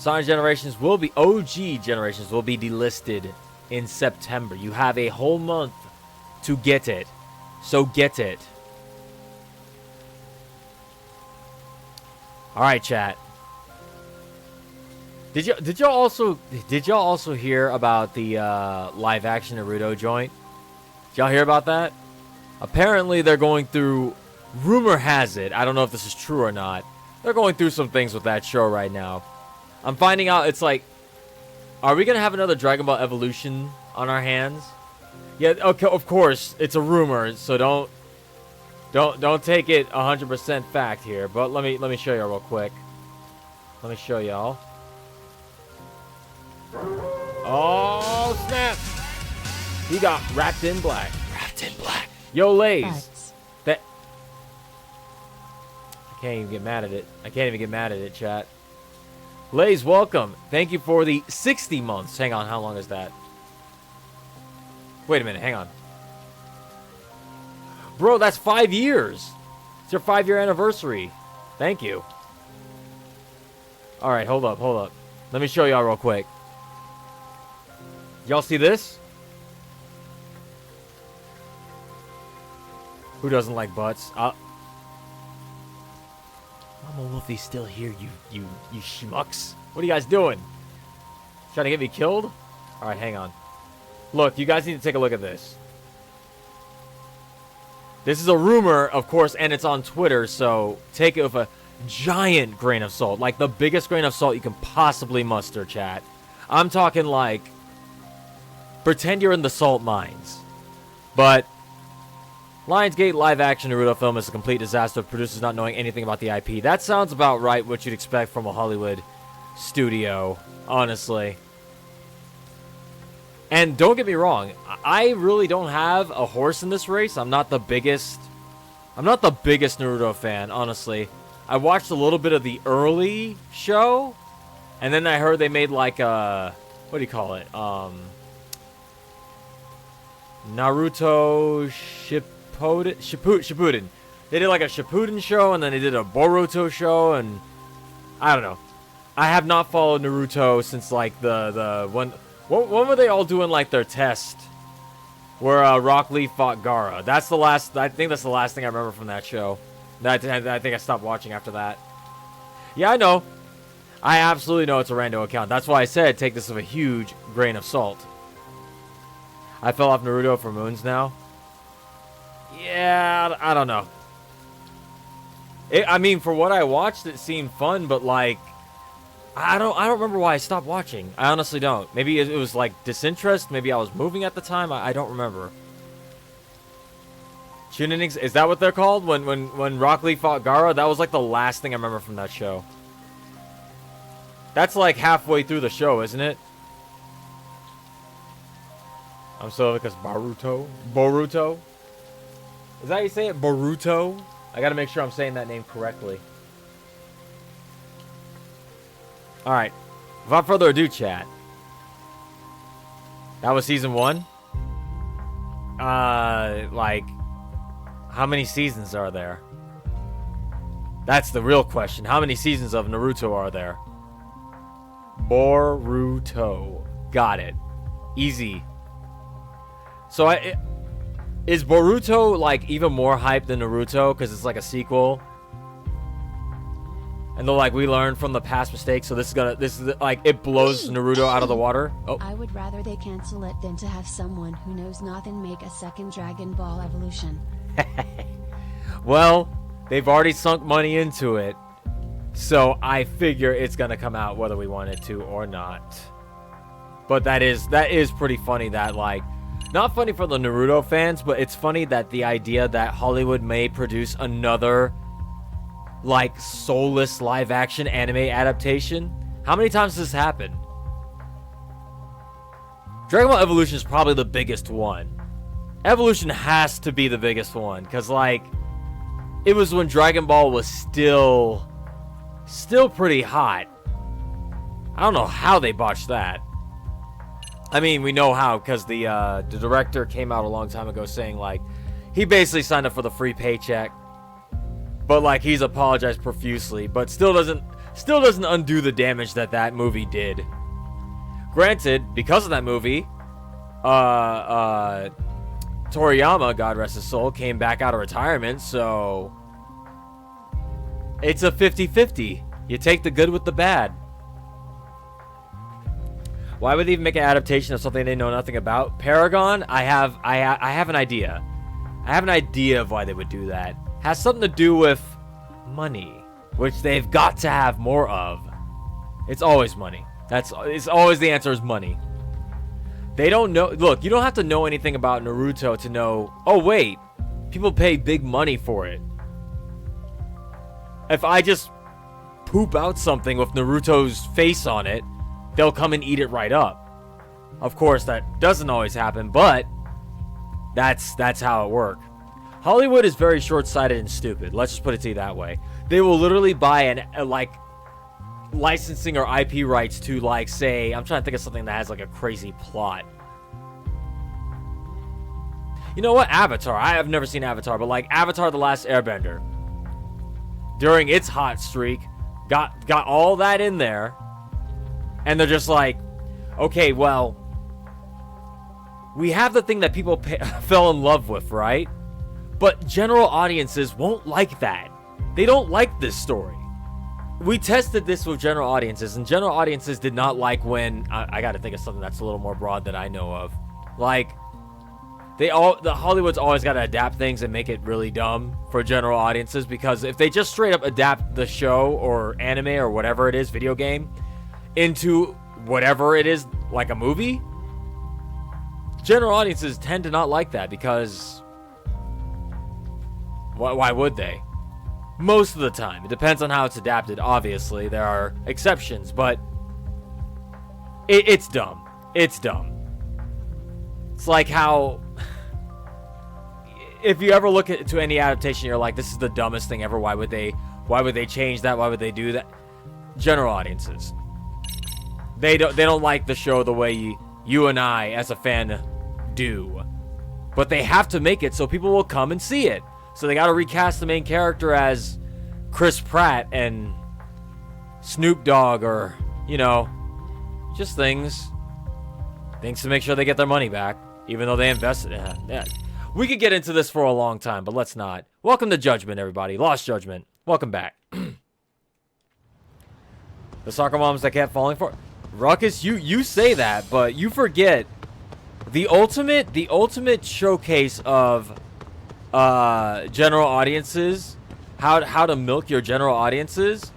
Sonic Generations will be, OG Generations will be delisted in September. You have a whole month to get it. So get it. Alright, chat. Did y'all also hear about the live action Naruto joint? Did y'all hear about that? Apparently they're going through, rumor has it, I don't know if this is true or not, they're going through some things with that show right now. I'm finding out, it's like, are we gonna have another Dragon Ball Evolution on our hands? Yeah, okay, of course, it's a rumor, so don't take it 100% fact here. But let me show y'all real quick. Let me show y'all. Oh snap! He got wrapped in black. Wrapped in black. Yo, Lays. That I can't even get mad at it. I can't even get mad at it, chat. Lays, welcome. Thank you for the 60 months. Hang on, how long is that? Wait a minute, hang on. Bro, that's 5 years. It's your 5-year anniversary. Thank you. Alright, hold up. Let me show y'all real quick. Y'all see this? Who doesn't like butts? Mama Wolfie's still here, you schmucks. What are you guys doing? Trying to get me killed? Alright, hang on. Look, you guys need to take a look at this. This is a rumor, of course, and it's on Twitter, so take it with a giant grain of salt. Like, the biggest grain of salt you can possibly muster, chat. I'm talking, like, pretend you're in the salt mines. But Lionsgate live-action Naruto film is a complete disaster of producers not knowing anything about the IP. That sounds about right, what you'd expect from a Hollywood studio, honestly. And don't get me wrong, I really don't have a horse in this race. I'm not the biggest Naruto fan, honestly. I watched a little bit of the early show, and then I heard they made like a, what do you call it? Naruto Shippuden. They did like a Shippuden show, and then they did a Boruto show, and I don't know. I have not followed Naruto since like when were they all doing like their test where Rock Lee fought Gaara? That's the last. I think that's the last thing I remember from that show. I think I stopped watching after that. Yeah, I know. I absolutely know it's a rando account. That's why I said take this with a huge grain of salt. I fell off Naruto for moons now. Yeah, I don't know. I mean, for what I watched, it seemed fun, but like, I don't remember why I stopped watching. I honestly don't. Maybe it was like disinterest. Maybe I was moving at the time. I don't remember. Chuninings, is that what they're called? When Rock Lee fought Gaara, that was like the last thing I remember from that show. That's like halfway through the show, isn't it? I'm so because Boruto. Is that how you say it? Boruto? I gotta make sure I'm saying that name correctly. Alright. Without further ado, chat. That was season 1. Like, how many seasons are there? That's the real question. How many seasons of Naruto are there? Boruto. Got it. Easy. So is Boruto like even more hype than Naruto because it's like a sequel? And they're like, we learned from the past mistakes, so this is like, it blows Naruto out of the water. Oh. I would rather they cancel it than to have someone who knows nothing make a second Dragon Ball Evolution. Well, they've already sunk money into it, so I figure it's gonna come out whether we want it to or not. But that is pretty funny that, like, not funny for the Naruto fans, but it's funny that the idea that Hollywood may produce another, like, soulless live-action anime adaptation. How many times has this happened? Dragon Ball Evolution is probably the biggest one. Evolution has to be the biggest one, because, like, it was when Dragon Ball was still pretty hot. I don't know how they botched that. I mean, we know how, because the director came out a long time ago saying, like, he basically signed up for the free paycheck. But, like, he's apologized profusely, but still still doesn't undo the damage that that movie did. Granted, because of that movie, Toriyama, God rest his soul, came back out of retirement, so it's a 50-50. You take the good with the bad. Why would they even make an adaptation of something they know nothing about? Paragon, I have an idea. I have an idea of why they would do that. Has something to do with money, which they've got to have more of. It's always money. It's always the answer is money. They don't know. Look, you don't have to know anything about Naruto to know, oh wait, people pay big money for it. If I just poop out something with Naruto's face on it, they'll come and eat it right up. Of course, that doesn't always happen, but that's how it works. Hollywood is very short-sighted and stupid. Let's just put it to you that way. They will literally buy like licensing or IP rights to, like, say, I'm trying to think of something that has like a crazy plot. You know what? Avatar. I have never seen Avatar, but like Avatar: The Last Airbender, during its hot streak, got all that in there, and they're just like, okay, well, we have the thing that people fell in love with, right? But general audiences won't like that. They don't like this story. We tested this with general audiences, and general audiences did not like when I got to think of something that's a little more broad that I know of. Like, the Hollywood's always got to adapt things and make it really dumb for general audiences, because if they just straight up adapt the show or anime or whatever it is, video game, into whatever it is, like a movie, general audiences tend to not like that, because why would they? Most of the time. It depends on how it's adapted, obviously. There are exceptions, but it's dumb. It's dumb. It's like how, if you ever look to any adaptation, you're like, this is the dumbest thing ever. Why would they change that? Why would they do that? General audiences. They don't like the show the way you and I, as a fan, do. But they have to make it so people will come and see it. So they got to recast the main character as Chris Pratt and Snoop Dogg, or, you know, just things to make sure they get their money back, even though they invested in it. Yeah. We could get into this for a long time, but let's not. Welcome to Judgment, everybody. Lost Judgment. Welcome back. The soccer moms that kept falling for Ruckus, you say that, but you forget the ultimate showcase of general audiences, how to milk your general audiences.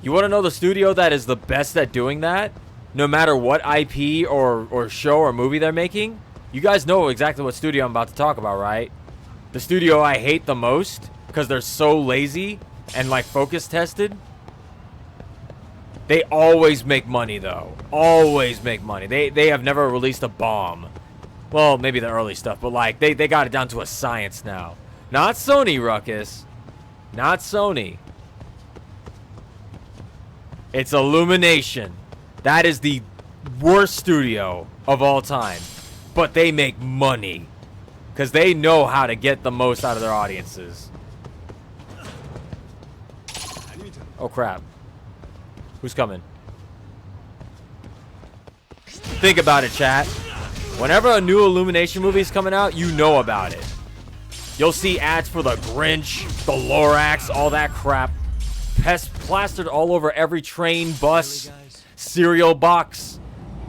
You want to know the studio that is the best at doing that, no matter what IP or show or movie they're making? You guys know exactly what studio I'm about to talk about, right? The studio I hate the most because they're so lazy and like focus tested. They always make money, though. Always make money. They have never released a bomb. Well, maybe the early stuff, but like they got it down to a science now. Not Sony, Ruckus. Not Sony. It's Illumination. That is the worst studio of all time. But they make money. Because they know how to get the most out of their audiences. Oh, crap. Who's coming? Think about it, chat. Whenever a new Illumination movie is coming out, you know about it. You'll see ads for the Grinch, the Lorax, all that crap. Plastered all over every train, bus, cereal box,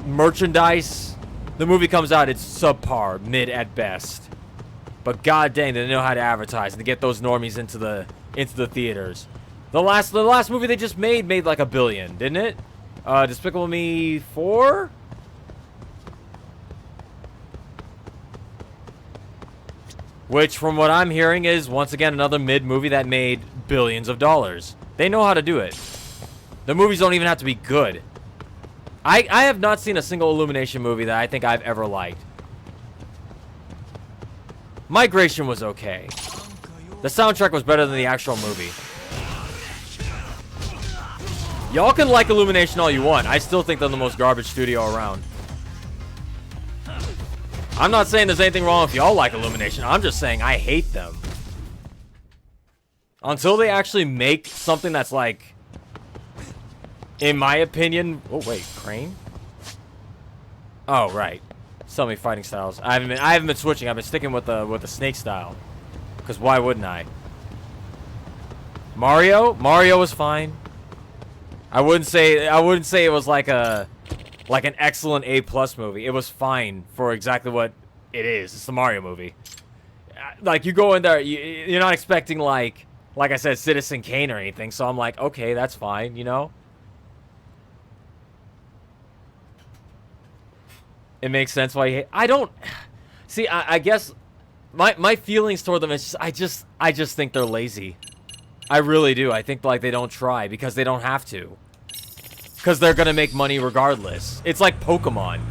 merchandise. The movie comes out, it's subpar, mid at best. But god dang, they know how to advertise and to get those normies into the theaters. The last movie they just made like $1 billion, didn't it? Despicable Me 4? Which, from what I'm hearing, is once again another mid movie that made billions of dollars. They know how to do it. The movies don't even have to be good. I have not seen a single Illumination movie that I think I've ever liked. Migration was okay. The soundtrack was better than the actual movie. Y'all can like Illumination all you want. I still think they're the most garbage studio around. I'm not saying there's anything wrong if y'all like Illumination. I'm just saying I hate them. Until they actually make something that's like In my opinion... Oh, wait. Crane? Oh, right. So many fighting styles. I haven't been switching. I've been sticking with the snake style. Because why wouldn't I? Mario? Mario was fine. I wouldn't say it was like an excellent A+ movie. It was fine for exactly what it is. It's the Mario movie. Like, you go in there, you're not expecting, like I said, Citizen Kane or anything. So I'm like, okay, that's fine, you know? It makes sense why you hate. I don't... See, I guess my feelings toward them is just, I just think they're lazy. I really do. I think, like, they don't try because they don't have to. Because they're going to make money regardless. It's like Pokemon.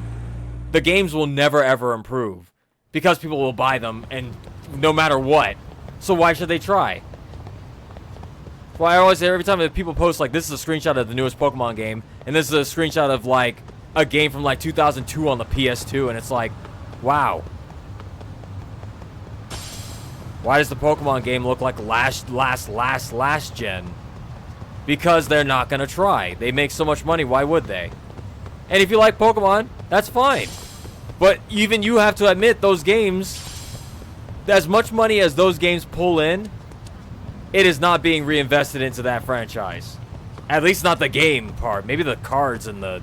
The games will never, ever improve. Because people will buy them, and no matter what. So why should they try? Well, I always say every time that people post, like, this is a screenshot of the newest Pokemon game, and this is a screenshot of, like, a game from, like, 2002 on the PS2, and it's like, wow. Why does the Pokemon game look like last gen? Because they're not gonna try. They make so much money, why would they? And if you like Pokemon, that's fine. But even you have to admit, those games, as much money as those games pull in, it is not being reinvested into that franchise. At least not the game part. Maybe the cards and the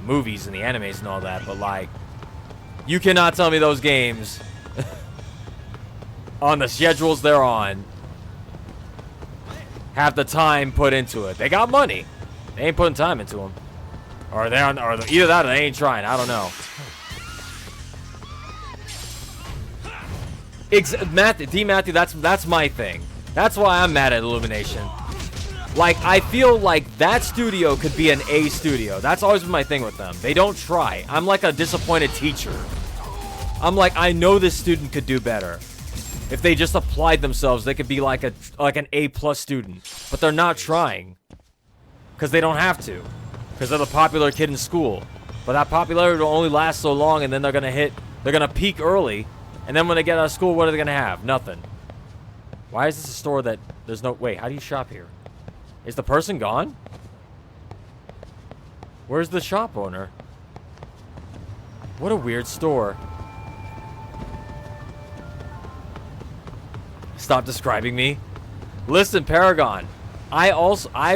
movies and the animes and all that, but, like, you cannot tell me those games on the schedules they're on have the time put into it. They got money. They ain't putting time into them. Or they're on, or either that or they ain't trying. I don't know. Matthew, that's my thing. That's why I'm mad at Illumination. Like, I feel like that studio could be an A studio. That's always been my thing with them. They don't try. I'm like a disappointed teacher. I'm like, I know this student could do better. If they just applied themselves, they could be like an A+ student. But they're not trying. Because they don't have to. Because they're the popular kid in school. But that popularity will only last so long, and then they're gonna peak early. And then when they get out of school, what are they gonna have? Nothing. Why is this a store that there's no... Wait, how do you shop here? Is the person gone? Where's the shop owner? What a weird store. Stop describing me. Listen, Paragon. I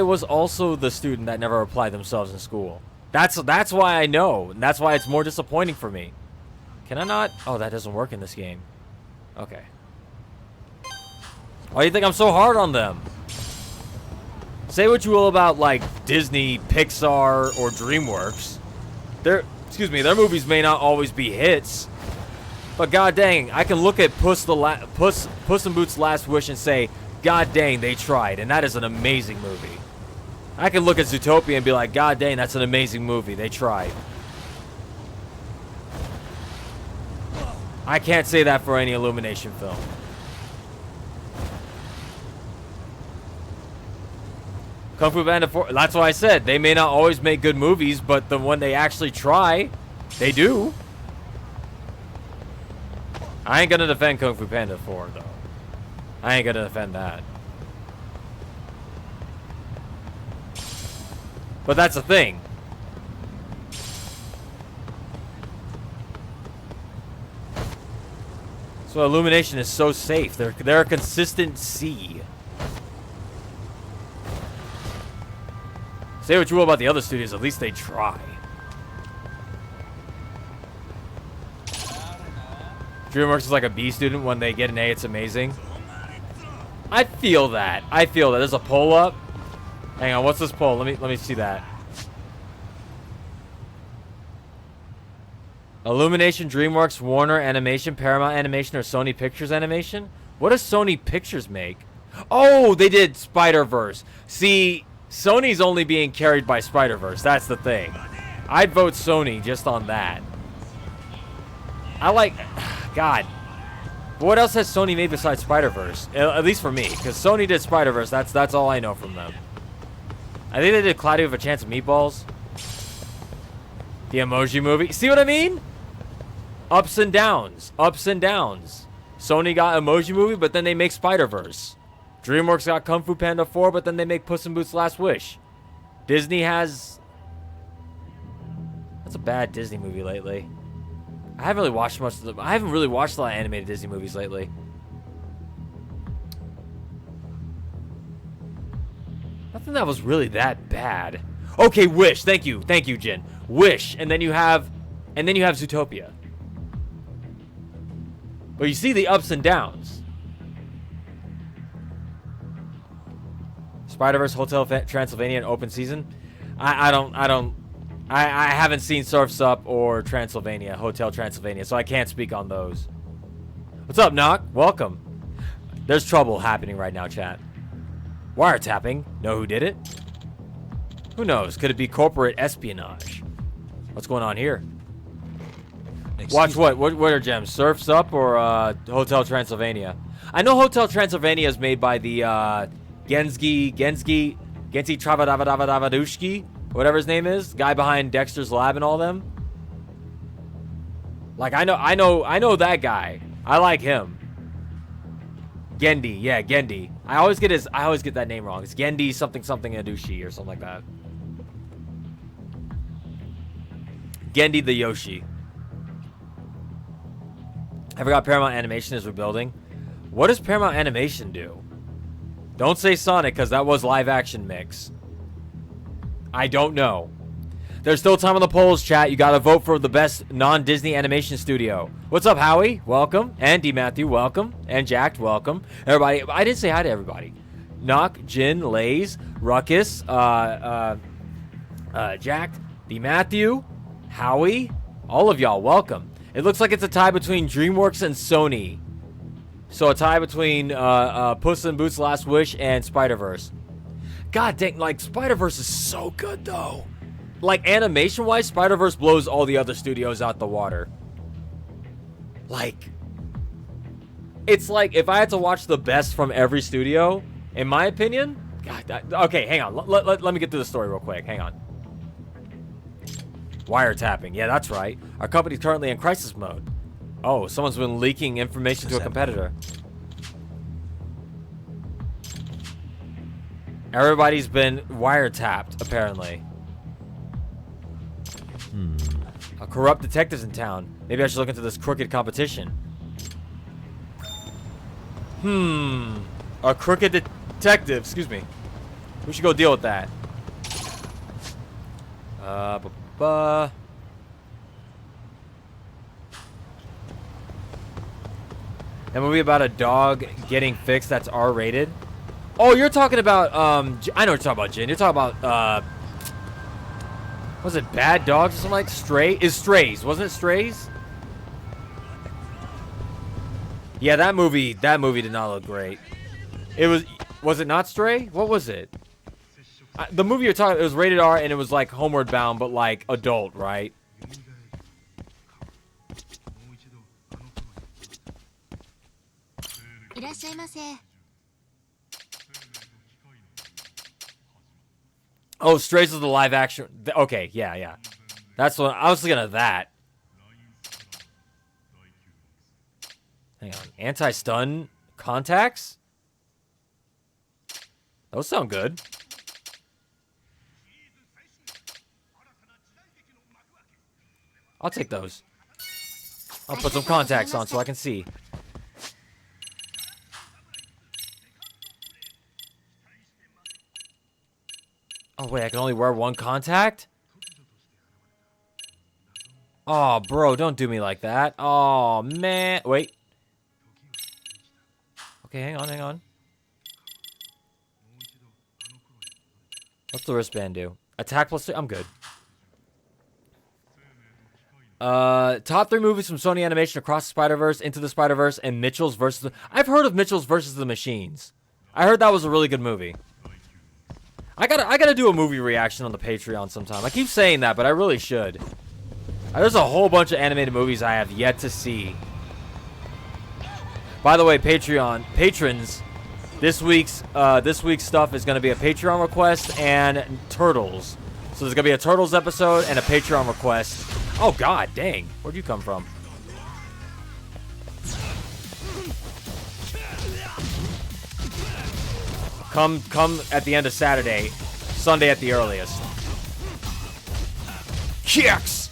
was also the student that never applied themselves in school. That's why I know. And that's why it's more disappointing for me. Can I not? Oh, that doesn't work in this game. Okay. Why do you think I'm so hard on them? Say what you will about, like, Disney, Pixar, or DreamWorks. Their movies may not always be hits. But god dang, I can look at Puss in Boots' Last Wish and say, god dang, they tried. And that is an amazing movie. I can look at Zootopia and be like, god dang, that's an amazing movie. They tried. I can't say that for any Illumination film. Kung Fu Panda 4, that's what I said. They may not always make good movies, but when they actually try, they do. I ain't gonna defend Kung Fu Panda 4, though. I ain't gonna defend that. But that's the thing. So Illumination is so safe. They're a consistent C. Say what you will about the other studios, at least they try. DreamWorks is like a B student. When they get an A, it's amazing. I feel that. There's a poll up. Hang on, what's this poll? Let me see that. Illumination, DreamWorks, Warner Animation, Paramount Animation, or Sony Pictures Animation? What does Sony Pictures make? Oh, they did Spider-Verse. See, Sony's only being carried by Spider-Verse. That's the thing. I'd vote Sony just on that. I like... God. But what else has Sony made besides Spider-Verse? At least for me. Because Sony did Spider-Verse. That's all I know from them. I think they did Cloudy with a Chance of Meatballs. The Emoji Movie. See what I mean? Ups and downs. Ups and downs. Sony got Emoji Movie, but then they make Spider-Verse. DreamWorks got Kung Fu Panda 4, but then they make Puss in Boots' Last Wish. Disney has... That's a bad Disney movie lately. I haven't really watched much of them. I haven't really watched a lot of animated Disney movies lately. Nothing that was really that bad. Okay, Wish. Thank you, Jin. Wish, and then you have Zootopia. But you see the ups and downs. Spider-Verse, Hotel Transylvania, and open season. I haven't seen Surf's Up or Hotel Transylvania, so I can't speak on those. What's up, Knock? Welcome. There's trouble happening right now, chat. Wiretapping. Know who did it? Who knows? Could it be corporate espionage? What's going on here? Watch what? What are gems? Surf's Up or Hotel Transylvania? I know Hotel Transylvania is made by the Genzi Travadavadadushki, whatever his name is, guy behind Dexter's Lab and all them. Like I know that guy. I like him. Gendy, yeah, Gendy. I always get that name wrong. It's Gendy something Adushi or something like that. Gendy the Yoshi. I forgot Paramount Animation is rebuilding. What does Paramount Animation do? Don't say Sonic, because that was live action mix. I don't know. There's still time on the polls, chat. You gotta vote for the best non-Disney animation studio. What's up, Howie? Welcome. And D. Matthew, welcome. And Jacked, welcome. Everybody, I didn't say hi to everybody. Knock, Jin, Lays, Ruckus, Jacked, D. Matthew, Howie, all of y'all, welcome. It looks like it's a tie between DreamWorks and Sony. So a tie between Puss in Boots: Last Wish and Spider-Verse. God dang, like, Spider-Verse is so good, though. Like, animation-wise, Spider-Verse blows all the other studios out the water. Like, it's like, if I had to watch the best from every studio, in my opinion... God, okay, hang on. Let me get through the story real quick. Hang on. Wiretapping. Yeah, that's right. Our company's currently in crisis mode. Oh, someone's been leaking information to a competitor. Everybody's been wiretapped, apparently. A corrupt detective's in town. Maybe I should look into this crooked competition. A crooked detective. Excuse me. We should go deal with that. That movie about a dog getting fixed that's R-rated. Oh, you're talking about, I know what you're talking about, Jin. You're talking about, was it Bad Dogs or something like Strays? Wasn't it Strays? Yeah, that movie did not look great. Was it not Stray? What was it? The movie you're talking, it was rated R and it was like Homeward Bound, but like adult, right? Oh, Strays is the live action. Okay, yeah. That's what I was thinking of. That. Hang on. Anti-stun contacts? Those sound good. I'll take those. I'll put some contacts on so I can see. Oh, wait, I can only wear one contact? Oh, bro, don't do me like that. Oh, man. Wait. Okay, hang on. What's the wristband do? Attack plus 2? I'm good. Top 3 movies from Sony Animation: Across the Spider-Verse, Into the Spider-Verse, and Mitchell's vs. I've heard of Mitchell's vs. the Machines. I heard that was a really good movie. I gotta do a movie reaction on the Patreon sometime. I keep saying that, but I really should. There's a whole bunch of animated movies I have yet to see. By the way, Patreon patrons, this week's stuff is gonna be a Patreon request and Turtles. So there's gonna be a Turtles episode and a Patreon request. Oh god, dang! Where'd you come from? Come at the end of Saturday. Sunday at the earliest. Kicks!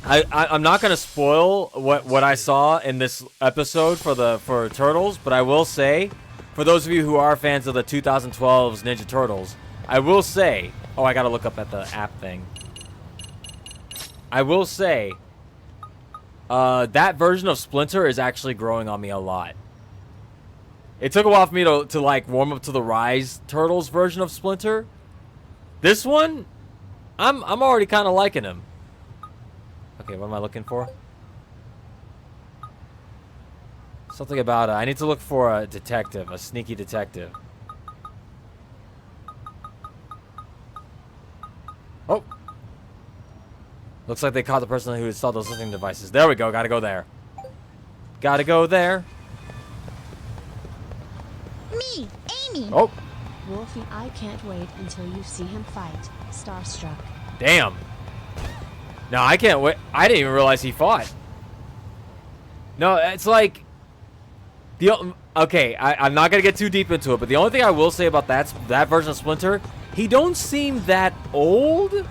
I'm not gonna spoil what I saw in this episode for Turtles, but I will say, for those of you who are fans of the 2012's Ninja Turtles, I will say, oh, I gotta look up at the app thing. I will say, that version of Splinter is actually growing on me a lot. It took a while for me to like warm up to the Rise Turtles version of Splinter. This one, I'm already kind of liking him. Okay, what am I looking for? Something about I need to look for a detective, a sneaky detective. Oh. Looks like they caught the person who installed those listening devices. There we go. Gotta go there. Gotta go there. Me, Amy. Oh. Wolfie, I can't wait until you see him fight. Starstruck. Damn. No, I can't wait. I didn't even realize he fought. No, it's like... Okay, I'm not going to get too deep into it, but the only thing I will say about that version of Splinter, he don't seem that old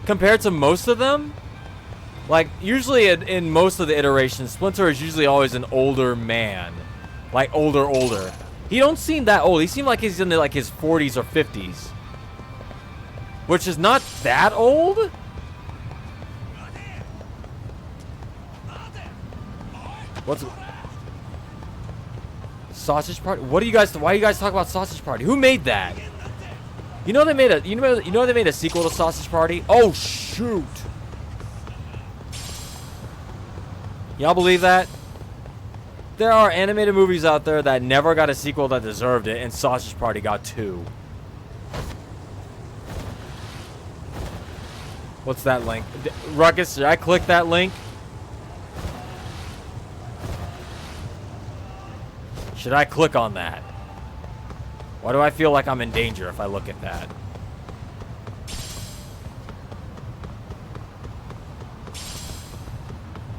compared to most of them. Like, usually in most of the iterations, Splinter is usually always an older man. Like, older. He don't seem that old. He seemed like he's in like his 40s or 50s. Which is not that old. What's... Sausage Party? What do you guys... Why do you guys talk about Sausage Party? Who made that? You know they made a... You know they made a sequel to Sausage Party? Oh, shoot. Y'all believe that? There are animated movies out there that never got a sequel that deserved it, and Sausage Party got 2. What's that link? Ruckus, did I click that link? Should I click on that? Why do I feel like I'm in danger if I look at that?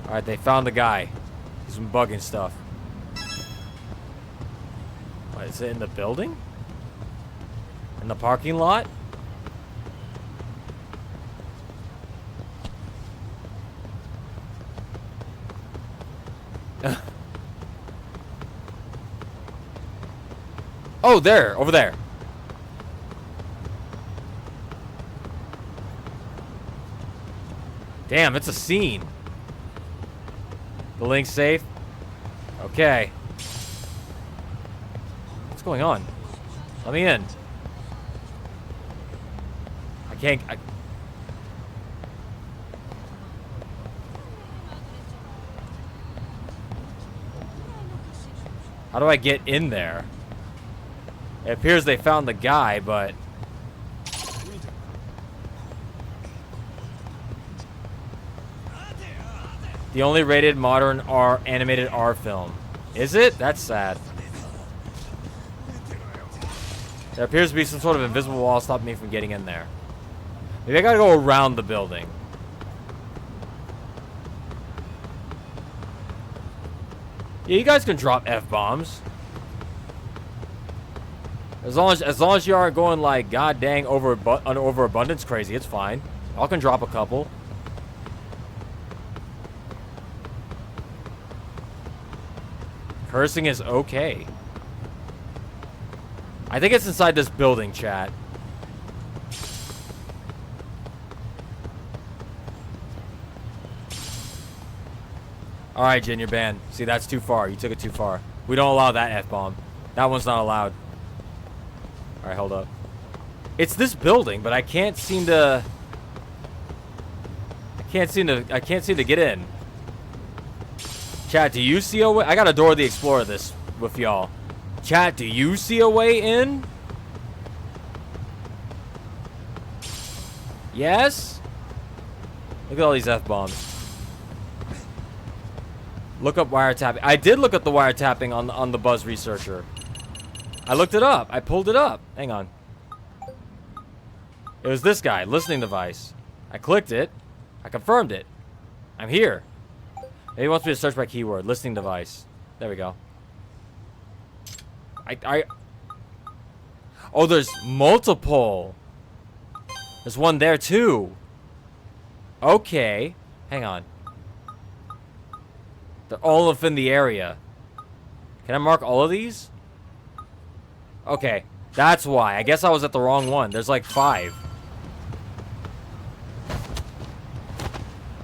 Alright, they found the guy. He's been bugging stuff. What, is it in the building? In the parking lot? Oh, there, over there. Damn, it's a scene. The link's safe. Okay. What's going on? Let me in. I can't... How do I get in there? It appears they found the guy, but... The only rated modern animated R film. Is it? That's sad. There appears to be some sort of invisible wall stopping me from getting in there. Maybe I gotta go around the building. Yeah, you guys can drop F-bombs. As long as you aren't going like god dang overabundance crazy, it's fine. I can drop a couple. Cursing is okay. I think it's inside this building, chat. Alright, Jin, you're banned. See, that's too far. You took it too far. We don't allow that F-bomb. That one's not allowed. Alright, hold up. It's this building, but I can't seem to... I can't seem to get in. Chat, do you see a way? I got a Dora the Explorer this with y'all. Chat, do you see a way in? Yes? Look at all these F-bombs. Look up wiretapping. I did look up the wiretapping on the Buzz Researcher. I looked it up. I pulled it up. Hang on. It was this guy, listening device. I clicked it. I confirmed it. I'm here. Maybe he wants me to search by keyword. Listening device. There we go. Oh, there's multiple. There's one there too. Okay. Hang on. They're all within the area. Can I mark all of these? Okay. That's why. I guess I was at the wrong one. There's like 5.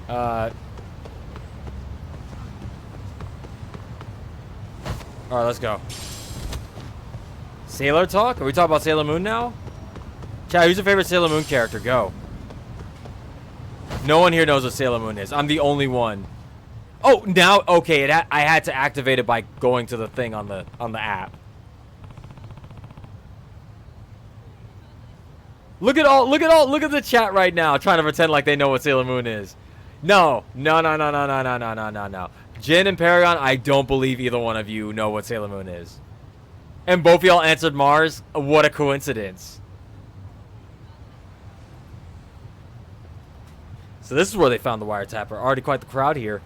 Alright, let's go. Sailor talk? Are we talking about Sailor Moon now? Chat, who's your favorite Sailor Moon character? Go. No one here knows what Sailor Moon is. I'm the only one. Oh, now, okay, I had to activate it by going to the thing on the app. Look at the chat right now trying to pretend like they know what Sailor Moon is. No. Jin and Paragon, I don't believe either one of you know what Sailor Moon is. And both of y'all answered Mars. What a coincidence. So this is where they found the wiretapper. Already quite the crowd here.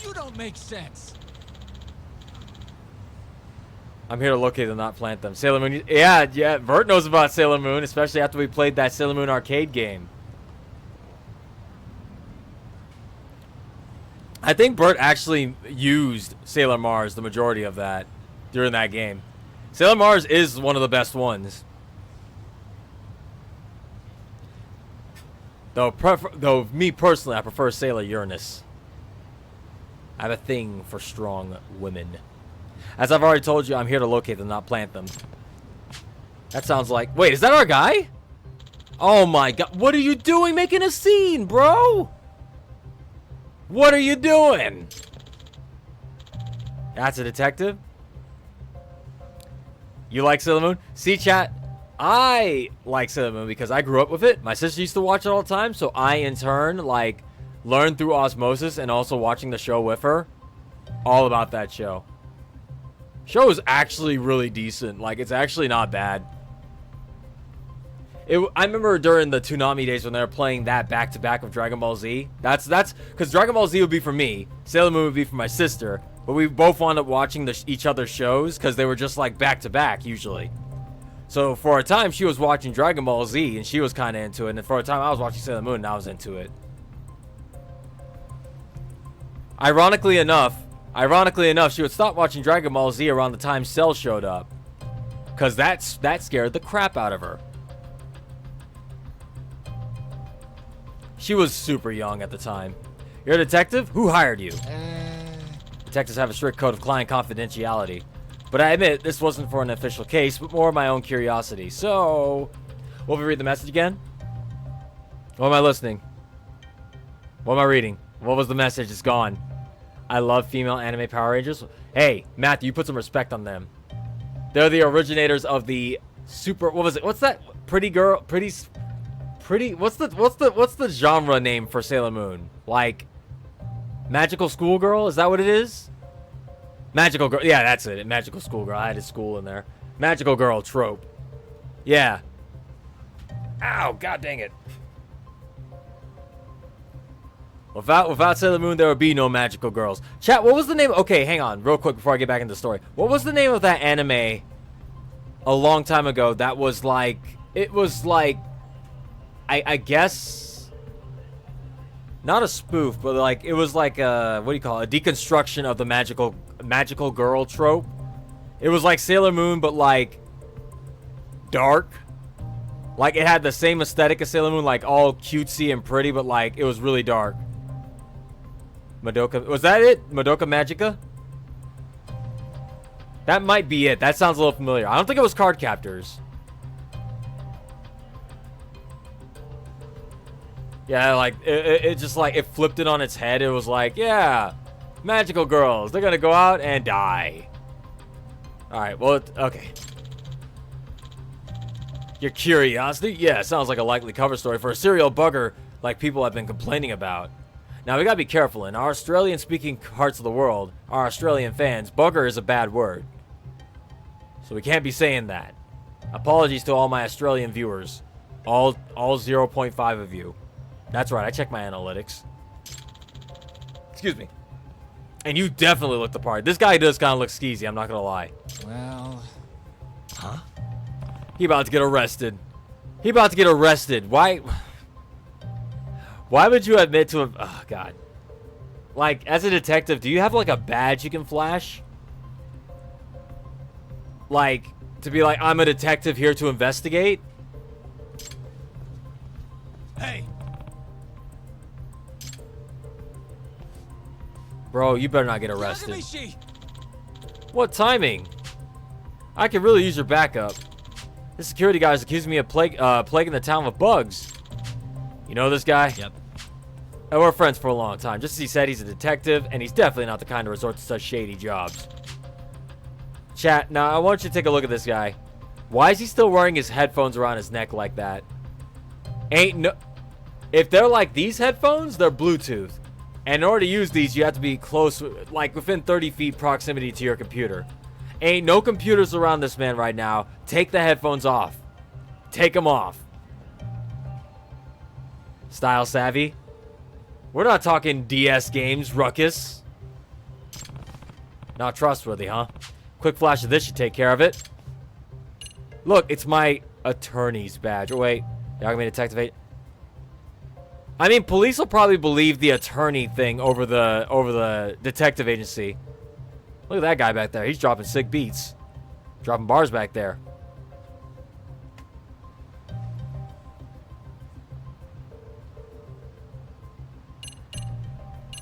You don't make sense. I'm here to locate them, not plant them. Sailor Moon. Yeah. Vert knows about Sailor Moon, especially after we played that Sailor Moon arcade game. I think Bert actually used Sailor Mars, the majority of that, during that game. Sailor Mars is one of the best ones. Though me personally, I prefer Sailor Uranus. I have a thing for strong women. As I've already told you, I'm here to locate them, not plant them. That sounds like... Wait, is that our guy? Oh my god. What are you doing making a scene, bro? What are you doing? That's a detective? You like Sailor Moon? See, chat, I like Sailor Moon because I grew up with it. My sister used to watch it all the time, so I, in turn, like, learned through osmosis and also watching the show with her all about that show. Show is actually really decent. Like, it's actually not bad. I remember during the Toonami days when they were playing that back-to-back of Dragon Ball Z. That's because Dragon Ball Z would be for me, Sailor Moon would be for my sister, but we both wound up watching each other's shows because they were just like back-to-back usually. So for a time, she was watching Dragon Ball Z and she was kind of into it, and for a time I was watching Sailor Moon and I was into it. Ironically enough, she would stop watching Dragon Ball Z around the time Cell showed up, because that scared the crap out of her. She was super young at the time. You're a detective? Who hired you? Detectives have a strict code of client confidentiality. But I admit, this wasn't for an official case, but more of my own curiosity. So, will we read the message again? What am I listening? What am I reading? What was the message? It's gone. I love female anime Power Rangers. Hey, Matthew, you put some respect on them. They're the originators of the super... What was it? What's that? Pretty... What's the genre name for Sailor Moon? Like, Magical Schoolgirl? Is that what it is? Magical Girl. Yeah, that's it. Magical Schoolgirl. I had a school in there. Magical Girl trope. Yeah. Ow, god dang it. Without Sailor Moon, there would be no Magical Girls. Chat, what was the name? Okay, hang on, real quick before I get back into the story. What was the name of that anime a long time ago that was like... It was like... I guess not a spoof, but like it was like a, what do you call it? A deconstruction of the magical girl trope. It was like Sailor Moon, but like dark. Like it had the same aesthetic as Sailor Moon, like all cutesy and pretty, but like it was really dark. Madoka, was that it? Madoka Magica? That might be it. That sounds a little familiar. I don't think it was Card Captors. Yeah, like, it just, like, it flipped it on its head. It was like, yeah, magical girls. They're gonna go out and die. Alright, well, okay. Your curiosity? Yeah, sounds like a likely cover story for a serial bugger like people have been complaining about. Now, we gotta be careful. In our Australian-speaking parts of the world, our Australian fans, bugger is a bad word. So we can't be saying that. Apologies to all my Australian viewers. All 0.5 of you. That's right, I check my analytics. Excuse me. And you definitely look the part. This guy does kind of look skeezy, I'm not gonna lie. Well... Huh? He about to get arrested. He about to get arrested. Why would you admit to him? Oh, God. Like, as a detective, do you have, like, a badge you can flash? Like, to be like, I'm a detective here to investigate? Hey. Bro, you better not get arrested. Yagamishi! What timing? I could really use your backup. This security guy is accusing me of plaguing the town with bugs. You know this guy? Yep. And we're friends for a long time. Just as he said, he's a detective, and he's definitely not the kind to resort to such shady jobs. Chat, now I want you to take a look at this guy. Why is he still wearing his headphones around his neck like that? If they're like these headphones, they're Bluetooth. And in order to use these, you have to be close, like within 30 feet proximity to your computer. Ain't no computers around this man right now. Take the headphones off. Take them off. Style savvy? We're not talking DS games, Ruckus. Not trustworthy, huh? Quick flash of this should take care of it. Look, it's my attorney's badge. Oh, wait. Y'all gonna detective agent? I mean, police will probably believe the attorney thing over the detective agency. Look at that guy back there. He's dropping sick beats. Dropping bars back there.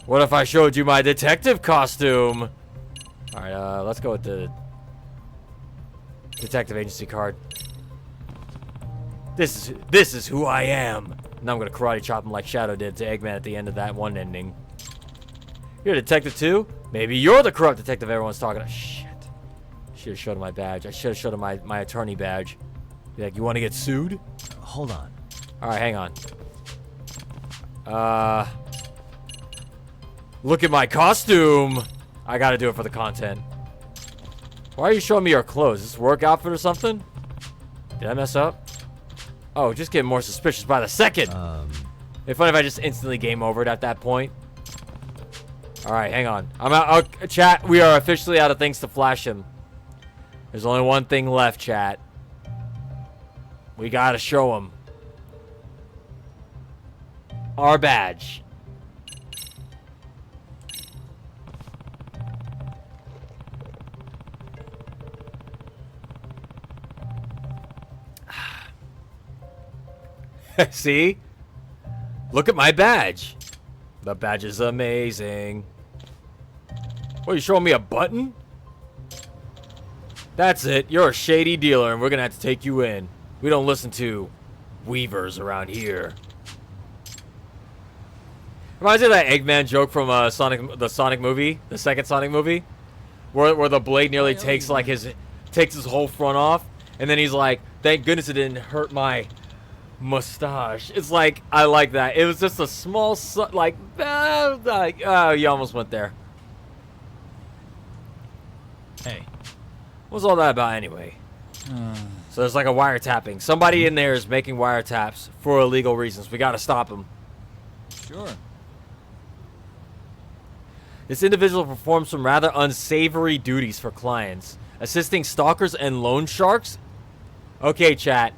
What if I showed you my detective costume? Alright, let's go with the detective agency card. This is who I am. Now I'm gonna karate chop him like Shadow did to Eggman at the end of that one ending. You're a detective too? Maybe you're the corrupt detective everyone's talking about. Shit. Should have showed him my badge. I should have showed him my attorney badge. Be like, you want to get sued? Hold on. Alright, hang on. Look at my costume. I gotta do it for the content. Why are you showing me your clothes? Is this work outfit or something? Did I mess up? Oh, just getting more suspicious by the second. It'd be funny if I just instantly game overed at that point. Alright, hang on. I'm out. Oh, chat, we are officially out of things to flash him. There's only one thing left, chat. We gotta show him our badge. See? Look at my badge. The badge is amazing. What, you showing me a button? That's it. You're a shady dealer, and we're gonna have to take you in. We don't listen to weavers around here. Reminds me of that Eggman joke from the Sonic movie, the second Sonic movie, where the blade nearly takes like his whole front off, and then he's like, "Thank goodness it didn't hurt my mustache." It's like, I like that. It was just a small, you almost went there. Hey. What's all that about anyway? So there's like a wiretapping. Somebody in there is making wiretaps for illegal reasons. We gotta stop him. Sure. This individual performs some rather unsavory duties for clients, assisting stalkers and loan sharks. Okay, chat.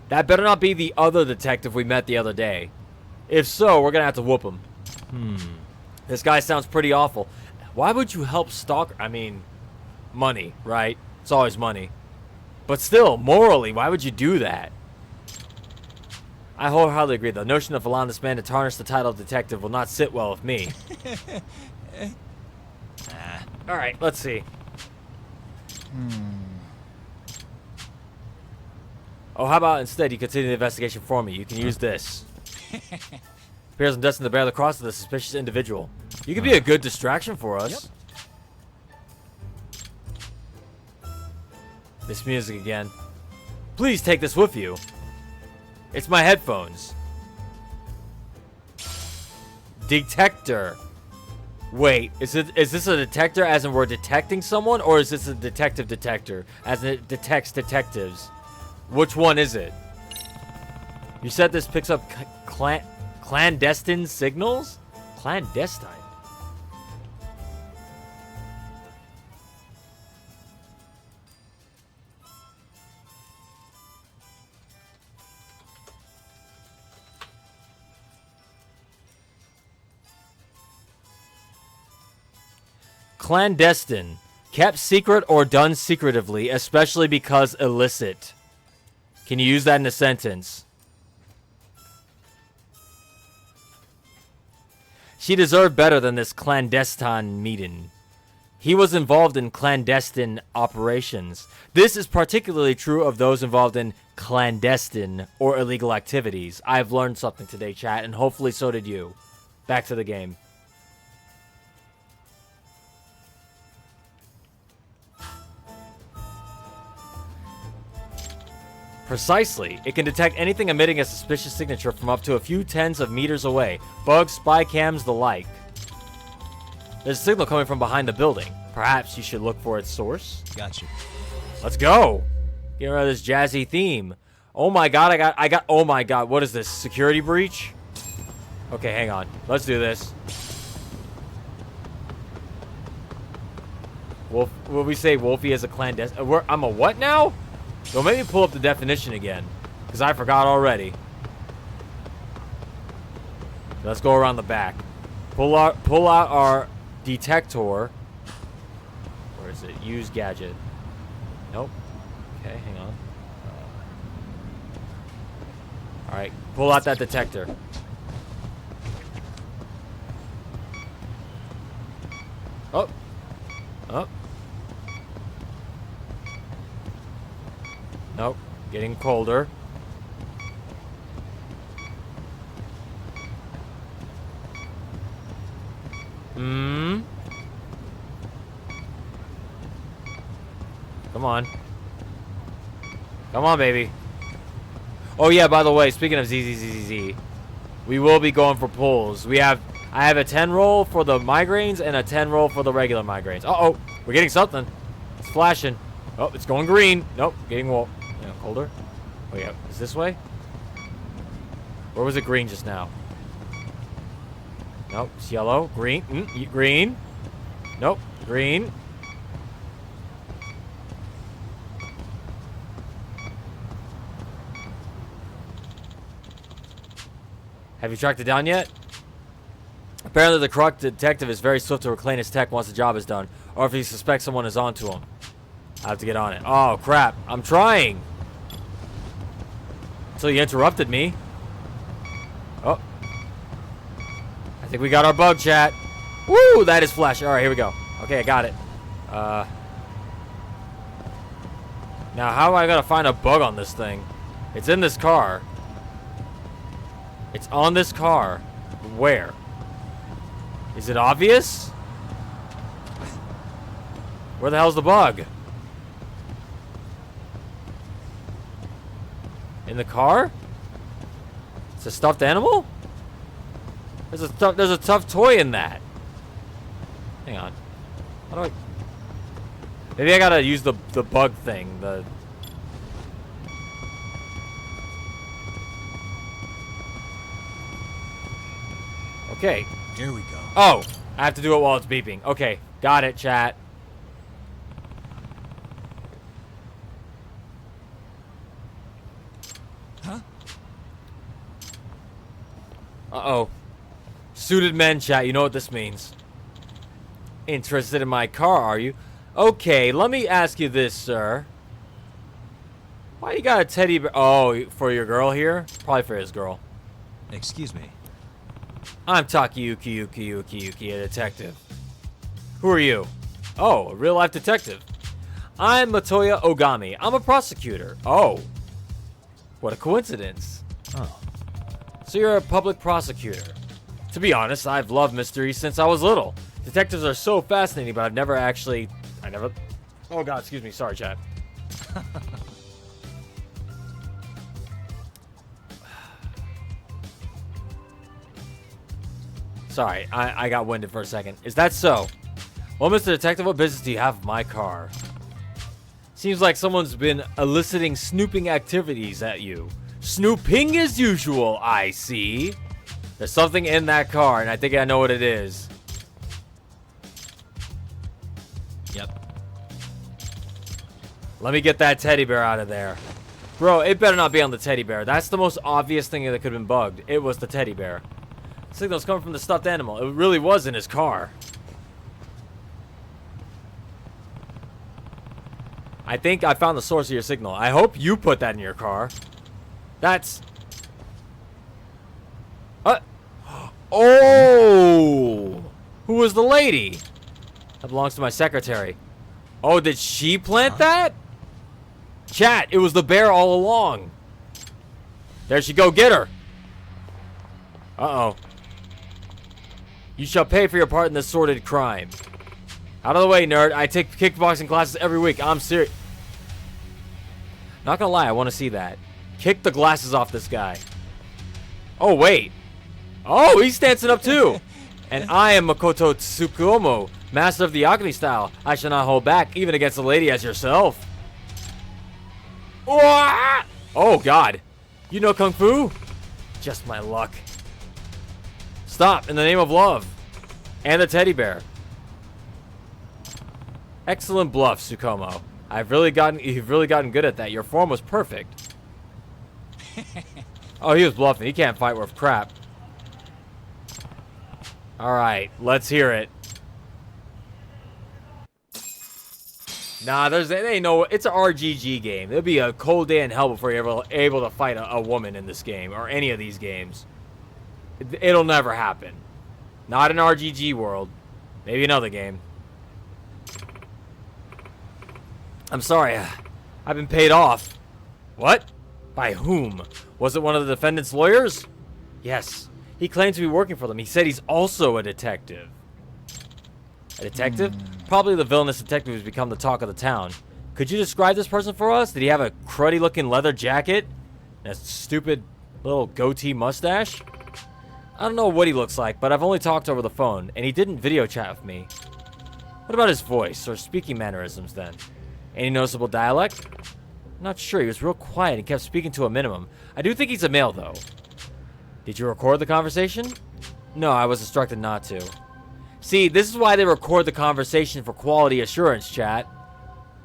That better not be the other detective we met the other day. If so, we're gonna have to whoop him. This guy sounds pretty awful. Why would you help stalker? I mean, money, right? It's always money. But still, morally, why would you do that? I wholeheartedly agree. The notion of allowing this man to tarnish the title of detective will not sit well with me. Alright, let's see. Oh, how about instead you continue the investigation for me? You can use this. Appears I'm destined to bear the cross of the suspicious individual. You could be a good distraction for us. Yep. This music again. Please take this with you. It's my headphones. Detector. Wait, is this a detector as in we're detecting someone, or is this a detective detector as in it detects detectives? Which one is it? You said this picks up clandestine signals? Clandestine? Clandestine. Kept secret or done secretively, especially because illicit. Can you use that in a sentence? She deserved better than this clandestine meeting. He was involved in clandestine operations. This is particularly true of those involved in clandestine or illegal activities. I've learned something today, chat, and hopefully so did you. Back to the game. Precisely. It can detect anything emitting a suspicious signature from up to a few tens of meters away. Bugs, spy cams, the like. There's a signal coming from behind the building. Perhaps you should look for its source. Gotcha. Let's go. Get rid of this jazzy theme. Oh my god, I got, oh my god, what is this? Security breach? Okay, hang on. Let's do this. Wolf, will we say Wolfie is a clandestine? I'm a what now? Don't make me pull up the definition again, because I forgot already. Let's go around the back. Pull out our detector. Where is it? Use gadget. Nope. Okay, hang on. All right, pull out that detector. Oh. Oh. Nope. Getting colder. Hmm. Come on. Come on, baby. Oh yeah, by the way, speaking of ZZZZZ, we will be going for pulls. I have a 10 roll for the migraines and a 10 roll for the regular migraines. Uh-oh, we're getting something. It's flashing. Oh, it's going green. Nope, getting colder. Oh yeah, is this way? Where was it green just now? Nope, it's yellow. Green. Green. Nope, green. Have you tracked it down yet? Apparently the corrupt detective is very swift to reclaim his tech once the job is done, or if he suspects someone is onto him. I have to get on it. Oh, crap. I'm trying. Until you interrupted me. Oh. I think we got our bug, chat. Woo, that is flash. All right, here we go. Okay, I got it. Now, how am I going to find a bug on this thing? It's in this car. It's on this car. Where? Is it obvious? Where the hell's the bug? In the car? It's a stuffed animal? There's a tough toy in that. Hang on. How do I... Maybe I gotta use the bug thing. Okay. Here we go. Oh, I have to do it while it's beeping. Okay, got it, chat. Huh? Uh-oh. Suited men, chat. You know what this means. Interested in my car, are you? Okay, let me ask you this, sir. Why you got a teddy bear? Oh, for your girl here? Probably for his girl. Excuse me. I'm Takayuki, a detective. Who are you? Oh, a real-life detective. I'm Matoya Ogami. I'm a prosecutor. Oh. What a coincidence. Oh. So you're a public prosecutor. To be honest, I've loved mysteries since I was little. Detectives are so fascinating, but I've never actually... Oh, God, excuse me. Sorry, chat. Sorry, I got winded for a second. Is that so? Well, Mr. Detective, what business do you have with my car? Seems like someone's been eliciting snooping activities at you. Snooping as usual, I see. There's something in that car, and I think I know what it is. Yep. Let me get that teddy bear out of there. Bro, it better not be on the teddy bear. That's the most obvious thing that could have been bugged. It was the teddy bear. Signal's coming from the stuffed animal. It really was in his car. I think I found the source of your signal. I hope you put that in your car. That's... Oh! Who was the lady? That belongs to my secretary. Oh, did she plant that? Chat, it was the bear all along. There she go, get her. Uh-oh. You shall pay for your part in this sordid crime. Out of the way, nerd. I take kickboxing classes every week. I'm serious. Not gonna lie, I want to see that. Kick the glasses off this guy. Oh, wait. Oh, he's dancing up too. And I am Makoto Tsukumo, master of the Agni style. I shall not hold back, even against a lady as yourself. Oh, God. You know Kung Fu? Just my luck. Stop, in the name of love. And the teddy bear. Excellent bluff, Tsukumo. You've really gotten good at that. Your form was perfect. Oh, he was bluffing. He can't fight worth crap. Alright, let's hear it. Nah, there ain't no... It's an RGG game. There'll be a cold day in hell before you're able to fight a woman in this game. Or any of these games. It'll never happen. Not in RGG world. Maybe another game. I'm sorry. I've been paid off. What? By whom? Was it one of the defendant's lawyers? Yes. He claimed to be working for them. He said he's also a detective. A detective? Probably the villainous detective who's become the talk of the town. Could you describe this person for us? Did he have a cruddy looking leather jacket? And a stupid little goatee mustache? I don't know what he looks like, but I've only talked over the phone, and he didn't video chat with me. What about his voice, or speaking mannerisms then? Any noticeable dialect? I'm not sure. He was real quiet and kept speaking to a minimum. I do think he's a male, though. Did you record the conversation? No, I was instructed not to. See, this is why they record the conversation for quality assurance, chat.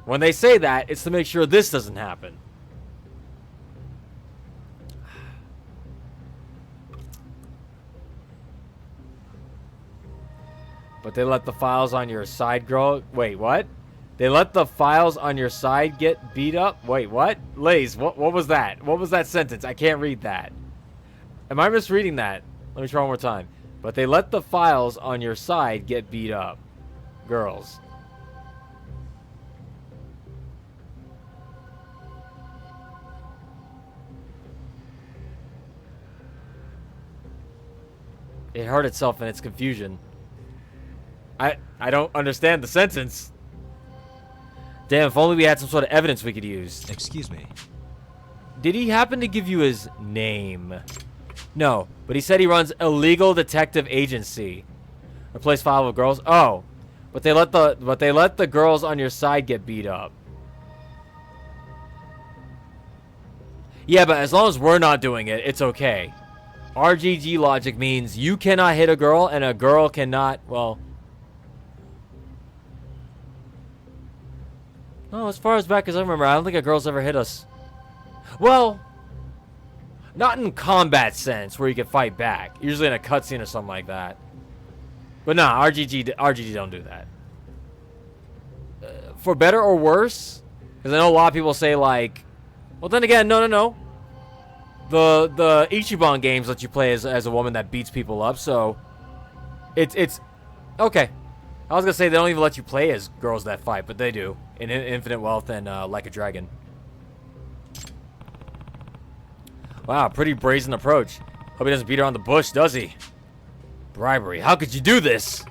When they say that, it's to make sure this doesn't happen. But they let the files on your side grow... Wait, what? They let the files on your side get beat up? Wait, what? Lays, what was that? What was that sentence? I can't read that. Am I misreading that? Let me try one more time. But they let the files on your side get beat up. Girls. It hurt itself in its confusion. I don't understand the sentence. Damn, if only we had some sort of evidence we could use. Excuse me. Did he happen to give you his name? No, but he said he runs illegal detective agency. Replace file with girls. Oh, but they let the girls on your side get beat up. Yeah, but as long as we're not doing it, it's okay. RGG logic means you cannot hit a girl and a girl cannot, well... No, as far as back as I remember, I don't think a girl's ever hit us. Well, not in combat sense where you can fight back. Usually in a cutscene or something like that. But nah, RGG don't do that. For better or worse, because I know a lot of people say like, well then again, no. The Ichiban games let you play as a woman that beats people up, so it's okay. I was gonna say they don't even let you play as girls that fight, but they do in Infinite Wealth and Like a Dragon. Wow, pretty brazen approach. Hope he doesn't beat her on the bush, does he? Bribery. How could you do this?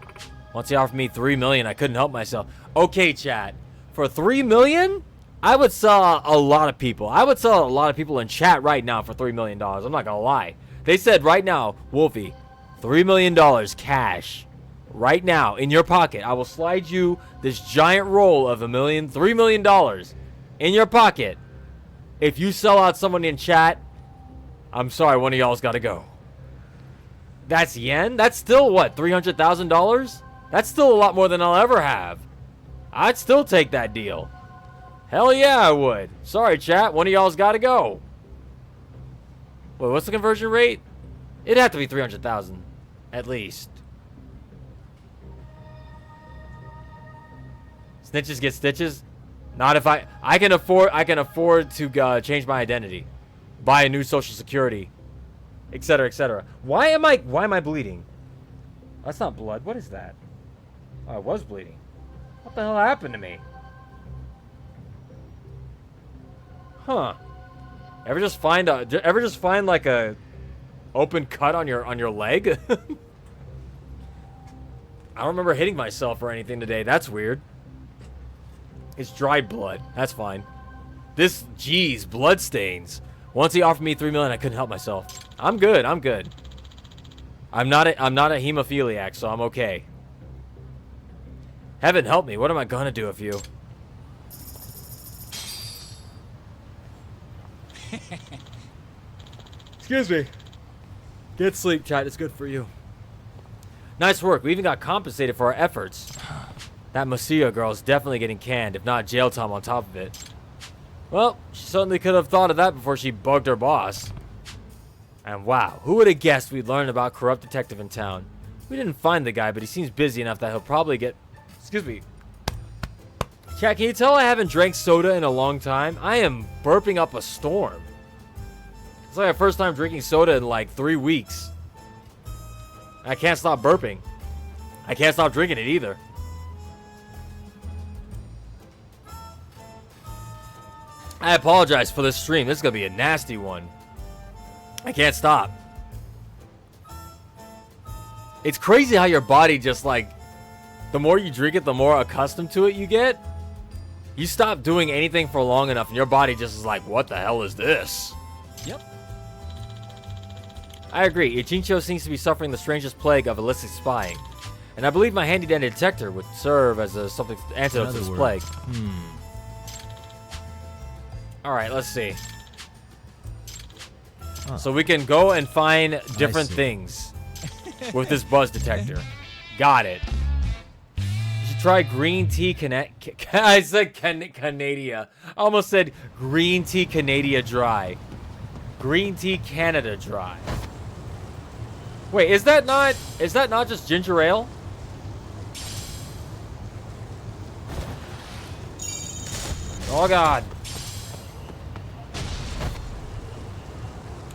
Once he offered me $3 million, I couldn't help myself. Okay, chat. For $3 million, I would sell a lot of people. I would sell a lot of people in chat right now for $3 million. I'm not gonna lie. They said right now, Wolfie, $3 million cash. Right now, in your pocket. I will slide you this giant roll of $3 million in your pocket. If you sell out someone in chat, I'm sorry, one of y'all's got to go. That's yen? That's still, what, $300,000? That's still a lot more than I'll ever have. I'd still take that deal. Hell yeah, I would. Sorry, chat. One of y'all's got to go. Wait, what's the conversion rate? It'd have to be 300,000. At least. Snitches get stitches? Not if I can afford to change my identity, buy a new social security, etc., etc. Why am I bleeding? That's not blood. What is that? Oh, I was bleeding. What the hell happened to me? Huh. Ever just find like a open cut on your leg? I don't remember hitting myself or anything today. That's weird. It's dried blood. That's fine. Geez, blood stains. Once he offered me $3 million, I couldn't help myself. I'm good. I'm good. I'm not a hemophiliac, so I'm okay. Heaven help me. What am I gonna do with you? Excuse me. Get sleep, chat. It's good for you. Nice work. We even got compensated for our efforts. That Masia girl is definitely getting canned, if not jail time on top of it. Well, she certainly could have thought of that before she bugged her boss. And wow, who would have guessed we'd learn about corrupt detective in town? We didn't find the guy, but he seems busy enough that he'll probably get... Excuse me. Chat, can you tell I haven't drank soda in a long time? I am burping up a storm. It's like my first time drinking soda in like 3 weeks. I can't stop burping. I can't stop drinking it either. I apologize for this stream. This is going to be a nasty one. I can't stop. It's crazy how your body just like... The more you drink it, the more accustomed to it you get. You stop doing anything for long enough and your body just is like, what the hell is this? Yep. I agree. Ichincho seems to be suffering the strangest plague of illicit spying. And I believe my handy-dandy detector would serve as a something antidote to this plague. Alright, let's see. Huh. So we can go and find different things with this buzz detector. Got it. You should try green tea I said Canada. I almost said green tea Canada dry. Green tea Canada dry. Wait, is that not just ginger ale? Oh god.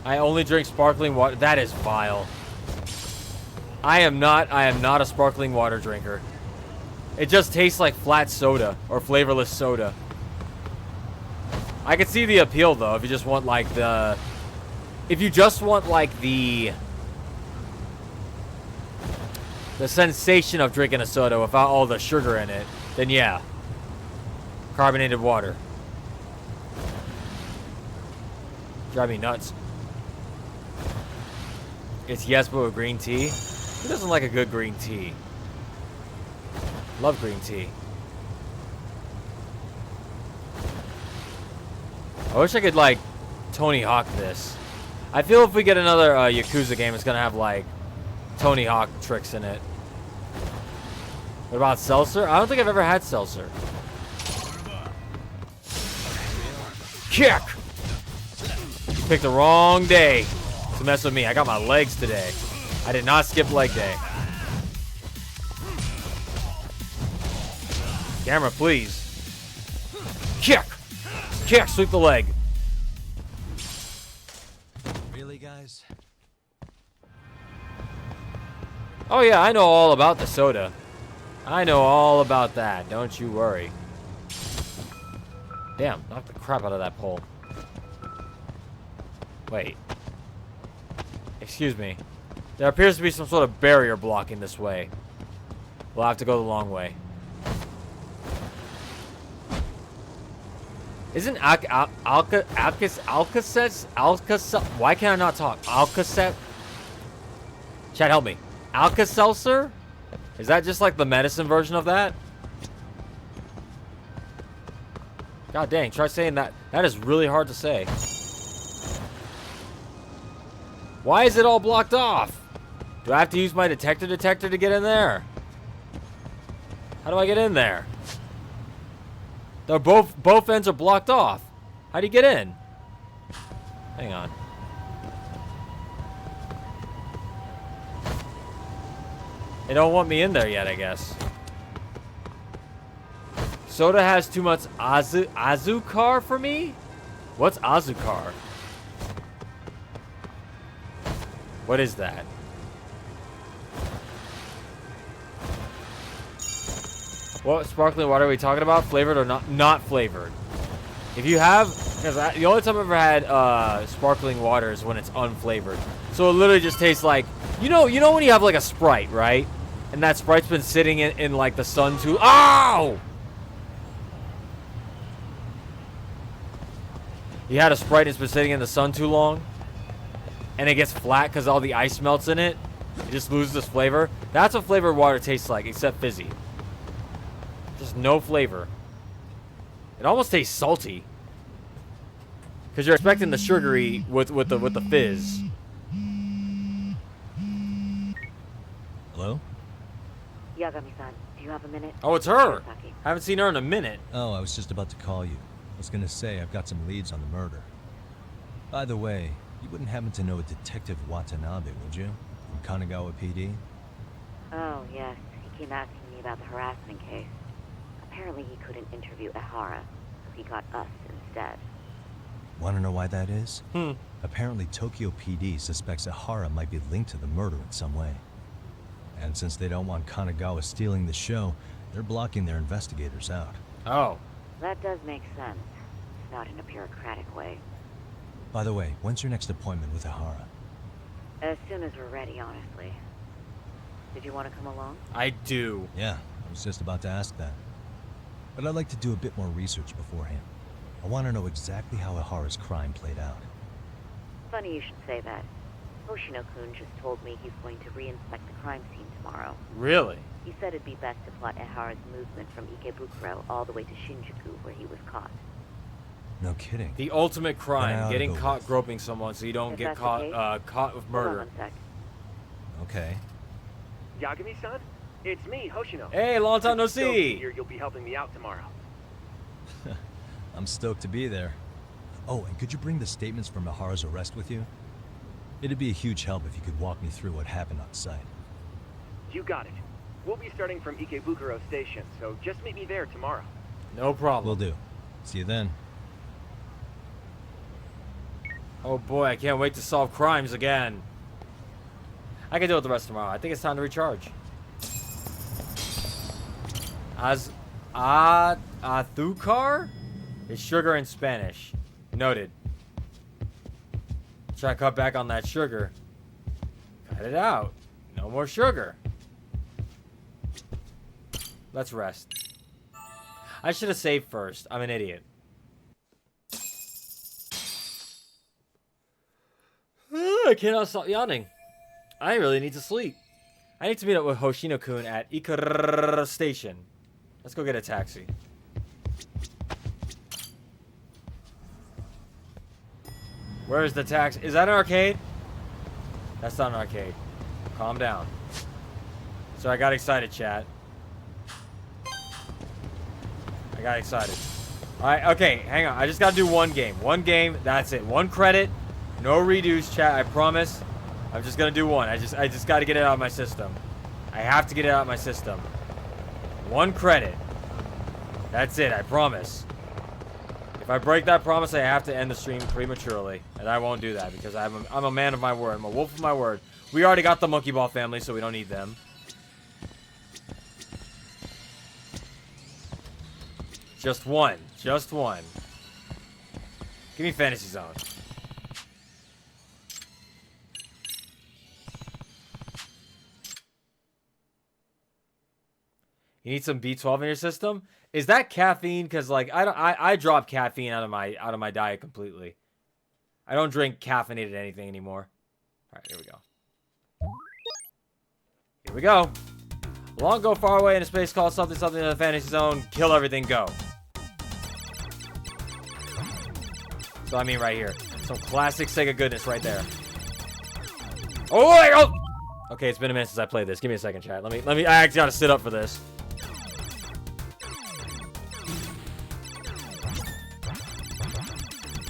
I only drink sparkling water. That is vile. I am not a sparkling water drinker. It just tastes like flat soda or flavorless soda. I can see the appeal though if you just want like the sensation of drinking a soda without all the sugar in it, then yeah. Carbonated water. Drive me nuts. It's yes, but with green tea. Who doesn't like a good green tea? Love green tea. I wish I could like Tony Hawk this. I feel if we get another Yakuza game, it's gonna have like Tony Hawk tricks in it. What about seltzer? I don't think I've ever had seltzer. Kick! You picked the wrong day to mess with me. I got my legs today. I did not skip leg day. Camera, please. Kick! Kick! Sweep the leg. Really, guys? Oh yeah, I know all about the soda. I know all about that. Don't you worry. Damn, knocked the crap out of that pole. Wait. Excuse me. There appears to be some sort of barrier blocking this way. We'll have to go the long way. Isn't Alka-Seltzer? Why can't I not talk? Alka-Seltzer? Chat, help me. Alka-Seltzer? Is that just like the medicine version of that? God dang, try saying that. That is really hard to say. Why is it all blocked off? Do I have to use my detector to get in there? How do I get in there? They're both ends are blocked off. How do you get in? Hang on. They don't want me in there yet, I guess. Soda has too much Azucar for me? What's Azucar? What is that? What sparkling water are we talking about? Flavored or not? Not flavored. If you have, because the only time I've ever had sparkling water is when it's unflavored. So it literally just tastes like, you know when you have like a Sprite, right? And that Sprite's been sitting in like the sun too. Ow! You had a Sprite that's been sitting in the sun too long, and it gets flat because all the ice melts in it. It just loses its flavor. That's what flavored water tastes like, except fizzy. Just no flavor. It almost tastes salty, because you're expecting the sugary with the fizz. Hello? Yagami-san, do you have a minute? Oh, it's her. Haven't seen her in a minute. Oh, I was just about to call you. I was gonna say I've got some leads on the murder. By the way, you wouldn't happen to know a Detective Watanabe, would you? From Kanagawa PD? Oh, yes. He came asking me about the harassment case. Apparently he couldn't interview Ehara, so he got us instead. Wanna know why that is? Apparently Tokyo PD suspects Ehara might be linked to the murder in some way. And since they don't want Kanagawa stealing the show, they're blocking their investigators out. Oh. That does make sense. It's not in a bureaucratic way. By the way, when's your next appointment with Ehara? As soon as we're ready, honestly. Did you want to come along? I do. Yeah, I was just about to ask that. But I'd like to do a bit more research beforehand. I want to know exactly how Ehara's crime played out. Funny you should say that. Hoshino-kun just told me he's going to re-inspect the crime scene tomorrow. Really? He said it'd be best to plot Ehara's movement from Ikebukuro all the way to Shinjuku, where he was caught. No kidding. The ultimate Then I crime: oughta getting go caught with- groping someone so you don't If get that's the caught case, caught with Hold on murder. one sec. Okay. Yagami-san? It's me, Hoshino. Hey, long time no I'm stoked to see. hear you'll be helping me out tomorrow. I'm stoked to be there. Oh, and could you bring the statements from Ehara's arrest with you? It'd be a huge help if you could walk me through what happened on site. You got it. We'll be starting from Ikebukuro Station, so just meet me there tomorrow. No problem. Will do. See you then. Oh boy, I can't wait to solve crimes again. I can deal with the rest tomorrow. I think it's time to recharge. Azúcar is sugar in Spanish. Noted. Try to cut back on that sugar. Cut it out. No more sugar. Let's rest. I should have saved first. I'm an idiot. I cannot stop yawning. I really need to sleep. I need to meet up with Hoshino-kun at Ikebukuro Station. Let's go get a taxi. Where is the taxi? Is that an arcade? That's not an arcade. Calm down. So I got excited, chat. I got excited. Alright, okay, hang on. I just gotta do one game. One game, that's it. One credit. No redos, chat, I promise. I'm just gonna do one. I just gotta get it out of my system. I have to get it out of my system. One credit. That's it, I promise. If I break that promise, I have to end the stream prematurely. And I won't do that because I'm a man of my word. I'm a wolf of my word. We already got the Monkey Ball family, so we don't need them. Just one. Just one. Give me Fantasy Zone. You need some B12 in your system? Is that caffeine? Because like I drop caffeine out of my diet completely. I don't drink caffeinated anything anymore. All right, here we go. Here we go. Long go far away in a space called something something in the Fantasy Zone. Kill everything. Go. So I mean right here. Some classic Sega goodness right there. Oh my god! Okay, it's been a minute since I played this. Give me a second, chat. Let me. I actually gotta sit up for this.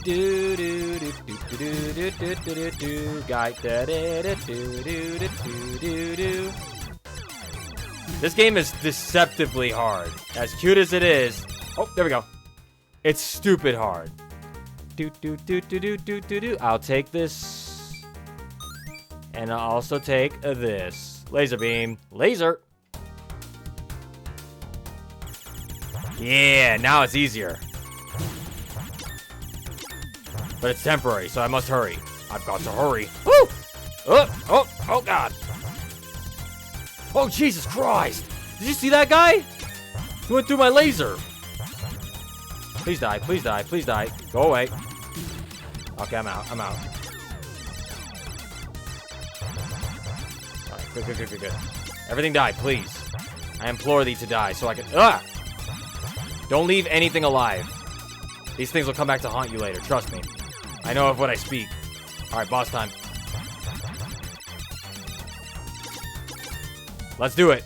Do do do do do do do do do do guy da da da do do do do do. This game is deceptively hard. As cute as it is, Oh, there we go. It's stupid hard. I'll take this. And I'll also take this. Laser beam. Laser. Yeah, now it's easier. But it's temporary, so I must hurry. I've got to hurry. Woo! Oh, God. Oh, Jesus Christ. Did you see that guy? He went through my laser. Please die, please die, please die. Go away. Okay, I'm out, I'm out. Alright, good. Everything die, please. I implore thee to die so I can... Ah! Don't leave anything alive. These things will come back to haunt you later, trust me. I know of what I speak. Alright, boss time. Let's do it.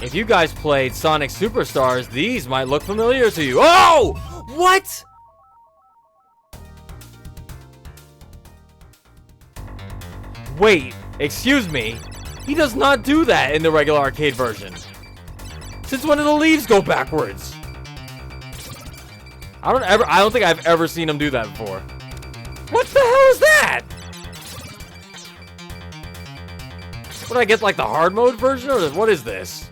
If you guys played Sonic Superstars, these might look familiar to you. Oh! What? Wait, excuse me. He does not do that in the regular arcade version. Since when do the leaves go backwards? I don't think I've ever seen him do that before. What the hell is that? Would I get like the hard mode version or what is this?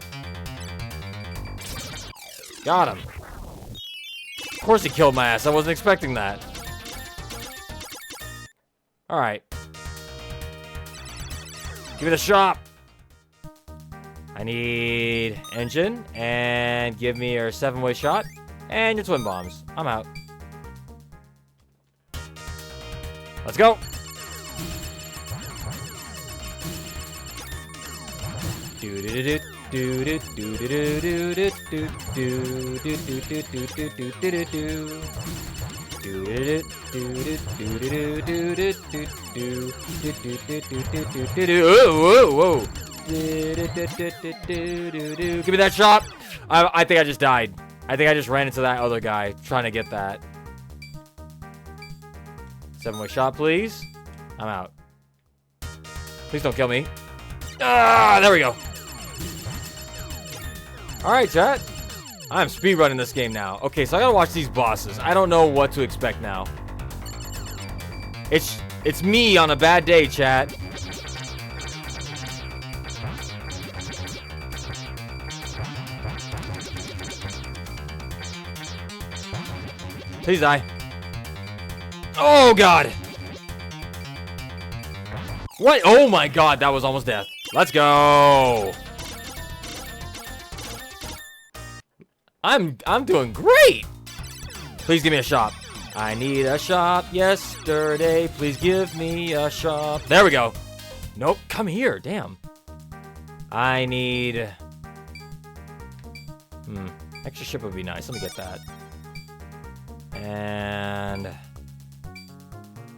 Got him. Of course he killed my ass. I wasn't expecting that. Alright. Give me the shop. I need engine. And give me your 7-way shot. And your twin bombs. I'm out. Let's go. Whoa. Give me that shot. I think I just died. I think I just ran into that other guy trying to get that. 7-way shot, please. I'm out. Please don't kill me. Ah, there we go. Alright, chat. I'm speedrunning this game now. Okay, so I gotta watch these bosses. I don't know what to expect now. It's me on a bad day, chat. Please die. Oh, God. What? Oh, my God. That was almost death. Let's go. I'm doing great. Please give me a shop. I need a shop yesterday. Please give me a shop. There we go. Nope. Come here. Damn. I need... Extra ship would be nice. Let me get that. And...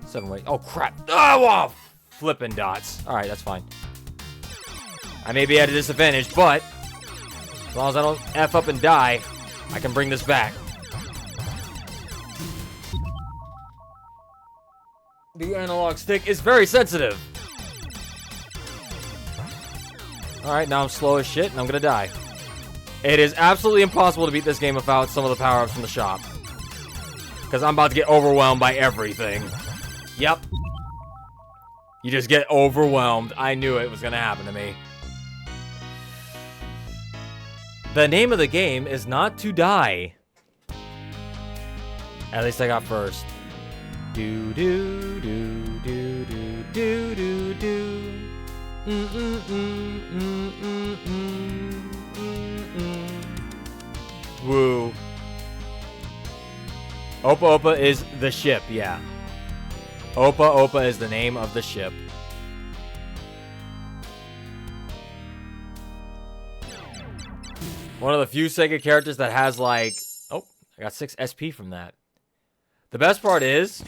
7-way. Oh, crap. Oh, wow. Flipping dots. Alright, that's fine. I may be at a disadvantage, but... as long as I don't F up and die, I can bring this back. The analog stick is very sensitive. Alright, now I'm slow as shit, and I'm gonna die. It is absolutely impossible to beat this game without some of the power-ups from the shop. Because I'm about to get overwhelmed by everything. Yep. You just get overwhelmed. I knew it was gonna happen to me. The name of the game is not to die. At least I got first. Do do do do do do do do. Woo. Opa Opa is the ship, yeah. Opa Opa is the name of the ship. One of the few Sega characters that has like... oh, I got 6 SP from that. The best part is...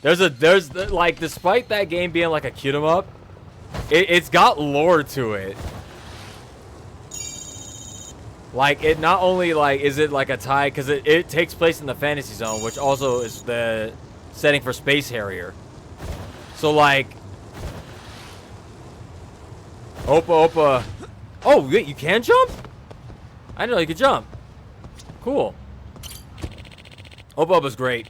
there's like, despite that game being like a cute 'em up, it's got lore to it. Like, it not only like is it like a tie, because it takes place in the Fantasy Zone, which also is the setting for Space Harrier. So like... Opa Opa Oh, wait, you can jump? I didn't know you could jump. Cool. Oh, Bubba's great.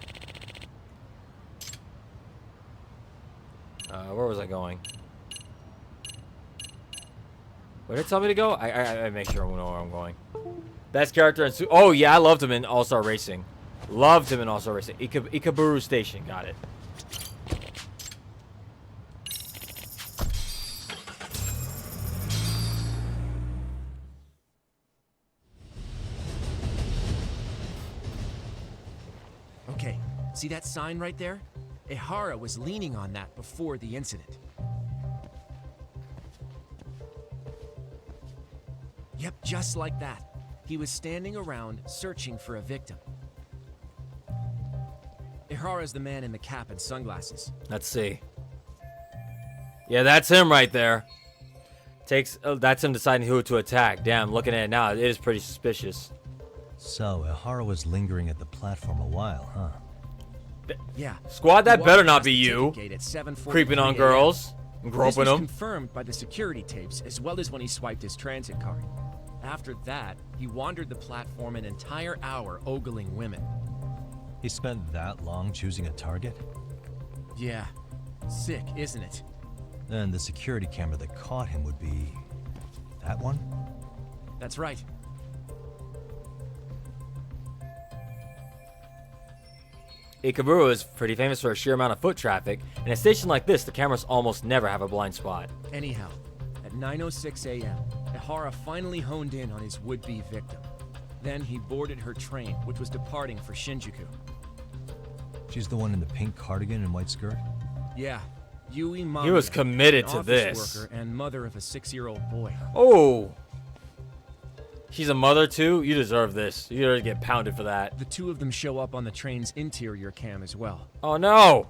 Where was I going? Where did it tell me to go? I make sure I know where I'm going. Best character in oh yeah, I loved him in All-Star Racing. Loved him in All-Star Racing. Ikeburu Station, got it. Okay, see that sign right there? Ehara was leaning on that before the incident. Yep, just like that. He was standing around searching for a victim. Ehara's the man in the cap and sunglasses. Let's see. Yeah, that's him right there. That's him deciding who to attack. Damn, looking at it now, it is pretty suspicious. So, Ehara was lingering at the platform a while, huh? Yeah. Squad, that He better walked not past be the you. ticket gate at 7:43 Creeping on a.m. girls and This groping was them. confirmed by the security tapes, as well as when he swiped his transit card. After that, he wandered the platform an entire hour ogling women. He spent that long choosing a target? Yeah. Sick, isn't it? Then the security camera that caught him would be... that one? That's right. Ikeburu is pretty famous for a sheer amount of foot traffic. In a station like this, the cameras almost never have a blind spot. Anyhow, at 9:06 a.m., Ehara finally honed in on his would-be victim. Then he boarded her train, which was departing for Shinjuku. She's the one in the pink cardigan and white skirt? Yeah, Yui Mamiya. He was committed an to office this. worker and mother of a 6-year-old boy. Oh! She's a mother too? You deserve this. You deserve to get pounded for that. The two of them show up on the train's interior cam as well. Oh no!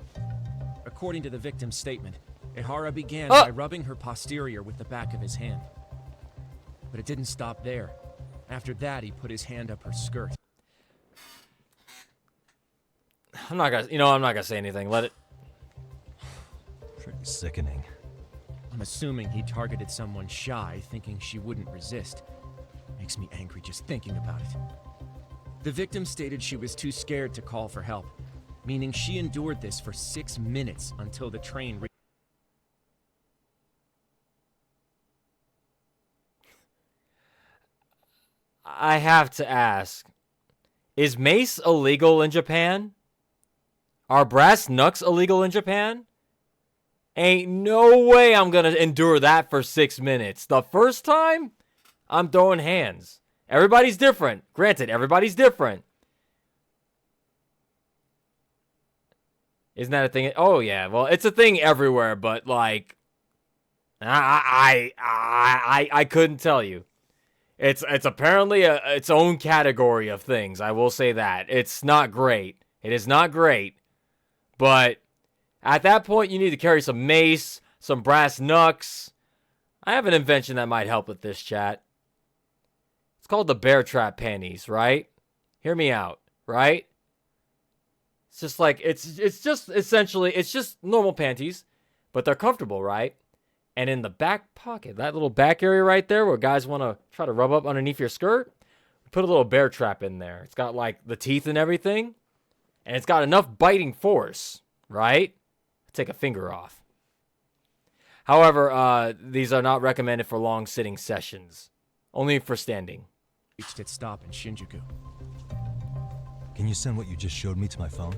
According to the victim's statement, Ehara began by rubbing her posterior with the back of his hand. But it didn't stop there. After that, he put his hand up her skirt. I'm not gonna say anything. Let it. Pretty sickening. I'm assuming he targeted someone shy, thinking she wouldn't resist. Makes me angry just thinking about it. The victim stated she was too scared to call for help, meaning she endured this for 6 minutes until the train reached. I have to ask, is mace illegal in Japan? Are brass knucks illegal in Japan? Ain't no way I'm gonna endure that for 6 minutes. The first time, I'm throwing hands. Everybody's different. Granted, everybody's different. Isn't that a thing? Oh yeah, well, it's a thing everywhere, but like, I couldn't tell you. It's apparently its own category of things. I will say that. It's not great. It is not great. But at that point, you need to carry some mace, some brass knucks. I have an invention that might help with this, chat. It's called the bear trap panties, right? Hear me out, right? It's just like, it's just essentially, it's just normal panties, but they're comfortable, right? And in the back pocket, that little back area right there where guys want to try to rub up underneath your skirt, put a little bear trap in there. It's got like the teeth and everything, and it's got enough biting force, right? Take a finger off. However, these are not recommended for long sitting sessions, only for standing. Reached its stop in Shinjuku. Can you send what you just showed me to my phone?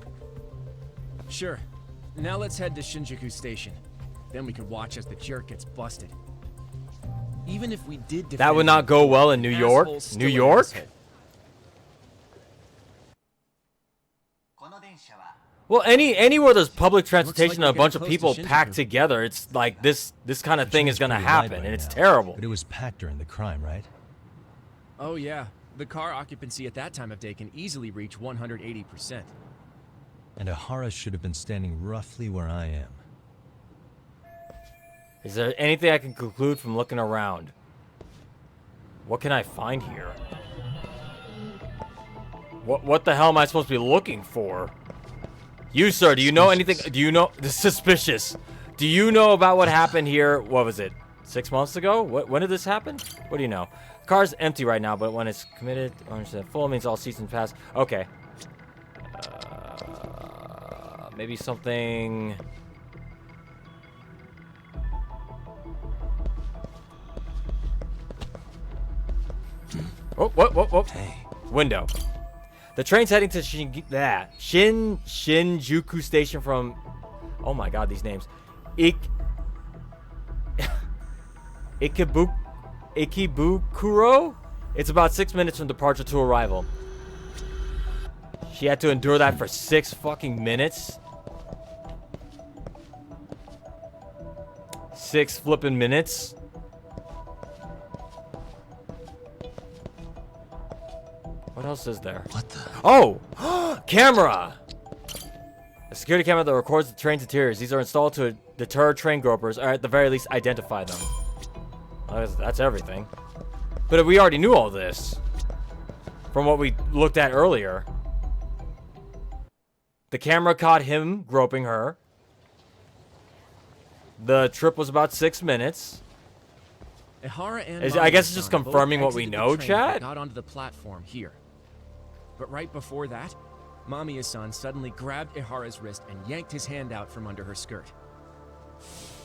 Sure. Now let's head to Shinjuku Station. Then we can watch as the jerk gets busted. Even if we did defend That would not go well in New York. New York? Well, anywhere there's public transportation we're and a bunch of getting people close to packed Shinjuku. together, it's like this kind of thing is going to Pretty light happen, right and it's now, terrible. But it was packed during the crime, right? Oh yeah. The car occupancy at that time of day can easily reach 180%. And Ehara should have been standing roughly where I am. Is there anything I can conclude from looking around? What can I find here? What the hell am I supposed to be looking for? You, sir, do you know anything? Do you know? This is suspicious. Do you know about what happened here? What was it? 6 months ago? When did this happen? What do you know? Car's empty right now, but when it's committed, full means all seasons pass. Okay. Maybe something... Oh, what? Hey. Window. The train's heading to Shinjuku Station from... Oh my god, these names. Ikebukuro? It's about 6 minutes from departure to arrival. She had to endure that for 6 fucking minutes? 6 flippin' minutes? What else is there? What the? Oh! Camera! A security camera that records the train's interiors. These are installed to deter train gropers, or at the very least, identify them. That's everything. But we already knew all this. From what we looked at earlier. The camera caught him groping her. The trip was about 6 minutes. Ihara and I guess it's Mami-san just confirming both what we exited know, the train chat? and got onto the platform here. But right before that, Mamiya-san suddenly grabbed Ihara's wrist and yanked his hand out from under her skirt.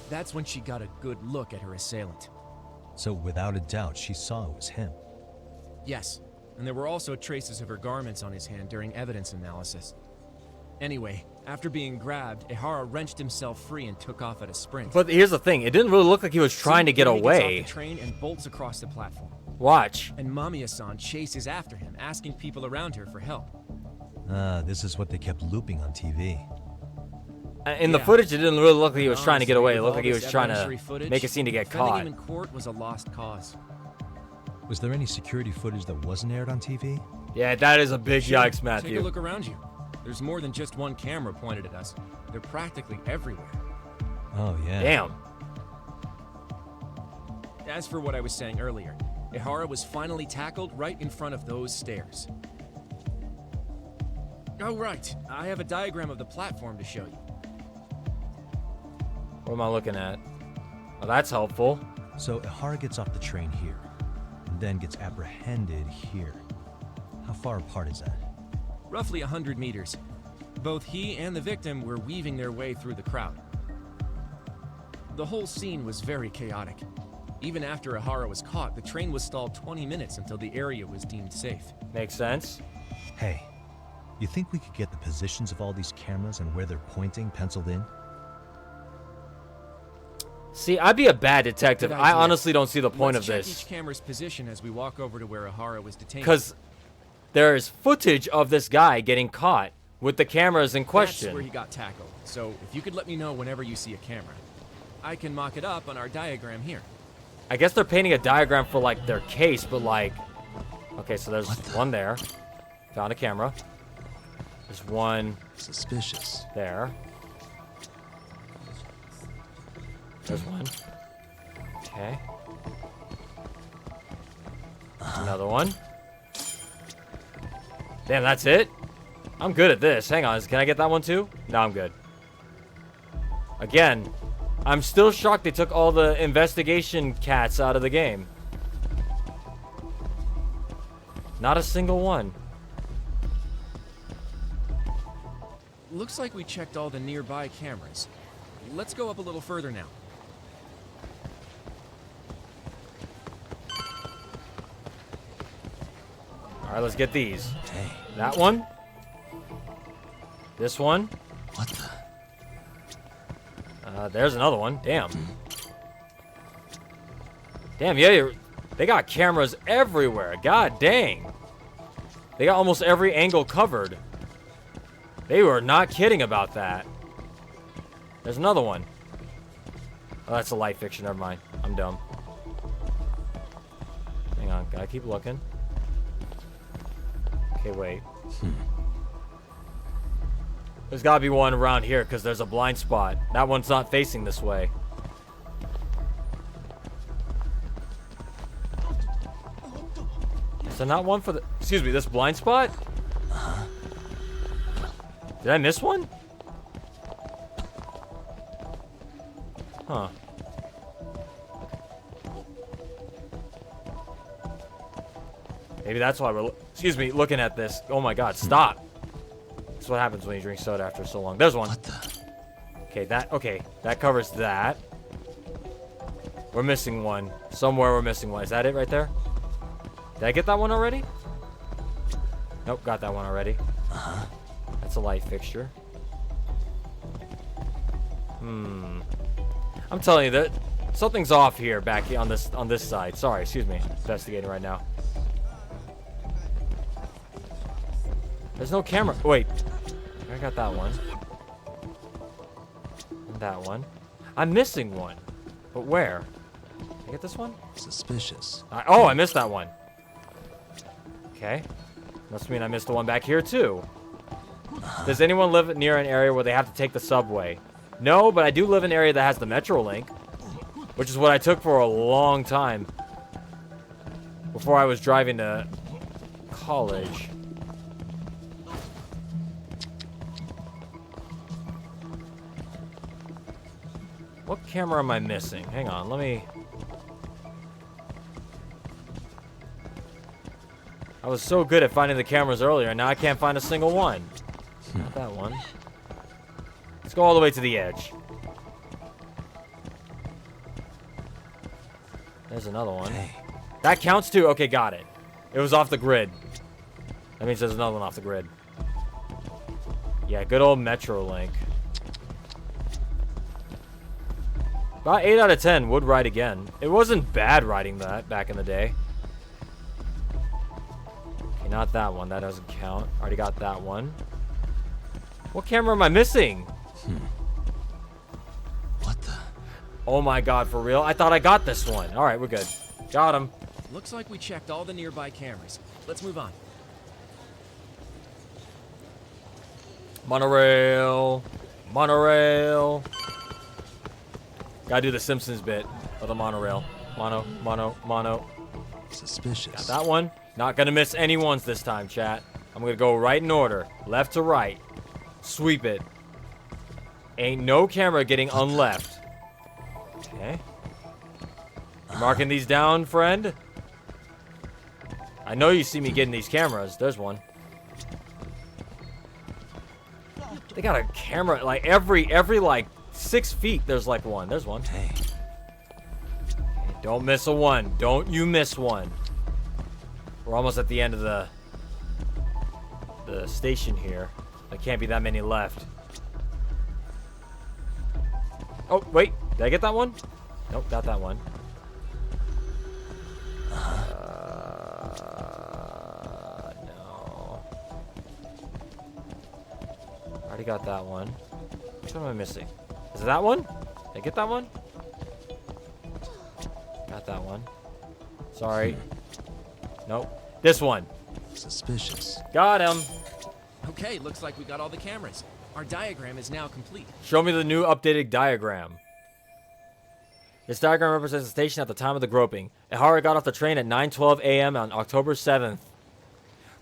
That's when she got a good look at her assailant. So without a doubt, she saw it was him. Yes, and there were also traces of her garments on his hand during evidence analysis. Anyway, after being grabbed, Ihara wrenched himself free and took off at a sprint. But here's the thing. It didn't really look like he was trying to get Soon, he away. gets off the train and bolts across the platform. Watch. And Mamiya-san chases after him, asking people around her for help. This is what they kept looping on TV. In the Yeah. footage, it didn't really look like he was trying to get Honestly, away. It with looked all like he was this trying evidentiary to footage, make a scene to get defending caught. him in court was a lost cause. Was there any security footage that wasn't aired on TV? Yeah, that is a big Sure, yikes, Take a Matthew. look around you. There's more than just one camera pointed at us. They're practically everywhere. Oh, yeah. Damn. As for what I was saying earlier, Ihara was finally tackled right in front of those stairs. Oh, right. I have a diagram of the platform to show you. What am I looking at? Well, that's helpful. So Ihara gets off the train here, and then gets apprehended here. How far apart is that? Roughly 100 meters. Both he and the victim were weaving their way through the crowd. The whole scene was very chaotic. Even after Ihara was caught, the train was stalled 20 minutes until the area was deemed safe. Makes sense. Hey, you think we could get the positions of all these cameras and where they're pointing penciled in? See, I'd be a bad detective. Good I idea. honestly don't see the point Let's of check this. each camera's position as we walk over to where Ihara was detained. Because there's footage of this guy getting caught with the cameras in That's question. where he got tackled. So if you could let me know whenever you see a camera, I can mock it up on our diagram here. I guess they're painting a diagram for, like, their case, but, like... Okay, so there's one there. Found a camera. There's one Suspicious. there. There's one. Okay. There's another one. Damn, that's it? I'm good at this. Hang on, can I get that one too? No, I'm good. Again, I'm still shocked they took all the investigation cats out of the game. Not a single one. Looks like we checked all the nearby cameras. Let's go up a little further now. Alright, let's get these. Hey, That one. This one. what the? There's another one. Damn. Damn, yeah, they got cameras everywhere. God dang. They got almost every angle covered. They were not kidding about that. There's another one. Oh, that's a light fiction. Never mind. I'm dumb. Hang on. Gotta keep looking. Okay, wait. There's gotta be one around here because there's a blind spot. That one's not facing this way. Is there not one for the... Excuse me, this blind spot? Did I miss one? Huh. Maybe that's why we're, excuse me, looking at this. Oh my god, stop. That's what happens when you drink soda after so long. There's one. What the? Okay, that covers that. We're missing one. Somewhere we're missing one. Is that it right there? Did I get that one already? Nope, got that one already. Uh-huh. That's a light fixture. I'm telling you that something's off here back here on this side. Sorry, excuse me. Investigating right now. There's no camera. Wait. I got that one. And that one. I'm missing one. But where? Did I get this one? Suspicious. Oh, I missed that one. Okay. Must mean I missed the one back here too. Does anyone live near an area where they have to take the subway? No, but I do live in an area that has the Metro link, which is what I took for a long time before I was driving to college. What camera am I missing? Hang on, let me... I was so good at finding the cameras earlier, and now I can't find a single one. Not that one. Let's go all the way to the edge. There's another one. Hey. That counts too? Okay, got it. It was off the grid. That means there's another one off the grid. Yeah, good old Metro Link. About 8 out of 10 would ride again. It wasn't bad riding that back in the day. Okay, not that one. That doesn't count. Already got that one. What camera am I missing? What the? Oh my god, for real? I thought I got this one. Alright, we're good. Got him. Looks like we checked all the nearby cameras. Let's move on. Monorail. Monorail. Gotta do the Simpsons bit of the monorail. Mono. Suspicious. Got that one. Not gonna miss any ones this time, chat. I'm gonna go right in order. Left to right. Sweep it. Ain't no camera getting unleft. Okay. Marking these down, friend. I know you see me getting these cameras. There's one. They got a camera like every like 6 feet. There's like one. There's one. Hey. Okay, don't miss a one. Don't you miss one. We're almost at the end of the station here. There can't be that many left. Oh, wait. Did I get that one? Nope, got that one. No. Already got that one. Which one am I missing? Is it that one? Did I get that one? Got that one. Sorry. Nope. This one. Suspicious. Got him. Okay, looks like we got all the cameras. Our diagram is now complete. Show me the new updated diagram. This diagram represents the station at the time of the groping. Ihara got off the train at 9:12 a.m. on October 7th.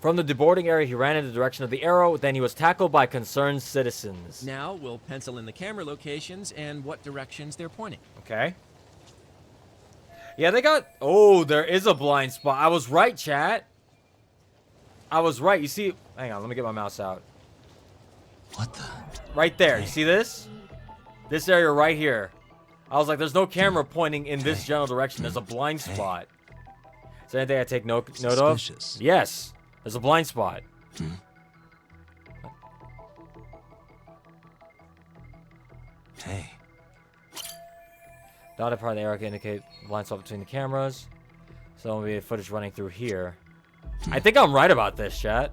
From the deboarding area, he ran in the direction of the arrow. Then he was tackled by concerned citizens. Now we'll pencil in the camera locations and what directions they're pointing. Okay. Yeah, they got... Oh, there is a blind spot. I was right, chat. I was right. You see... Hang on, let me get my mouse out. What the? Right there. You see this? This area right here. I was like, there's no camera pointing in this general direction. There's a blind spot. Is there anything I take note of? Suspicious. Yes. There's a blind spot. Hey. Dotted part of the arrow can indicate blind spot between the cameras. So there'll be footage running through here. I think I'm right about this, chat.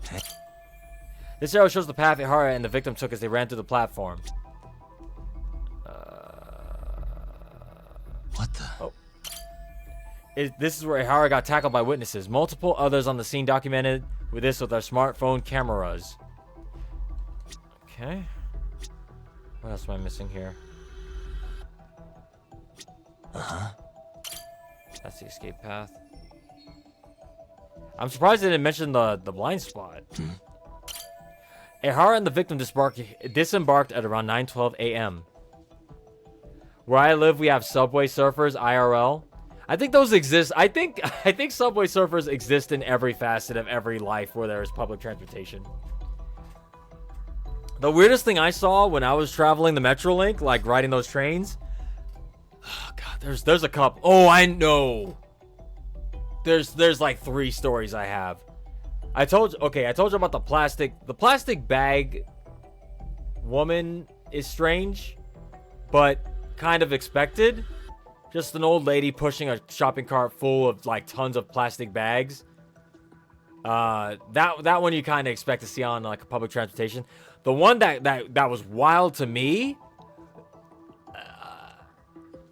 This arrow shows the path Ihara and the victim took as they ran through the platform. What the? Oh. This is where Ihara got tackled by witnesses. Multiple others on the scene documented with their smartphone cameras. Okay. What else am I missing here? That's the escape path. I'm surprised they didn't mention the blind spot. Ihara and the victim disembarked at around 9:12 a.m. Where I live, we have subway surfers, IRL. I think those exist. I think subway surfers exist in every facet of every life where there is public transportation. The weirdest thing I saw when I was traveling the Metrolink, like riding those trains. Oh God, there's a couple. Oh, I know. There's like 3 stories I have. I told you about the plastic bag woman is strange, but kind of expected. Just an old lady pushing a shopping cart full of like tons of plastic bags. That one you kind of expect to see on like a public transportation. The one that was wild to me,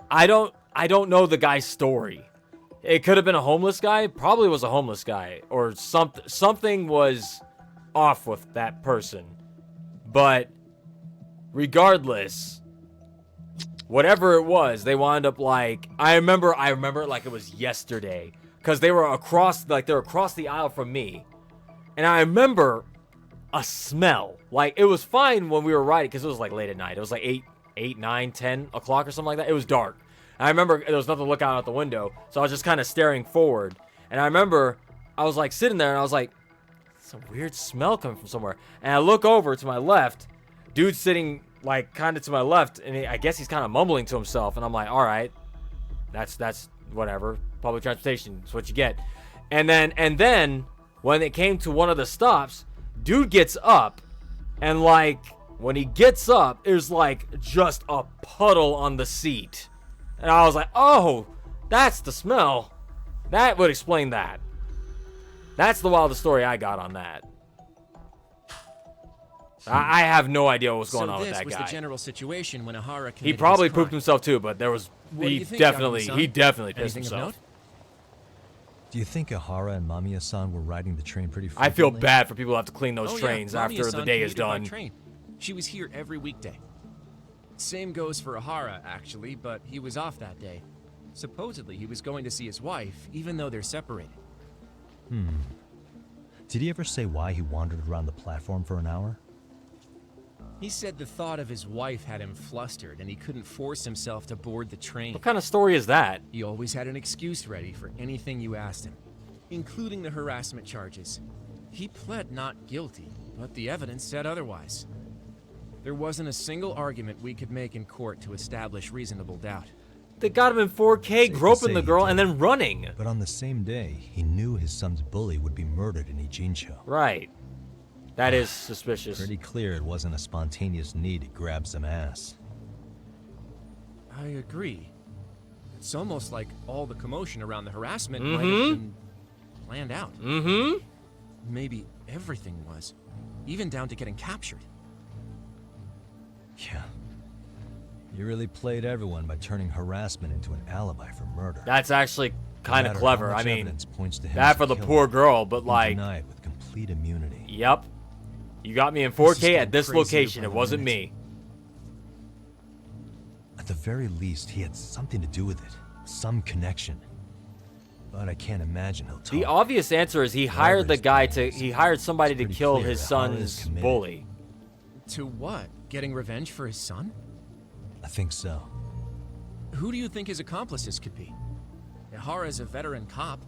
I don't know the guy's story. It could have been a homeless guy. Probably was a homeless guy, or something was off with that person. But regardless, whatever it was, they wound up like I remember it like it was yesterday, because they were across the aisle from me, and I remember a smell. Like, it was fine when we were riding because it was like late at night. It was like 8, 9, 10 o'clock or something like that. It was dark. And I remember there was nothing to look out the window, so I was just kind of staring forward. And I remember I was like sitting there and I was like, it's a weird smell coming from somewhere. And I look over to my left, dude sitting like kind of to my left, and I guess he's kind of mumbling to himself. And I'm like, all right, that's whatever. Public transportation, that's what you get. And then when it came to one of the stops, dude gets up, and like when he gets up, there's like just a puddle on the seat. And I was like, oh, that's the smell. That would explain that. That's the wildest story I got on that. I have no idea what was going on with that guy. So this was the general situation when Ahara committed He probably his crime. pooped himself too, but there was he definitely pissed Anything of himself. note? Do you think Ahara and Mamiya-san were riding the train pretty I frequently? feel bad for people who have to clean those Oh, trains yeah, after the Mamiya-san day is commuted by done. train. She was here every weekday. Same goes for Ahara, actually, but he was off that day. Supposedly, he was going to see his wife, even though they're separated. Did he ever say why he wandered around the platform for an hour? He said the thought of his wife had him flustered, and he couldn't force himself to board the train. What kind of story is that? He always had an excuse ready for anything you asked him, including the harassment charges. He pled not guilty, but the evidence said otherwise. There wasn't a single argument we could make in court to establish reasonable doubt. They got him in 4K, Safe to groping say the he girl, did. and then running. But on the same day, he knew his son's bully would be murdered in Ijincho. Right. That is suspicious. Pretty clear it wasn't a spontaneous need to grab some ass. I agree. It's almost like all the commotion around the harassment might have been planned out. Mm-hmm. Maybe everything was, even down to getting captured. Yeah. You really played everyone by turning harassment into an alibi for murder. That's actually No kind of matter clever. how much I mean, evidence points to him that as for the killer, poor girl, but you like, deny it with complete immunity. yep. You got me in This is 4K getting at this crazier location. by It the wasn't minute. me. At the very least, he had something to do with it. Some connection. But I can't imagine he'll talk. The obvious answer is he hired the guy to. He hired somebody to It's pretty kill clear his that Hara is son's committed. bully. To what? Getting revenge for his son? I think so. Who do you think his accomplices could be? Ihara is a veteran cop.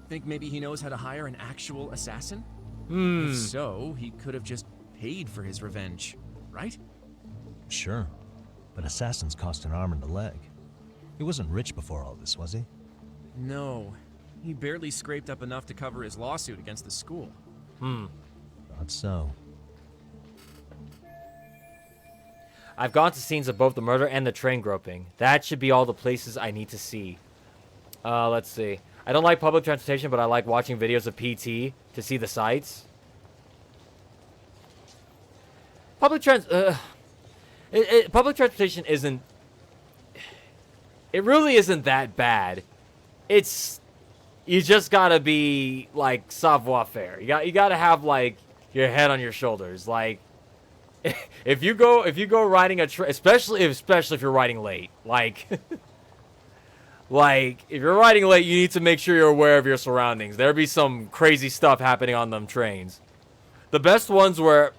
Think maybe he knows how to hire an actual assassin? If so, he could have just paid for his revenge, right? Sure. But assassins cost an arm and a leg. He wasn't rich before all this, was he? No. He barely scraped up enough to cover his lawsuit against the school. Thought so. I've gone to scenes of both the murder and the train groping. That should be all the places I need to see. Let's see. I don't like public transportation, but I like watching videos of PT to see the sights. Public transportation isn't... It really isn't that bad. It's... You just gotta be, like, savoir-faire. You gotta have, like, your head on your shoulders. Like... If you go riding a train, especially if you're riding late, like, like if you're riding late, you need to make sure you're aware of your surroundings. There'll be some crazy stuff happening on them trains. The best ones were,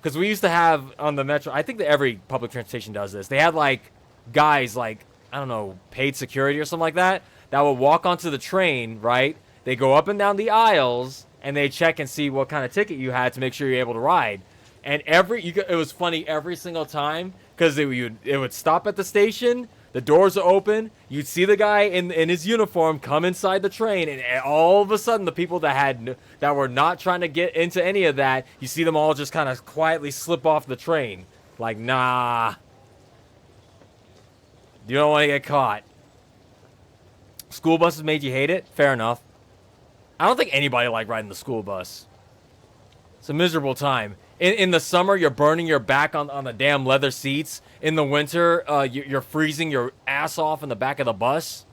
because we used to have on the metro. I think that every public transportation does this. They had like guys like I don't know paid security or something like that. that would walk onto the train, right? They go up and down the aisles, and they check and see what kind of ticket you had to make sure you're able to ride. And it was funny every single time, because it would stop at the station, the doors are open, you'd see the guy in his uniform come inside the train, and all of a sudden the people that were not trying to get into any of that, you see them all just kind of quietly slip off the train. Like, nah. You don't want to get caught. School buses made you hate it? Fair enough. I don't think anybody liked riding the school bus. It's a miserable time. In the summer, you're burning your back on the damn leather seats. In the winter, you're freezing your ass off in the back of the bus.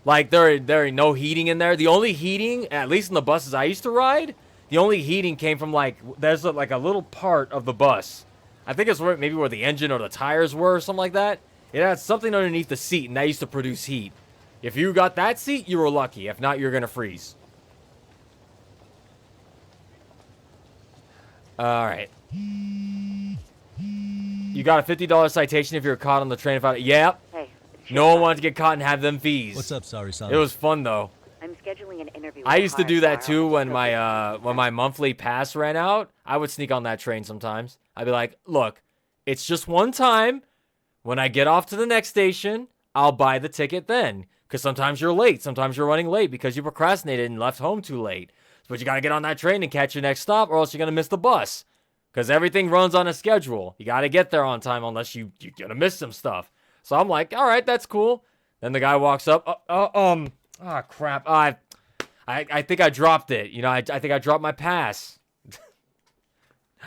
Like, there ain't no heating in there. The only heating, at least in the buses I used to ride, the only heating came from, like, there's like a little part of the bus. I think it's maybe where the engine or the tires were or something like that. It had something underneath the seat, and that used to produce heat. If you got that seat, you were lucky. If not, you're going to freeze. All right. You got a $50 citation if you're caught on the train without it. Yep. Hey. No one wanted to get caught and have them fees. What's up, sorry son? It was fun, though. I'm scheduling an interview. I used to do that, too, when my monthly pass ran out. I would sneak on that train sometimes. I'd be like, look, it's just one time. When I get off to the next station, I'll buy the ticket then. Because sometimes you're late. Sometimes you're running late because you procrastinated and left home too late. But you got to get on that train and catch your next stop, or else you're going to miss the bus. Because everything runs on a schedule. You got to get there on time unless you're going to miss some stuff. So I'm like, all right, that's cool. Then the guy walks up. Crap. I think I dropped it. You know, I think I dropped my pass.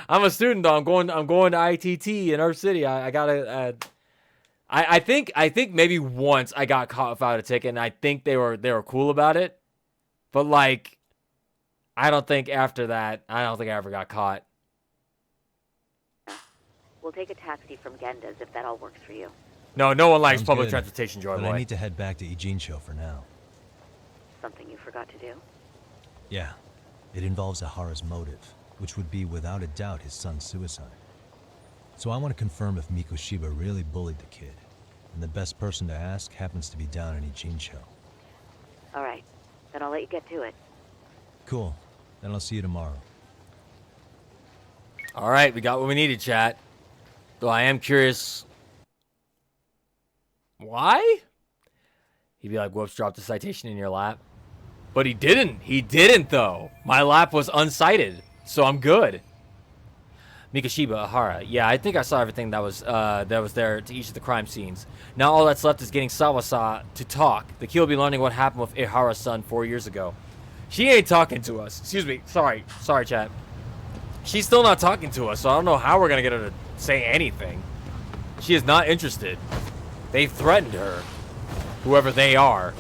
I'm a student, though. I'm going to ITT in our city. I got to... I think maybe once I got caught without a ticket, and I think they were cool about it. But, like, I don't think after that, I ever got caught. We'll take a taxi from Genda's if that all works for you. No one likes Sounds public good, transportation, Joy but Boy. I need to head back to Ijincho for now. Something you forgot to do? Yeah, it involves Ahara's motive, which would be without a doubt his son's suicide. So I want to confirm if Mikoshiba really bullied the kid, and the best person to ask happens to be down in Ijincho. All right, then I'll let you get to it. Cool, then I'll see you tomorrow. All right, we got what we needed, chat. Though I am curious, why? He'd be like, whoops, dropped the citation in your lap. But he didn't. He didn't, though. My lap was unsighted, so I'm good. Mikoshiba, Ahara. Yeah, I think I saw everything that was there to each of the crime scenes. Now all that's left is getting Sawasa to talk. The key will be learning what happened with Ihara's son 4 years ago. She ain't talking to us. Excuse me. Sorry, chat. She's still not talking to us, so I don't know how we're going to get her to say anything. She is not interested. They threatened her. Whoever they are.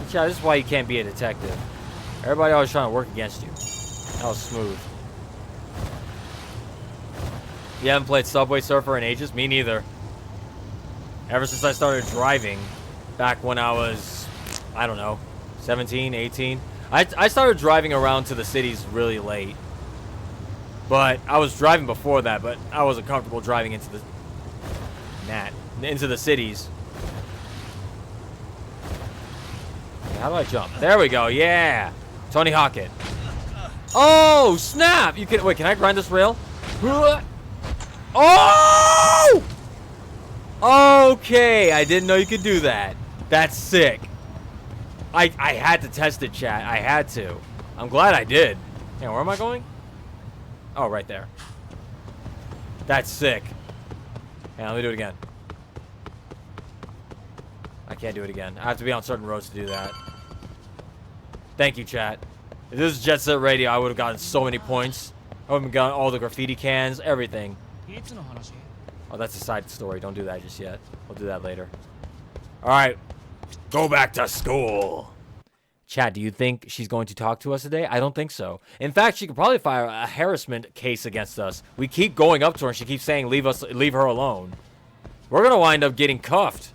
Chat, this is why you can't be a detective. Everybody always trying to work against you. That was smooth. You haven't played Subway Surfer in ages? Me neither. Ever since I started driving, back when I was, I don't know, 17, 18. I started driving around to the cities really late. But I was driving before that, but I wasn't comfortable driving into the cities. How do I jump? There we go, yeah! Tony Hawk it. Oh, snap! Wait, can I grind this rail? Oh! Okay, I didn't know you could do that. That's sick. I had to test it, chat. I had to. I'm glad I did. Yeah, where am I going? Oh, right there. That's sick. Yeah, let me do it again. I can't do it again. I have to be on certain roads to do that. Thank you, chat. If this is Jet Set Radio, I would have gotten so many points. I would have gotten all the graffiti cans, everything. Oh, that's a side story. Don't do that just yet. We'll do that later. Alright. Go back to school. Chat, do you think she's going to talk to us today? I don't think so. In fact, she could probably file a harassment case against us. We keep going up to her and she keeps saying, leave her alone. We're going to wind up getting cuffed.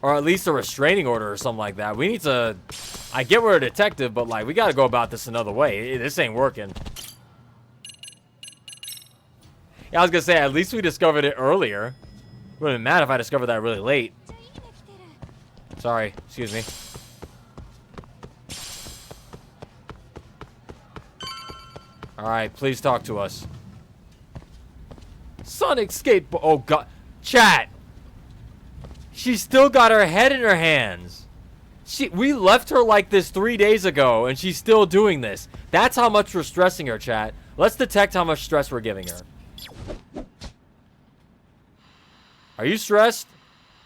Or at least a restraining order or something like that. We need to... I get we're a detective, but, like, we got to go about this another way. This ain't working. Yeah, I was gonna say, at least we discovered it earlier. Wouldn't have been mad if I discovered that really late. Sorry, excuse me. Alright, please talk to us. Sonic skateboard. Oh god. Chat! She's still got her head in her hands. We left her like this 3 days ago, and she's still doing this. That's how much we're stressing her, chat. Let's detect how much stress we're giving her. Are you stressed?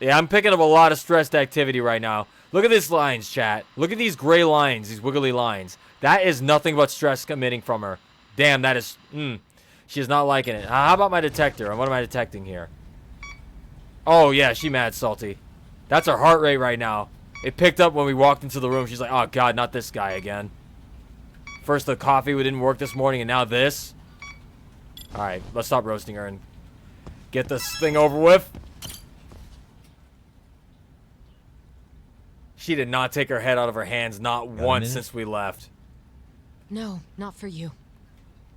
Yeah, I'm picking up a lot of stressed activity right now. Look at these lines, chat. Look at these gray lines, these wiggly lines. That is nothing but stress emitting from her. Damn, that is... She's not liking it. How about my detector? And what am I detecting here? Oh, yeah, she mad salty. That's her heart rate right now. It picked up when we walked into the room. She's like, oh, God, not this guy again. First the coffee didn't work this morning, and now this. All right, let's stop roasting her and get this thing over with. She did not take her head out of her hands, not once since we left. No, not for you.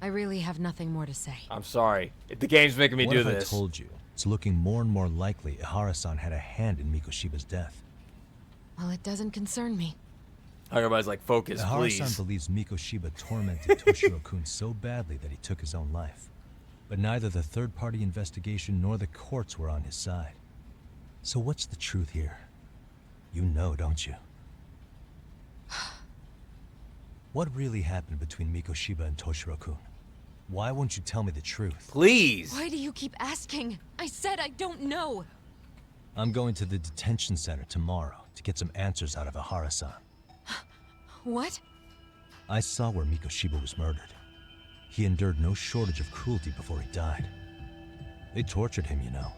I really have nothing more to say. I'm sorry. The game's making me do this. What if I told you? It's looking more and more likely Ihara-san had a hand in Mikoshiba's death. Well, it doesn't concern me. Everybody's like, focus, please. Ihara-san believes Mikoshiba tormented Toshiro-kun so badly that he took his own life. But neither the third-party investigation nor the courts were on his side. So what's the truth here? You know, don't you? What really happened between Mikoshiba and Toshiro-kun? Why won't you tell me the truth? Please. Why do you keep asking? I said I don't know. I'm going to the detention center tomorrow to get some answers out of Ihara-san. What? I saw where Mikoshiba was murdered. He endured no shortage of cruelty before he died. They tortured him, you know.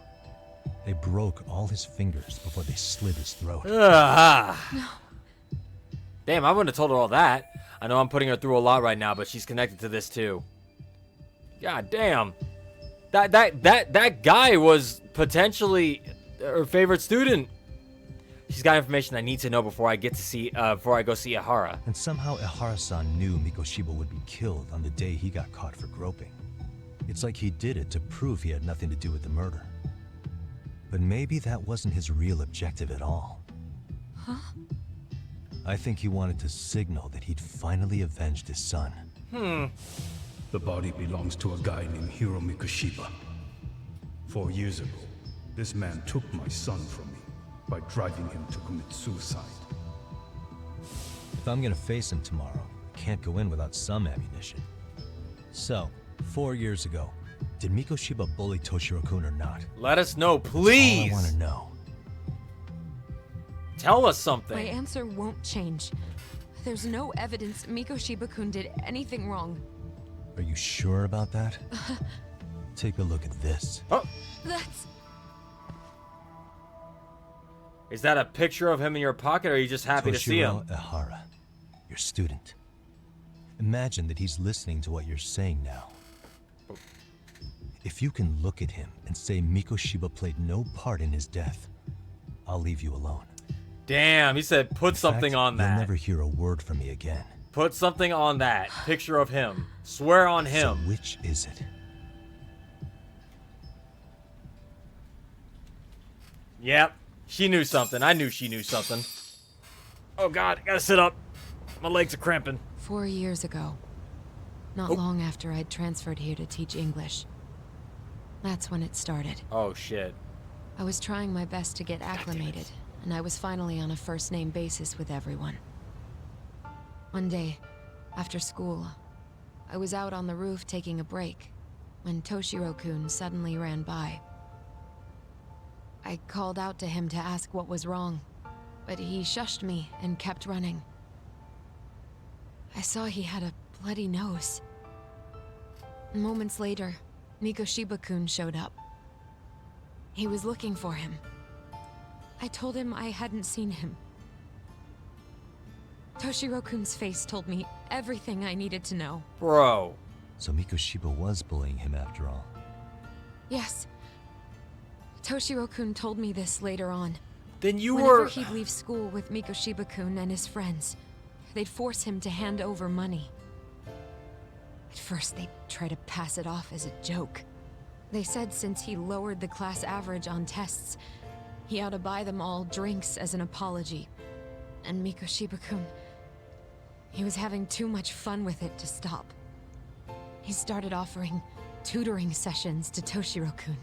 They broke all his fingers before they slit his throat. No. Damn, I wouldn't have told her all that. I know I'm putting her through a lot right now, but she's connected to this too. God damn. That guy was potentially her favorite student. She's got information I need to know before I go see Ihara. And somehow Ihara-san knew Mikoshiba would be killed on the day he got caught for groping. It's like he did it to prove he had nothing to do with the murder. But maybe that wasn't his real objective at all. Huh? I think he wanted to signal that he'd finally avenged his son. The body belongs to a guy named Hiro Mikoshiba. 4 years ago, this man took my son from me by driving him to commit suicide. If I'm gonna face him tomorrow, I can't go in without some ammunition. So, 4 years ago, did Mikoshiba bully Toshiro-kun or not? Let us know, please. That's all I want to know. Tell us something. My answer won't change. There's no evidence Mikoshiba-kun did anything wrong. Are you sure about that? Take a look at this. Oh, That's... is that a picture of him in your pocket, or are you just happy to see him? Toshiro Ihara, your student. Imagine that he's listening to what you're saying now. If you can look at him and say Mikoshiba played no part in his death, I'll leave you alone. Damn, he said put something on that. You'll never hear a word from me again. Put something on that. Picture of him. Swear on him. So which is it? Yep. She knew something. I knew she knew something. Oh god, I gotta sit up. My legs are cramping. 4 years ago. Not long after I'd transferred here to teach English. That's when it started. Oh shit. I was trying my best to get acclimated, and I was finally on a first-name basis with everyone. One day, after school, I was out on the roof taking a break, when Toshiro-kun suddenly ran by. I called out to him to ask what was wrong, but he shushed me and kept running. I saw he had a bloody nose. Moments later, Mikoshiba-kun showed up. He was looking for him. I told him I hadn't seen him. Toshiro-kun's face told me everything I needed to know. Bro. So Mikoshiba was bullying him after all. Yes. Toshiro-kun told me this later on. Then you Whenever were... he'd leave school with Mikoshiba-kun and his friends, they'd force him to hand over money. At first, they'd try to pass it off as a joke. They said since he lowered the class average on tests, he ought to buy them all drinks as an apology. And Mikoshiba-kun, he was having too much fun with it to stop. He started offering tutoring sessions to Toshiro-kun.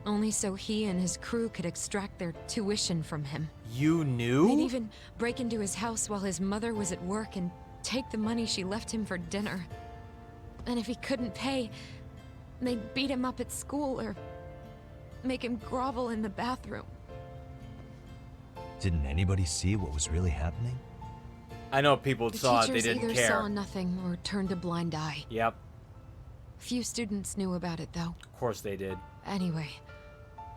Only so he and his crew could extract their tuition from him. You knew? They'd even break into his house while his mother was at work and take the money she left him for dinner. And if he couldn't pay, they'd beat him up at school or make him grovel in the bathroom. Didn't anybody see what was really happening? I know people saw it, they didn't either care. saw nothing or turned a blind eye. Yep, Few students knew about it, though. of course they did. Anyway,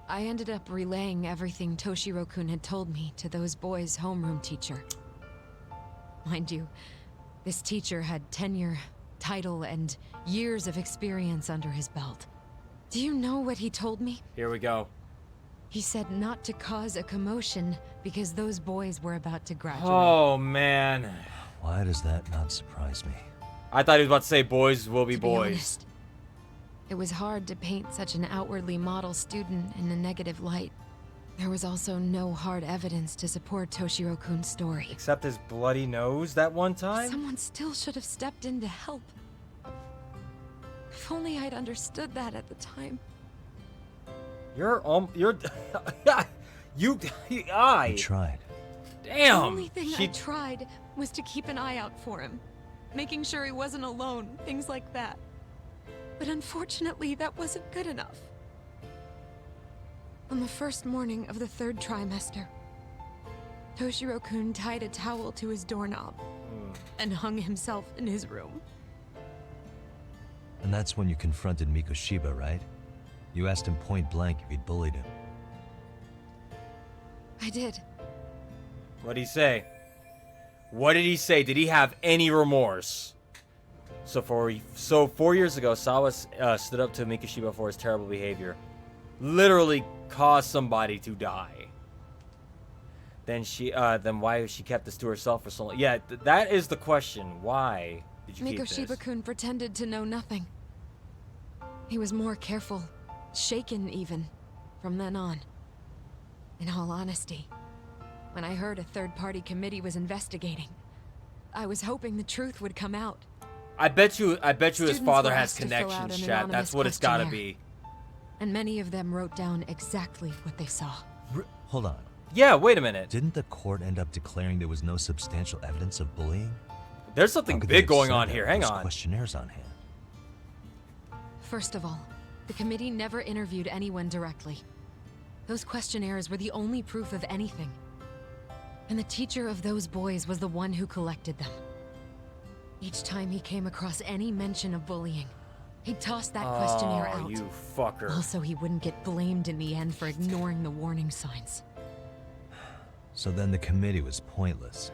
I ended up relaying everything Toshiro-kun had told me to those boys' homeroom teacher. Mind you, this teacher had tenure, title, and years of experience under his belt. Do you know what he told me? Here we go. He said not to cause a commotion because those boys were about to graduate. Oh, man. Why does that not surprise me? I thought he was about to say boys will be To boys. honest, it was hard to paint such an outwardly model student in a negative light. There was also no hard evidence to support Toshiro-kun's story. Except his bloody nose that one time? Someone still should have stepped in to help. If only I'd understood that at the time. You're you You tried. damn. The only thing I She tried was to keep an eye out for him, making sure he wasn't alone, things like that. But unfortunately, that wasn't good enough. On the first morning of the 3rd trimester, Toshiro-kun tied a towel to his doorknob and hung himself in his room. And that's when you confronted Mikoshiba, right? You asked him point blank if he'd bullied him. I did. What'd he say? What did he say? Did he have any remorse? So 4 years ago, Sawa stood up to Mikoshiba for his terrible behavior. Literally caused somebody to die. Then why she kept this to herself for so long? Yeah, that is the question. Why did you keep this? Mikoshiba-kun pretended to know nothing. He was more careful, shaken even, from then on. In all honesty, when I heard a third-party committee was investigating, I was hoping the truth would come out. I bet you his Students father were has asked to fill out connections, an chat. anonymous That's what it's gotta questionnaire. be. And many of them wrote down exactly what they saw. Hold on. Yeah, wait a minute. Didn't the court end up declaring there was no substantial evidence of bullying? There's something How could they big have going said on that here. with Hang those on. questionnaires on hand. First of all, the committee never interviewed anyone directly. Those questionnaires were the only proof of anything. And the teacher of those boys was the one who collected them. Each time he came across any mention of bullying, he'd toss that questionnaire out. You fucker. Also, he wouldn't get blamed in the end for ignoring the warning signs. So then the committee was pointless.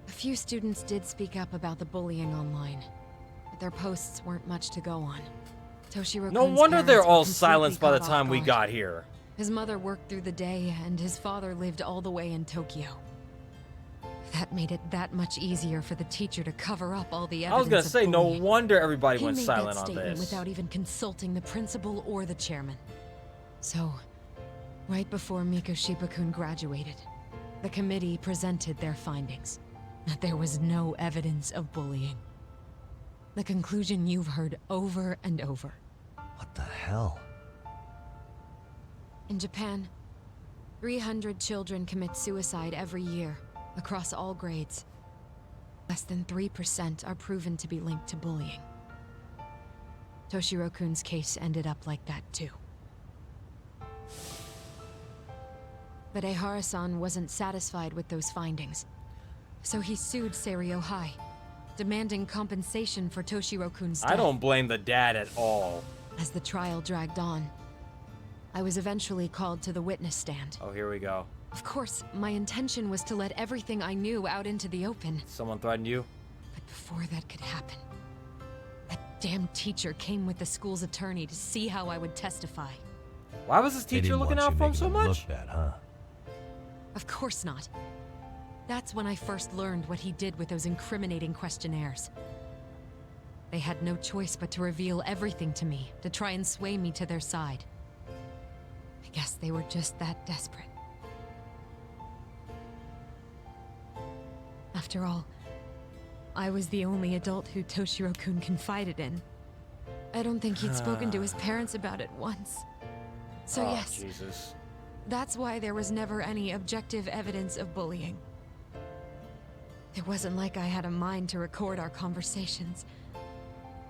A few students did speak up about the bullying online, but their posts weren't much to go on. Toshiro-kun's No wonder parents they're were all completely silenced by the caught off time we guard. got here. His mother worked through the day, and his father lived all the way in Tokyo. That made it that much easier for the teacher to cover up all the I evidence was gonna of say, no bullying. wonder everybody He went made silent that on statement this. without even consulting the principal or the chairman. So, right before Mikoshiba-kun graduated, the committee presented their findings. That there was no evidence of bullying. The conclusion you've heard over and over. What the hell? In Japan, 300 children commit suicide every year, across all grades. Less than 3% are proven to be linked to bullying. Toshiro-kun's case ended up like that too. But Ehara-san wasn't satisfied with those findings, so he sued Seiryo High, demanding compensation for Toshiro-kun's death. I don't blame the dad at all. As the trial dragged on, I was eventually called to the witness stand. Oh, here we go. Of course, my intention was to let everything I knew out into the open. Someone threatened you? But before that could happen, that damn teacher came with the school's attorney to see how I would testify. Why was this They teacher didn't looking want out you for him making so them much? Look bad, huh? Of course not. That's when I first learned what he did with those incriminating questionnaires. They had no choice but to reveal everything to me, to try and sway me to their side. I guess they were just that desperate. After all, I was the only adult who Toshiro-kun confided in. I don't think he'd spoken to his parents about it once. So yes, Jesus. That's why there was never any objective evidence of bullying. It wasn't like I had a mind to record our conversations.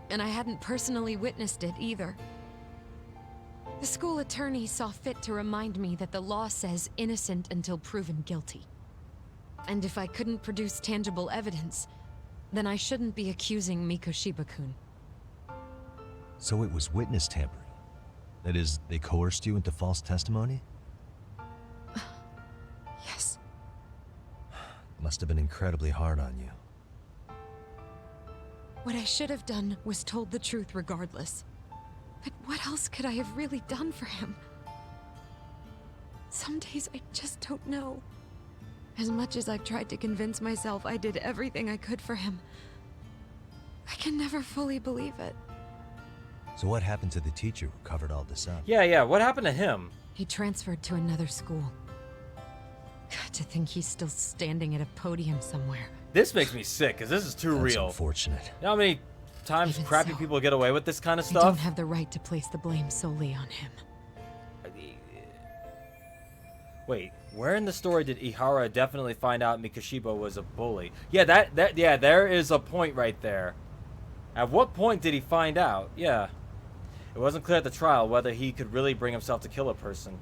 And I hadn't personally witnessed it either. The school attorney saw fit to remind me that the law says innocent until proven guilty. And if I couldn't produce tangible evidence, then I shouldn't be accusing Mikoshiba-kun. So it was witness tampering. That is, they coerced you into false testimony? Yes. Must have been incredibly hard on you. What I should have done was told the truth regardless. But what else could I have really done for him? Some days I just don't know. As much as I've tried to convince myself I did everything I could for him, I can never fully believe it. So what happened to the teacher who covered all this up? Yeah, what happened to him? He transferred to another school. To think he's still standing at a podium somewhere. This makes me sick, because this is too That's real. Unfortunate. You know how many times Even crappy so, people get away with this kind of I stuff? don't have the right to place the blame solely on him. Wait, where in the story did Ihara definitely find out Mikoshiba was a bully? Yeah, there is a point right there. At what point did he find out? Yeah. It wasn't clear at the trial whether he could really bring himself to kill a person.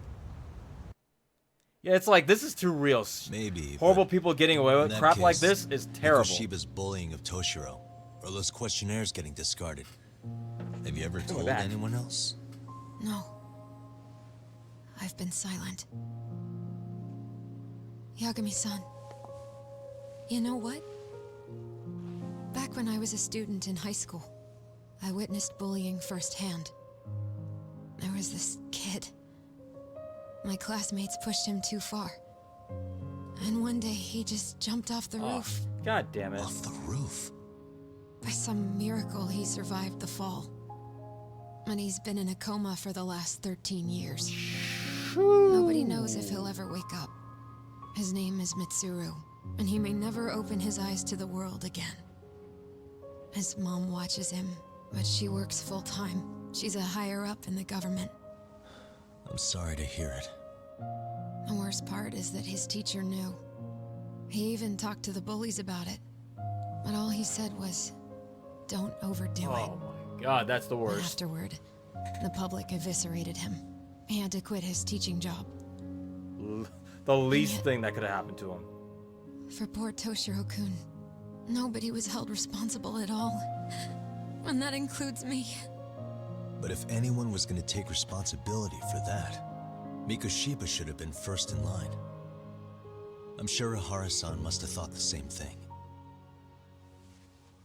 Yeah, it's like, this is too real. Maybe. Horrible people getting away with crap like this is terrible. Mikoshiba's bullying of Toshiro, or those questionnaires getting discarded. Have you ever told that. anyone else? No. I've been silent. Yagami-san. You know what? Back when I was a student in high school, I witnessed bullying firsthand. There was this kid. My classmates pushed him too far. And one day he just jumped off the roof. God damn it. Off the roof? By some miracle, he survived the fall. And he's been in a coma for the last 13 years. Nobody knows if he'll ever wake up. His name is Mitsuru, and he may never open his eyes to the world again. His mom watches him, but she works full-time. She's a higher-up in the government. I'm sorry to hear it. The worst part is that his teacher knew. He even talked to the bullies about it. But all he said was, don't overdo it. Oh my god, that's the And worst. afterward, the public eviscerated him. He had to quit his teaching job. The least thing that could have happened to him. For poor Toshiro-kun, nobody was held responsible at all. And that includes me. But if anyone was going to take responsibility for that, Mikoshiba should have been first in line. I'm sure Ihara-san must have thought the same thing.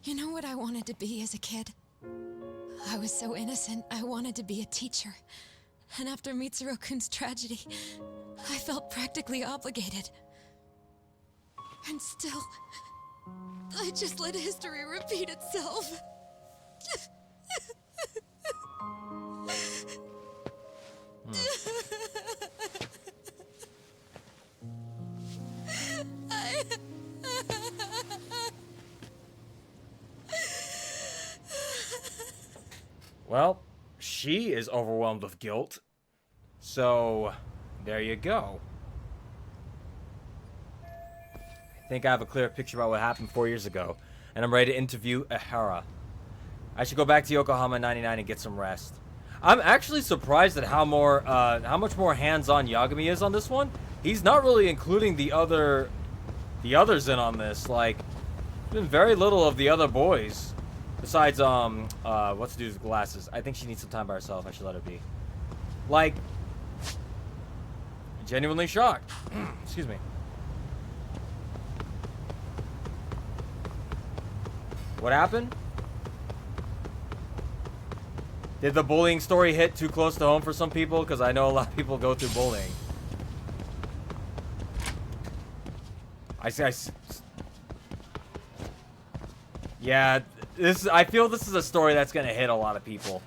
You know what I wanted to be as a kid? I was so innocent, I wanted to be a teacher. And after Mitsuru-kun's tragedy, I felt practically obligated. And still, I just let history repeat itself. Well, she is overwhelmed with guilt. So, there you go. I think I have a clear picture about what happened 4 years ago, and I'm ready to interview Ihara. I should go back to Yokohama 99 and get some rest. I'm actually surprised at how much more hands-on Yagami is on this one. He's not really including the others in on this. Like, there's been very little of the other boys. Besides, what's the dude's glasses? I think she needs some time by herself. I should let her be. Like, genuinely shocked. Excuse me. What happened? Did the bullying story hit too close to home for some people? Because I know a lot of people go through bullying. I see. Yeah, I feel this is a story that's gonna hit a lot of people.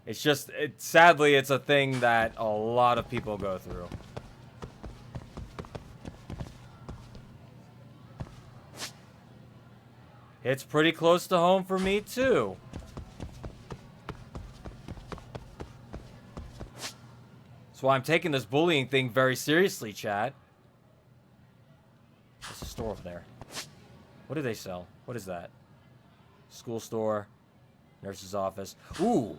It's just, sadly, it's a thing that a lot of people go through. It's pretty close to home for me, too. That's why I'm taking this bullying thing very seriously, chat. There's a store over there. What do they sell? What is that? School store. Nurse's office. Ooh!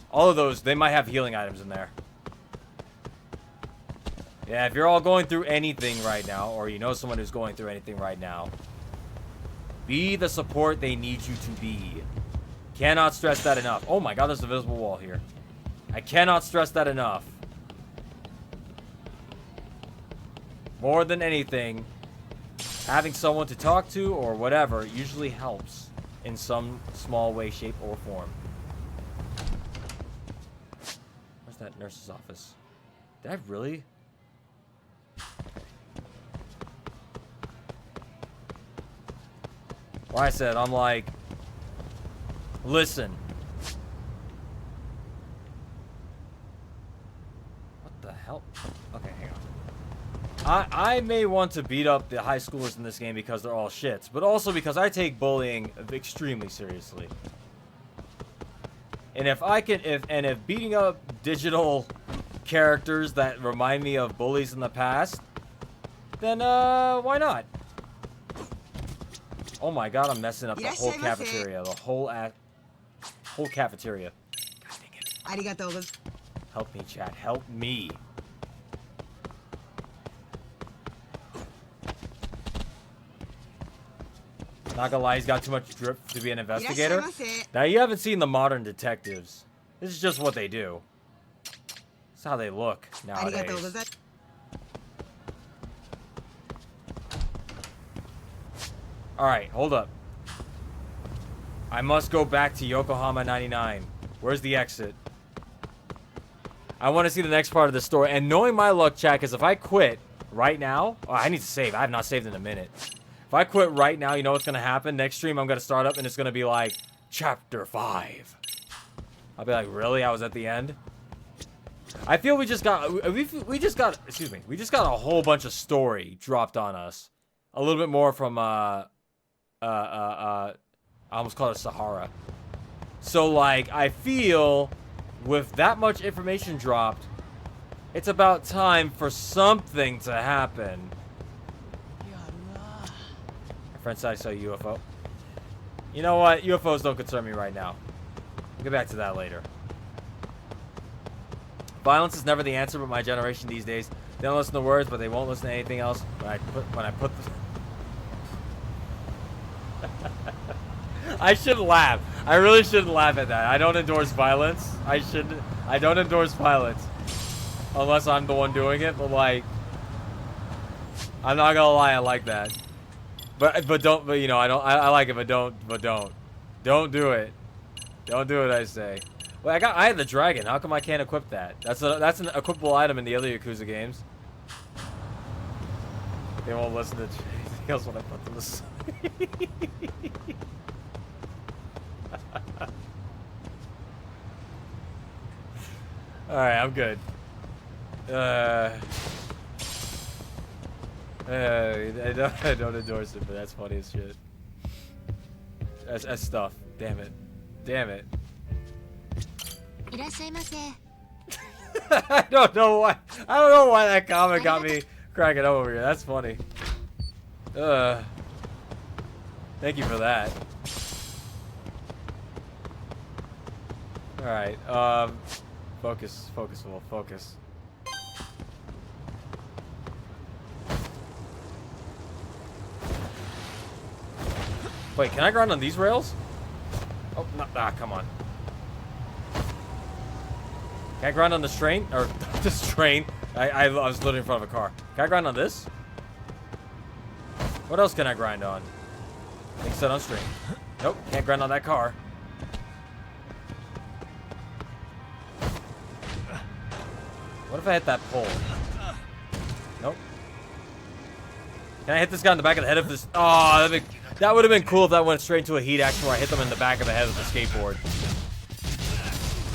All of those, they might have healing items in there. Yeah, if you're all going through anything right now, or you know someone who's going through anything right now, be the support they need you to be. Cannot stress that enough. Oh my god, there's a visible wall here. I cannot stress that enough. More than anything, having someone to talk to or whatever usually helps in some small way, shape, or form. Where's that nurse's office? Did I really? Well, I said, I'm like, listen. What the hell? Okay, hang on. I may want to beat up the high schoolers in this game because they're all shits, but also because I take bullying extremely seriously. And if beating up digital characters that remind me of bullies in the past, then why not? Oh my god, I'm messing up the whole cafeteria. The whole cafeteria. God dang it. Help me, chat. Help me. Not gonna lie, he's got too much drip to be an investigator. Now, you haven't seen the modern detectives. This is just what they do. This is how they look nowadays. Alright, hold up. I must go back to Yokohama 99. Where's the exit? I want to see the next part of the story. And knowing my luck, chat, is if I quit right now... Oh, I need to save. I have not saved in a minute. If I quit right now, you know what's going to happen? Next stream, I'm going to start up and it's going to be like, Chapter 5. I'll be like, really? I was at the end? I feel we just got a whole bunch of story dropped on us. A little bit more from, I almost called it Sahara. So, like, I feel with that much information dropped, it's about time for something to happen. My friend said I saw a UFO. You know what? UFOs don't concern me right now. We'll get back to that later. Violence is never the answer, but my generation these days, they don't listen to words, but they won't listen to anything else. When I put I shouldn't laugh. I really shouldn't laugh at that. I don't endorse violence. I don't endorse violence. Unless I'm the one doing it, but like, I'm not gonna lie, I like that. But you know, I like it, but don't do it. Don't do it, I say. Well, I had the dragon. How come I can't equip that? That's an equipable item in the other Yakuza games. They won't listen to anything else when I put them aside. Alright, I'm good. I don't endorse it, but that's funny as shit. That's stuff. Damn it. Damn it. I don't know why. I don't know why that comment got me cracking up over here. That's funny. Thank you for that. Alright, focus, Wolf, focus. Wait, can I grind on these rails? Oh, no, come on. Can I grind on this train? Or, this train? I was literally in front of a car. Can I grind on this? What else can I grind on? I think set on string. Nope, can't grind on that car. What if I hit that pole? Nope. Can I hit this guy in the back of the head of this? Oh, That would have been cool if that went straight into a heat action where I hit them in the back of the head with the skateboard.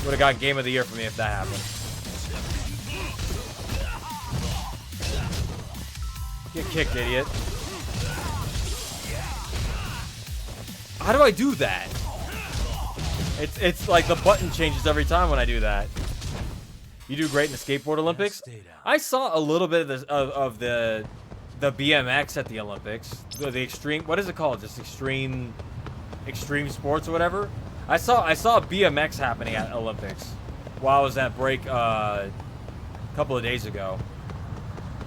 Would have got Game of the Year for me if that happened. Get kicked, idiot. How do I do that? It's like the button changes every time when I do that. You do great in the skateboard Olympics. I saw a little bit of this of the BMX at the Olympics. The extreme, what is it called? Just extreme sports or whatever. I saw BMX happening at Olympics while I was at break a couple of days ago.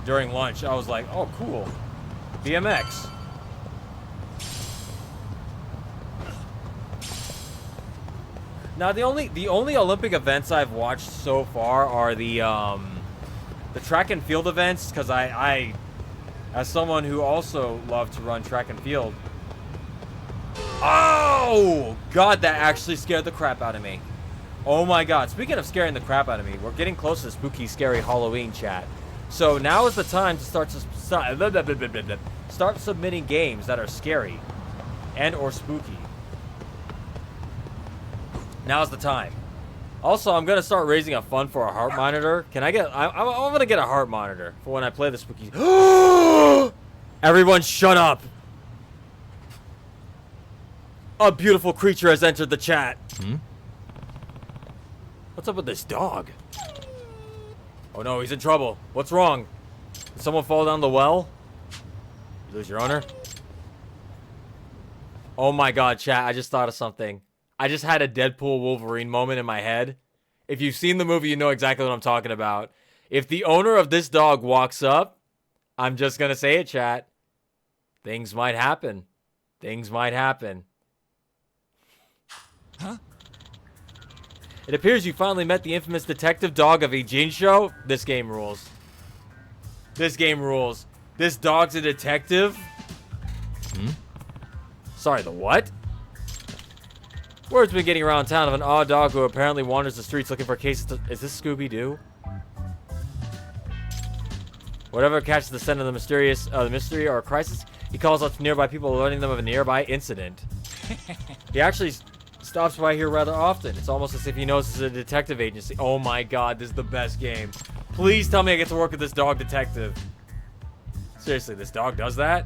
During lunch, I was like, "Oh, cool, BMX." Now the only Olympic events I've watched so far are the track and field events, because I as someone who also loved to run track and field. Oh God, that actually scared the crap out of me. Oh my God! Speaking of scaring the crap out of me, we're getting close to spooky, scary Halloween chat. So now is the time to start submitting games that are scary and or spooky. Now's the time. Also, I'm gonna start raising a fund for a heart monitor. Can I get? I'm gonna get a heart monitor for when I play the spooky. Everyone, shut up! A beautiful creature has entered the chat. What's up with this dog? Oh no, he's in trouble. What's wrong? Did someone fall down the well? You lose your owner? Oh my God, chat! I just thought of something. I just had a Deadpool Wolverine moment in my head. If you've seen the movie, you know exactly what I'm talking about. If the owner of this dog walks up, I'm just gonna say it, chat. Things might happen. Things might happen. Huh? It appears you finally met the infamous detective dog of a Jin show. This game rules. This game rules. This dog's a detective? Sorry, the what? Word's been getting around town of an odd dog who apparently wanders the streets looking for cases to... Is this Scooby-Doo? Whatever catches the scent of the mystery or crisis, he calls out to nearby people, alerting them of a nearby incident. He actually stops by here rather often. It's almost as if he knows it's a detective agency. Oh my God, this is the best game. Please tell me I get to work with this dog detective. Seriously, this dog does that?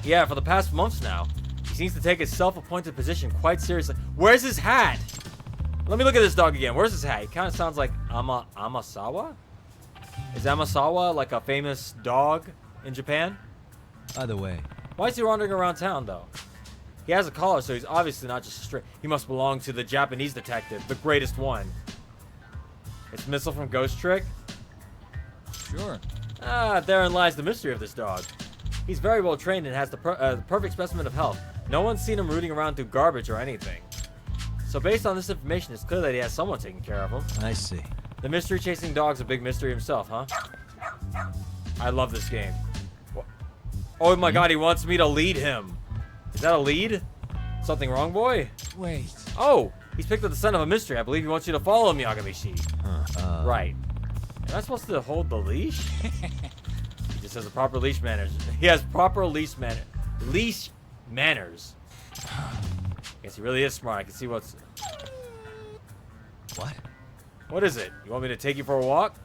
Yeah, for the past months now. He seems to take his self-appointed position quite seriously. Where's his hat? Let me look at this dog again. Where's his hat? He kind of sounds like Amasawa? Is Amasawa like a famous dog in Japan? Either way. Why is he wandering around town, though? He has a collar, so he's obviously not just a straight... He must belong to the Japanese detective, the greatest one. It's Missile from Ghost Trick? Sure. Ah, therein lies the mystery of this dog. He's very well trained and has the perfect specimen of health. No one's seen him rooting around through garbage or anything. So based on this information, it's clear that he has someone taking care of him. I see. The mystery-chasing dog's a big mystery himself, huh? I love this game. Oh my God, he wants me to lead him. Is that a lead? Something wrong, boy? Wait. Oh, he's picked up the scent of a mystery. I believe he wants you to follow him, Yagamishi. Right. Am I supposed to hold the leash? He just has a proper leash manners. He has proper leash manners. Guess he really is smart. I can see what's... What? What is it? You want me to take you for a walk?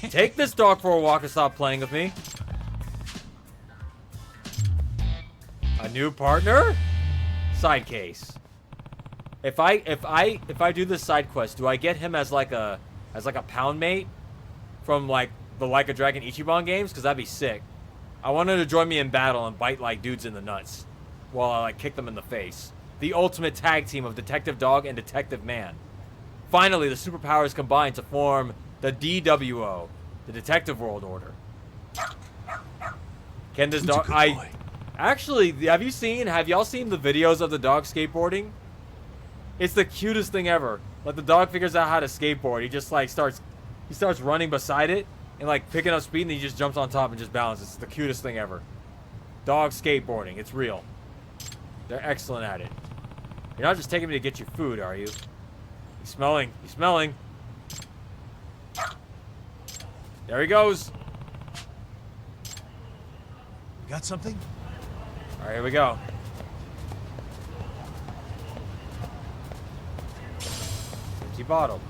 Take this dog for a walk and stop playing with me. A new partner? Side case. If I do this side quest, do I get him as like a pound mate from like the Like a Dragon Ichiban games? Because that'd be sick. I want him to join me in battle and bite like dudes in the nuts while I like kick them in the face. The ultimate tag team of Detective Dog and Detective Man. Finally, the superpowers combine to form the DWO, the Detective World Order. Can this dog... Actually, have y'all seen the videos of the dog skateboarding? It's the cutest thing ever. Like, the dog figures out how to skateboard. He just like starts running beside it and like picking up speed, and he just jumps on top and just balances. It's the cutest thing ever. Dog skateboarding. It's real. They're excellent at it. You're not just taking me to get you food, are you? He's smelling. He's smelling. There he goes. Got something? All right, here we go. Empty bottle.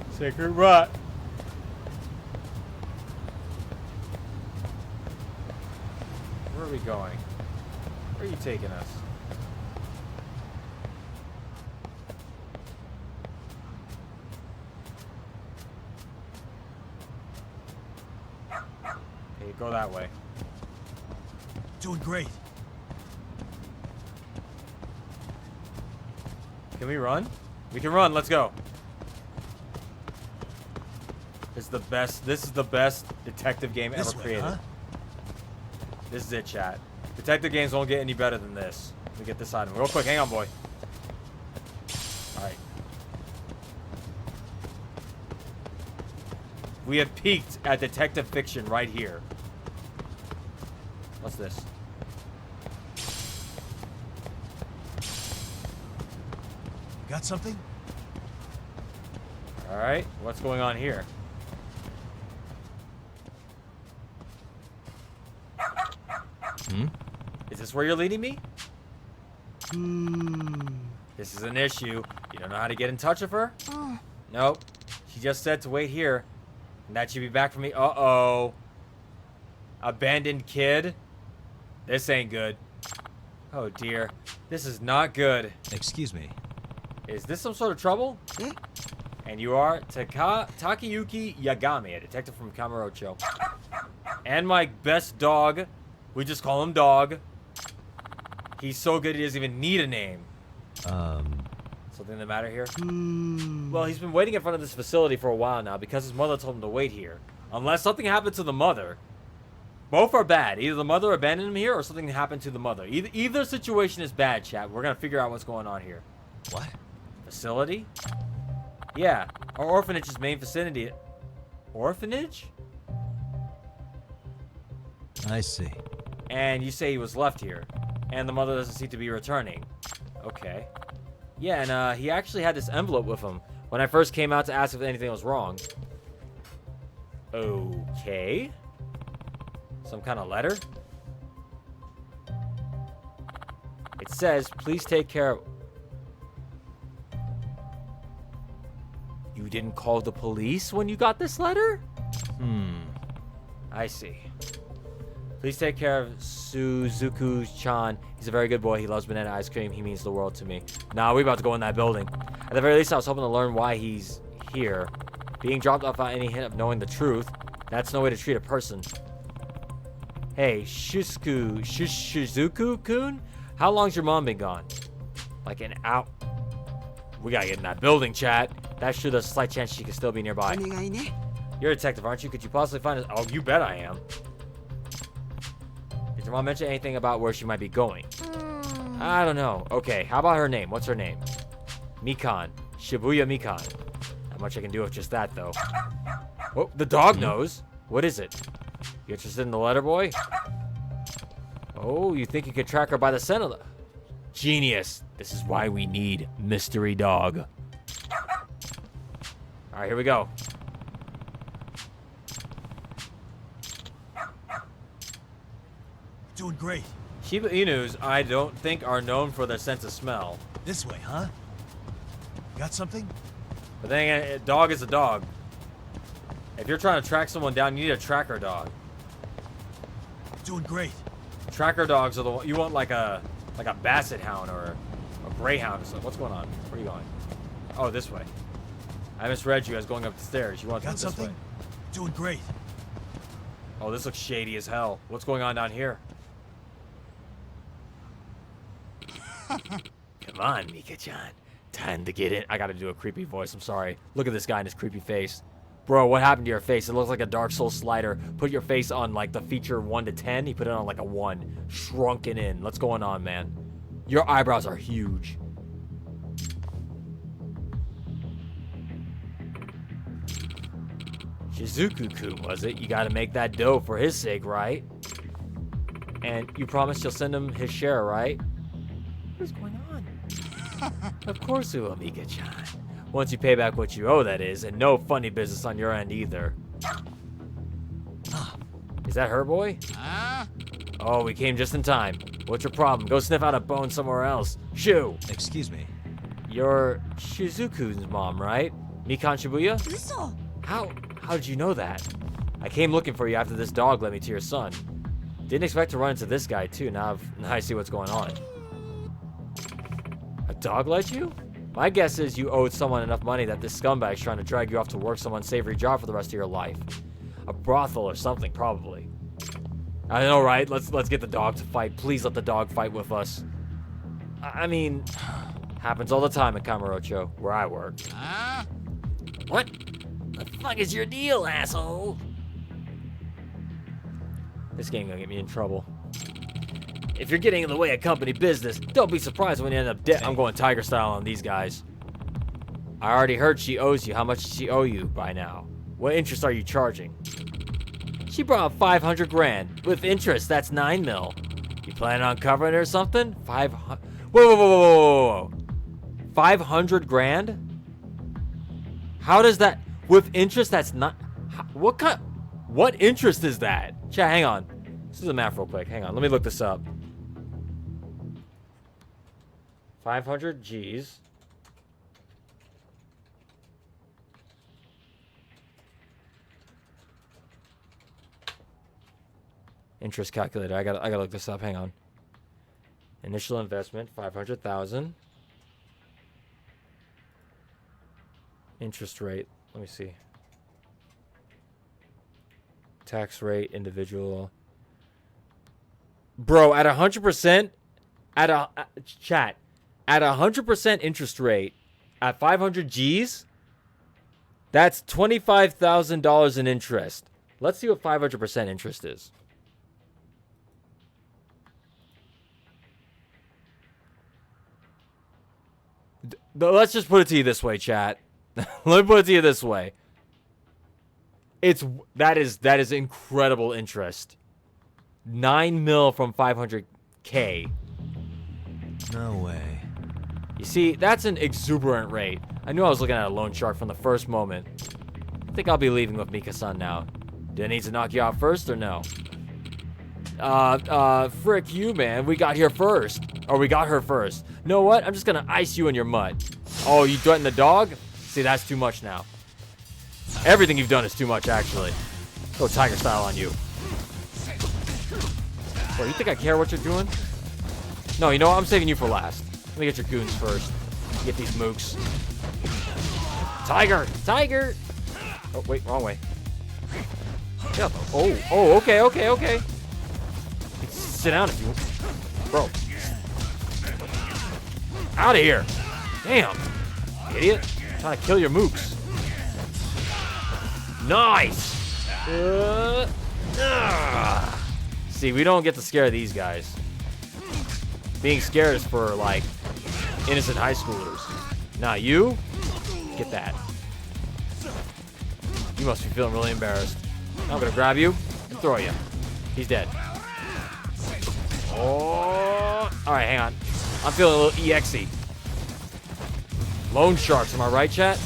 Sacred rot. Where are we going? Where are you taking us? Okay, go that way. Doing great. Can we run? We can run. Let's go. This is the best. This is the best detective game This ever way, created. huh? This is it, chat. Detective games won't get any better than this. Let me get this item real quick. Hang on, boy. All right. We have peaked at detective fiction right here. What's this? Got something? All right. What's going on here? Is this where you're leading me? This is an issue. You don't know how to get in touch with her? Nope. She just said to wait here. And that she'd be back for me. Uh-oh. Abandoned kid? This ain't good. Oh, dear. This is not good. Excuse me. Is this some sort of trouble? And you are Takayuki Yagami, a detective from Kamurocho. And my best dog. We just call him Dog. He's so good he doesn't even need a name. Something the matter here? Well, he's been waiting in front of this facility for a while now because his mother told him to wait here. Unless something happened to the mother. Both are bad. Either the mother abandoned him here or something happened to the mother. Either situation is bad, chat. We're going to figure out what's going on here. What? Facility? Yeah. Our orphanage's main vicinity. Orphanage? I see. And you say he was left here. And the mother doesn't seem to be returning. Okay. Yeah, and he actually had this envelope with him when I first came out to ask if anything was wrong. Okay. Some kind of letter? It says, please take care of... You didn't call the police when you got this letter? I see. Please take care of Suzuku-chan. He's a very good boy. He loves banana ice cream. He means the world to me. Nah, we're about to go in that building. At the very least, I was hoping to learn why he's here. Being dropped off without any hint of knowing the truth. That's no way to treat a person. Hey, Shizuku-kun? How long's your mom been gone? Like an hour. We gotta get in that building, chat. That should have a slight chance she could still be nearby. You're a detective, aren't you? Could you possibly find us? Oh, you bet I am. Did your mom mention anything about where she might be going? I don't know. Okay, how about her name? What's her name? Mikan. Shibuya Mikan. Not much I can do with just that, though. Oh, the dog knows. What is it? You interested in the letter, boy? Oh, you think you could track her by the scent of the... Genius. This is why we need Mystery Dog. All right, here we go. Doing great. Shiba Inus, I don't think, are known for their sense of smell. This way, huh? Got something? But then again, a dog is a dog. If you're trying to track someone down, you need a tracker dog. Doing great. Tracker dogs are the one you want, like a basset hound or a greyhound or something. What's going on? Where are you going? Oh, this way. I misread you as going up the stairs. You want to go Got this something? way. Doing great. Oh, this looks shady as hell. What's going on down here? Come on, Mika-chan. Time to get in. I gotta do a creepy voice. I'm sorry. Look at this guy and his creepy face. Bro, what happened to your face? It looks like a Dark Souls slider. Put your face on, like, the feature 1 to 10. He put it on, like, a 1. Shrunken in. What's going on, man? Your eyebrows are huge. Shizuku-kun, was it? You gotta make that dough for his sake, right? And you promised you'll send him his share, right? What is going on? Of course we will, Mika-chan. Once you pay back what you owe, that is, and no funny business on your end either. Is that her, boy? Oh, we came just in time. What's your problem? Go sniff out a bone somewhere else. Shoo! Excuse me. You're Shizuku's mom, right? Mikan Shibuya? Uso. How did you know that? I came looking for you after this dog led me to your son. Didn't expect to run into this guy, too. Now I see what's going on. A dog led you? My guess is you owed someone enough money that this scumbag's trying to drag you off to work some unsavory job for the rest of your life. A brothel or something, probably. I know, right? Let's get the dog to fight. Please let the dog fight with us. I mean, happens all the time in Kamurocho, where I work. What? The fuck is your deal, asshole? This game gonna get me in trouble. If you're getting in the way of company business, don't be surprised when you end up dead. I'm going tiger style on these guys. I already heard she owes you. How much does she owe you by now? What interest are you charging? She brought 500 grand. With interest, that's 9 mil. You planning on covering it or something? 500. Whoa. 500 grand? How does that? With interest, that's not. What interest is that? Chat, hang on. This is a math real quick. Hang on. Let me look this up. 500 G's. Interest calculator. I gotta look this up. Hang on. Initial investment 500,000. Interest rate. Let me see. Tax rate, individual. Bro, at 100%, chat, at 100% interest rate, at 500 G's, that's $25,000 in interest. Let's see what 500% interest is. Let's just put it to you this way, chat. Let me put it to you this way. That is incredible interest. 9 mil from 500K. No way. You see, that's an exuberant rate. I knew I was looking at a loan shark from the first moment. I think I'll be leaving with Mika-san now. Do I need to knock you out first or no? Frick you, man. We got here first. Or we got her first. Know what? I'm just gonna ice you in your mud. Oh, you threatened the dog? See, that's too much now. Everything you've done is too much, actually. Go tiger style on you. Bro, you think I care what you're doing? No, you know what? I'm saving you for last. Let me get your goons first. Get these mooks. Tiger! Tiger! Oh, wait, wrong way. Get up. Oh, okay. Sit down if you want. Bro. Out of here. Damn. Idiot. I'm trying to kill your mooks. Nice. See, we don't get to scare these guys. Being scared is for, like, innocent high schoolers. Nah, you? Get that. You must be feeling really embarrassed. I'm gonna grab you and throw you. He's dead. Oh. Alright, hang on. I'm feeling a little EXE. Loan sharks, am I right, chat?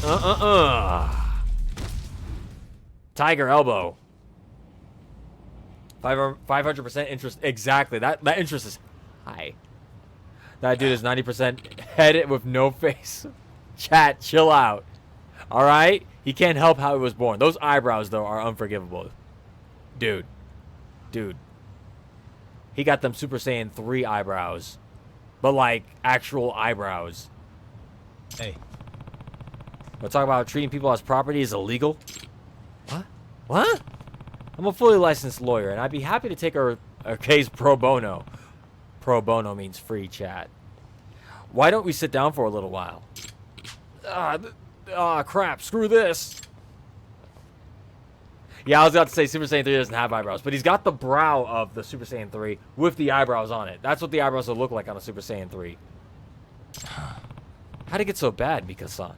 Tiger elbow. 500% interest. Exactly. That interest is high. That dude is 90% head with no face. Chat, chill out. Alright? He can't help how he was born. Those eyebrows, though, are unforgivable. Dude. He got them Super Saiyan 3 eyebrows. But, like, actual eyebrows. Hey. We'll talk about treating people as property is illegal? What? I'm a fully licensed lawyer, and I'd be happy to take our case pro bono. Pro bono means free, chat. Why don't we sit down for a little while? Crap. Screw this. Yeah, I was about to say Super Saiyan 3 doesn't have eyebrows, but he's got the brow of the Super Saiyan 3 with the eyebrows on it. That's what the eyebrows will look like on a Super Saiyan 3. How'd it get so bad, Mika-san?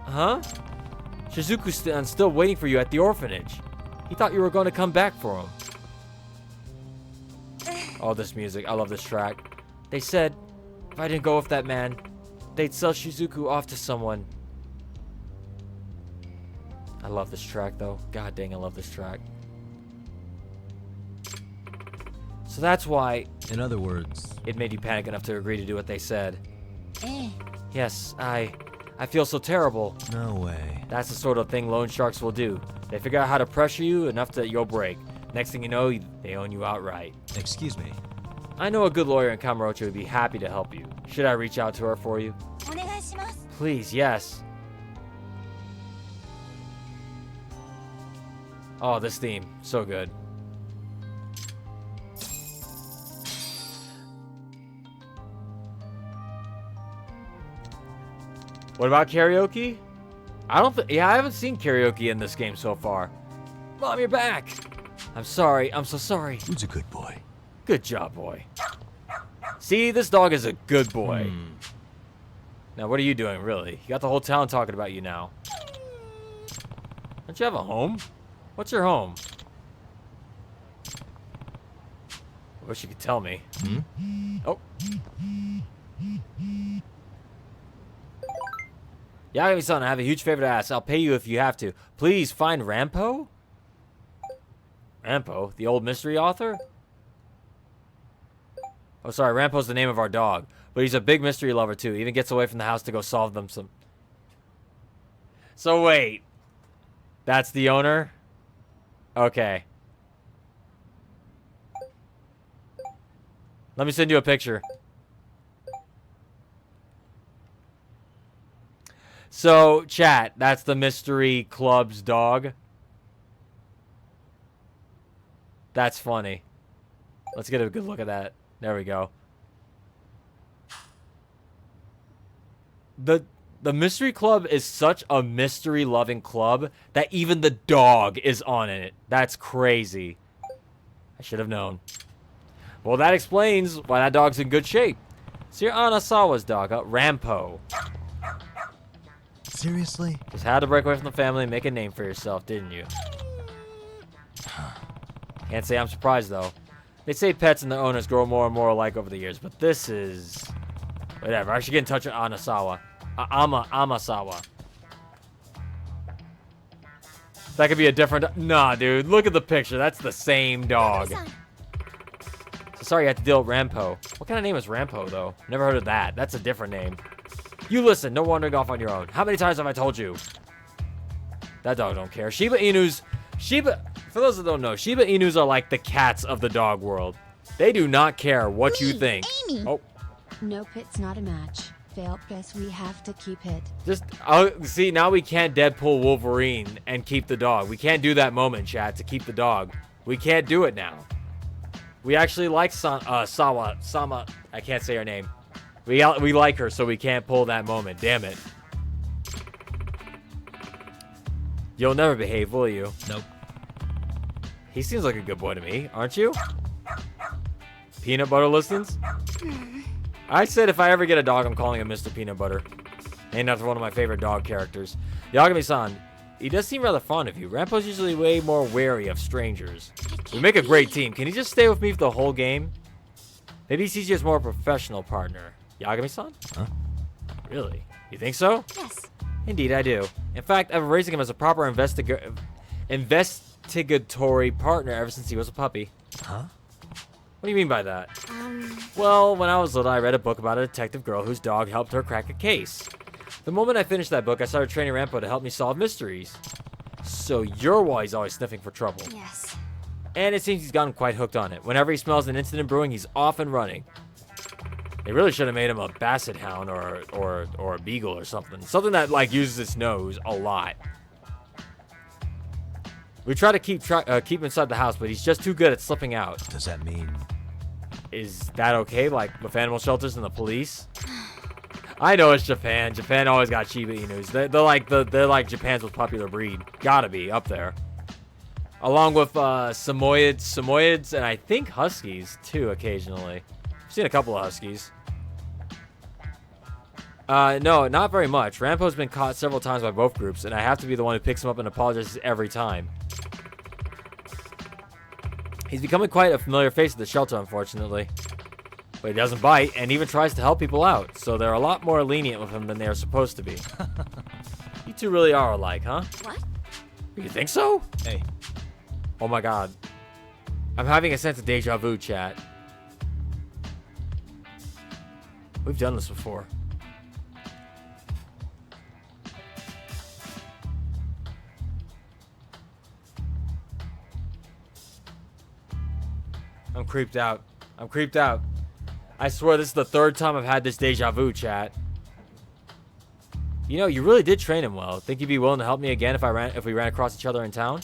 Huh? Shizuku's still waiting for you at the orphanage. He thought you were going to come back for him. Oh, this music. I love this track. They said, if I didn't go with that man, they'd sell Shizuku off to someone. I love this track, though. God dang, I love this track. So that's why In other words, it made you panic enough to agree to do what they said. Eh. Yes, I feel so terrible. no way. That's the sort of thing loan sharks will do. They figure out how to pressure you enough that you'll break. Next thing you know, they own you outright. Excuse me. I know a good lawyer in Kamurocho would be happy to help you. Should I reach out to her for you? お願いします。 Please, yes. Oh, this theme. So good. What about karaoke? I haven't seen karaoke in this game so far. Mom, you're back. I'm sorry. I'm so sorry. Who's a good boy? Good job, boy. See, this dog is a good boy. Now, what are you doing, really? You got the whole town talking about you now. Don't you have a home? What's your home? I wish you could tell me. Oh. Yagami-san, I have a huge favor to ask. I'll pay you if you have to. Please find Rampo? Rampo? The old mystery author? Oh, sorry. Rampo's the name of our dog. But he's a big mystery lover, too. Even gets away from the house to go solve them some... So, wait. That's the owner? Okay. Let me send you a picture. So, chat, that's the mystery club's dog. That's funny. Let's get a good look at that. There we go. The mystery club is such a mystery-loving club that even the dog is on it. That's crazy. I should have known. Well, that explains why that dog's in good shape. So you're Anasawa's dog, Rampo. Seriously? Just had to break away from the family and make a name for yourself, didn't you? Can't say I'm surprised, though. They say pets and their owners grow more and more alike over the years, but this is... Whatever, I should get in touch with Anasawa. Amasawa. That could be a different... Nah, dude, look at the picture. That's the same dog. So sorry you had to deal with Rampo. What kind of name is Rampo, though? Never heard of that. That's a different name. You listen, no wandering off on your own. How many times have I told you? That dog don't care. Shiba Inus... For those that don't know, Shiba Inus are like the cats of the dog world. They do not care what you think. Amy. Oh. Nope, it's not a match. Failed. Guess we have to keep it. Just, see, now we can't Deadpool Wolverine and keep the dog. We can't do that moment, chat, to keep the dog. We can't do it now. We actually like Sama. I can't say her name. We like her, so we can't pull that moment. Damn it. You'll never behave, will you? Nope. He seems like a good boy to me, aren't you? Peanut Butter listens? I said if I ever get a dog, I'm calling him Mr. Peanut Butter. Named after one of my favorite dog characters. Yagami-san, he does seem rather fond of you. Rampo's usually way more wary of strangers. We make a great team. Can he just stay with me for the whole game? Maybe he sees you as more a professional partner. Yagami-san? Huh? Really? You think so? Yes. Indeed, I do. In fact, I've been raising him as a proper investigatory partner ever since he was a puppy. Huh? What do you mean by that? Well, when I was little, I read a book about a detective girl whose dog helped her crack a case. The moment I finished that book, I started training Rampo to help me solve mysteries. So you're why he's always sniffing for trouble. Yes. And it seems he's gotten quite hooked on it. Whenever he smells an incident brewing, he's off and running. They really should have made him a basset hound or a beagle or something. Something that, like, uses its nose a lot. We try to keep him inside the house, but he's just too good at slipping out. Does that mean... Is that okay? Like, with animal shelters and the police? I know it's Japan. Japan always got Shiba Inus. They're like Japan's most popular breed. Gotta be up there. Along with Samoyeds, and I think Huskies, too, occasionally. I've seen a couple of Huskies. No, not very much. Rampo's been caught several times by both groups, and I have to be the one who picks him up and apologizes every time. He's becoming quite a familiar face at the shelter, unfortunately. But he doesn't bite, and even tries to help people out, so they're a lot more lenient with him than they are supposed to be. You two really are alike, huh? What? You think so? Hey. Oh my god. I'm having a sense of deja vu, chat. We've done this before. I'm creeped out. I'm creeped out. I swear this is the third time I've had this deja vu, chat. You know, you really did train him well. Think you'd be willing to help me again if we ran across each other in town?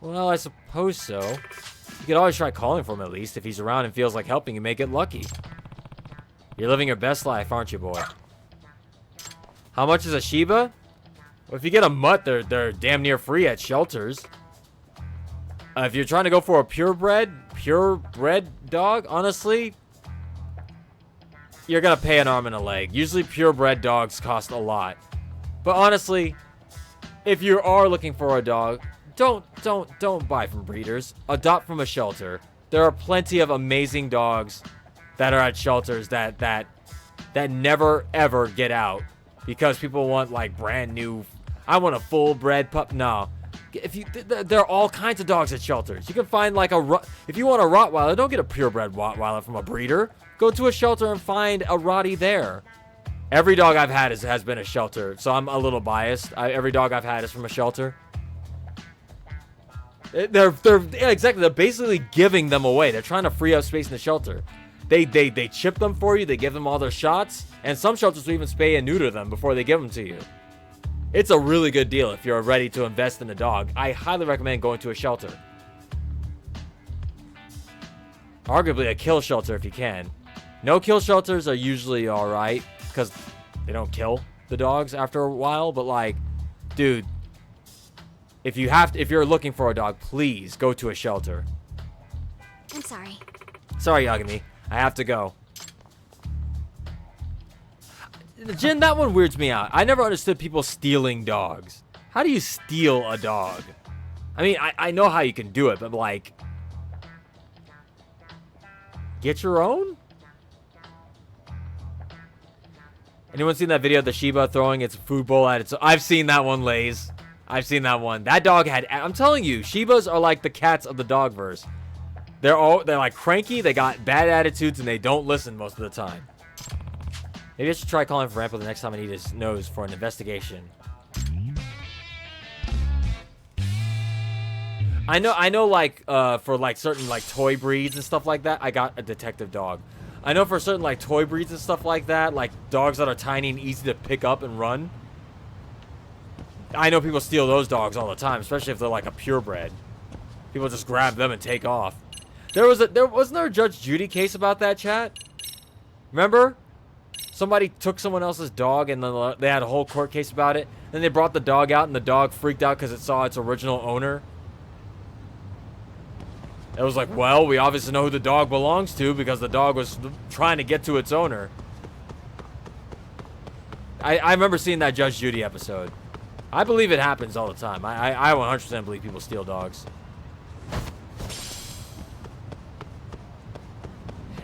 Well, I suppose so. You could always try calling for him at least. If he's around and feels like helping, you may get lucky. You're living your best life, aren't you, boy? How much is a Shiba? Well, if you get a mutt, they're damn near free at shelters. If you're trying to go for a purebred dog, honestly, you're gonna pay an arm and a leg. Usually purebred dogs cost a lot. But honestly, if you are looking for a dog, don't buy from breeders. Adopt from a shelter. There are plenty of amazing dogs that are at shelters that never ever get out because people want like brand new. I want a full bred pup. No. There are all kinds of dogs at shelters. You can find like if you want a Rottweiler, don't get a purebred Rottweiler from a breeder. Go to a shelter and find a Rottie there. Every dog I've had has been a shelter, so I'm a little biased. Every dog I've had is from a shelter. They're exactly. They're basically giving them away. They're trying to free up space in the shelter. They chip them for you. They give them all their shots, and some shelters will even spay and neuter them before they give them to you. It's a really good deal if you're ready to invest in a dog. I highly recommend going to a shelter. Arguably a kill shelter if you can. No kill shelters are usually alright because they don't kill the dogs after a while, but like, dude, if you're looking for a dog, please go to a shelter. I'm sorry. Sorry, Yagami. I have to go. Jin, that one weirds me out. I never understood people stealing dogs. How do you steal a dog? I mean, I know how you can do it, but like, get your own? Anyone seen that video of the Shiba throwing its food bowl at its... I've seen that one, Lays. I've seen that one. That dog had... I'm telling you, Shibas are like the cats of the dogverse. They're like cranky, they got bad attitudes, and they don't listen most of the time. Maybe I should try calling for Rampo the next time I need his nose for an investigation. I know like for like certain like toy breeds and stuff like that, I got a detective dog. I know for certain like toy breeds and stuff like that, like dogs that are tiny and easy to pick up and run, I know people steal those dogs all the time, especially if they're like a purebred. People just grab them and take off. Wasn't there a Judge Judy case about that, chat? Remember? Somebody took someone else's dog and then they had a whole court case about it. Then they brought the dog out and the dog freaked out because it saw its original owner. It was like, well, we obviously know who the dog belongs to because the dog was trying to get to its owner. I remember seeing that Judge Judy episode. I believe it happens all the time. I 100% believe people steal dogs.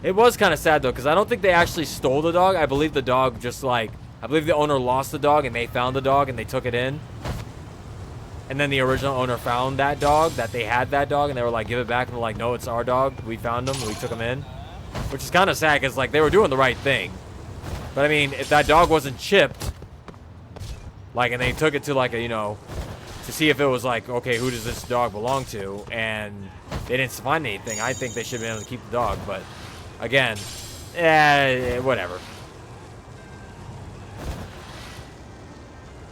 It was kind of sad, though, because I don't think they actually stole the dog. I believe the dog just, like... I believe the owner lost the dog, and they found the dog, and they took it in. And then the original owner found that dog, that they had that dog, and they were like, give it back. And they're like, no, it's our dog. We found him, and we took him in. Which is kind of sad, because, like, they were doing the right thing. But, I mean, if that dog wasn't chipped, like, and they took it to, like, a, you know... to see if it was like, okay, who does this dog belong to? And they didn't find anything. I think they should have been able to keep the dog, but... again, whatever.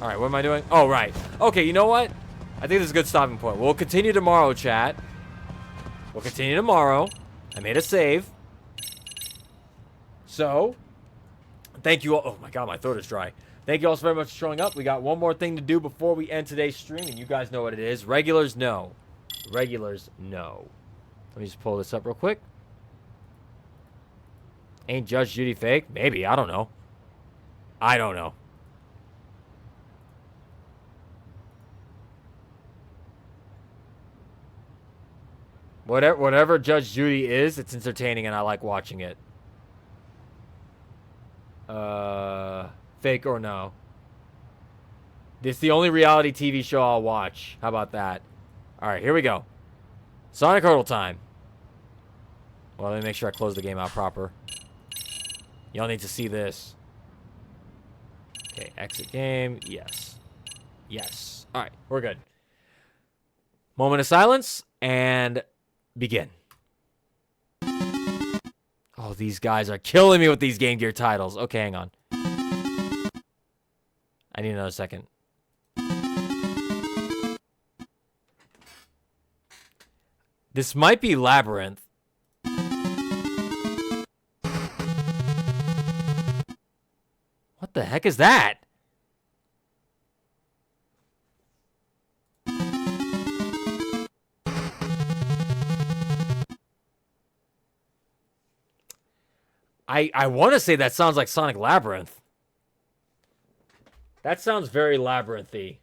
Alright, what am I doing? Oh, right. Okay, you know what? I think this is a good stopping point. We'll continue tomorrow, chat. We'll continue tomorrow. I made a save. So, thank you all. Oh my god, my throat is dry. Thank you all so very much for showing up. We got one more thing to do before we end today's stream, and you guys know what it is. Regulars, no. Regulars, no. Let me just pull this up real quick. Ain't Judge Judy fake? Maybe. I don't know. I don't know. Whatever Judge Judy is, it's entertaining and I like watching it. Fake or no? This is the only reality TV show I'll watch. How about that? Alright, here we go. Sonic Hurdle time. Well, let me make sure I close the game out proper. Y'all need to see this. Okay, exit game. Yes. Yes. All right, we're good. Moment of silence, and begin. Oh, these guys are killing me with these Game Gear titles. Okay, hang on. I need another second. This might be Labyrinth. What the heck is that? I want to say that sounds like Sonic Labyrinth. That sounds very labyrinthy.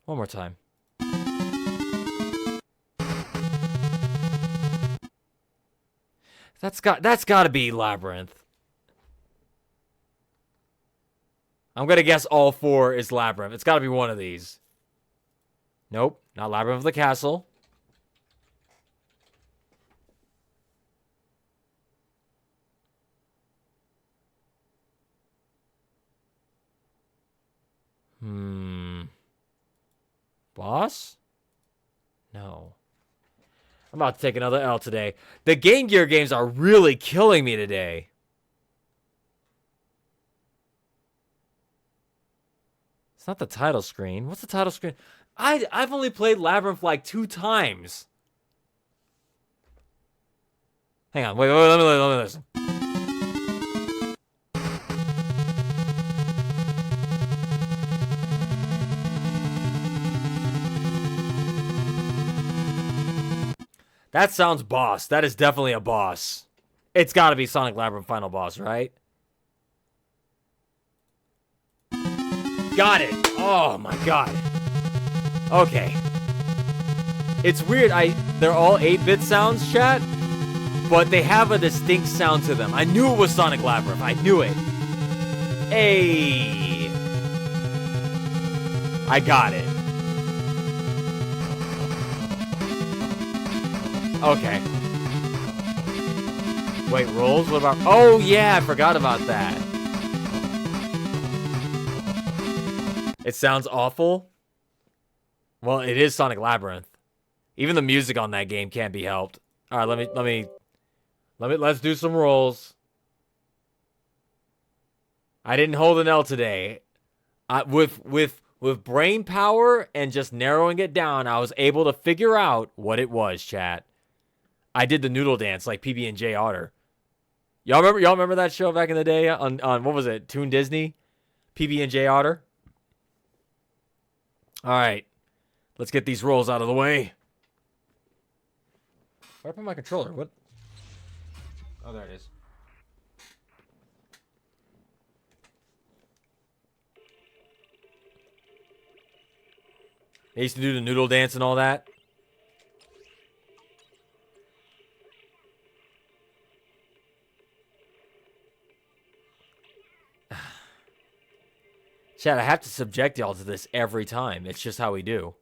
One more time. That's got to be Labyrinth. I'm going to guess all four is Labyrinth. It's got to be one of these. Nope, not Labyrinth of the Castle. Boss? No. I'm about to take another L today. The Game Gear games are really killing me today. It's not the title screen. What's the title screen? I've only played Labyrinth like 2 times. Hang on. Wait, let me listen. That sounds boss. That is definitely a boss. It's got to be Sonic Labyrinth final boss, right? Got it. Oh my god. Okay. It's weird. They're all 8-bit sounds, chat, but they have a distinct sound to them. I knew it was Sonic Labyrinth. I knew it. Hey. I got it. Okay. Wait, rolls? What about... Oh, yeah, I forgot about that. It sounds awful. Well, it is Sonic Labyrinth. Even the music on that game can't be helped. All right, let's do some rolls. I didn't hold an L today. With brain power and just narrowing it down, I was able to figure out what it was, chat. I did the noodle dance like PB&J Otter. Y'all remember that show back in the day on what was it? Toon Disney? PB&J Otter? All right. Let's get these rolls out of the way. Where I put my controller? What? Oh, there it is. They used to do the noodle dance and all that. Chad, I have to subject y'all to this every time. It's just how we do.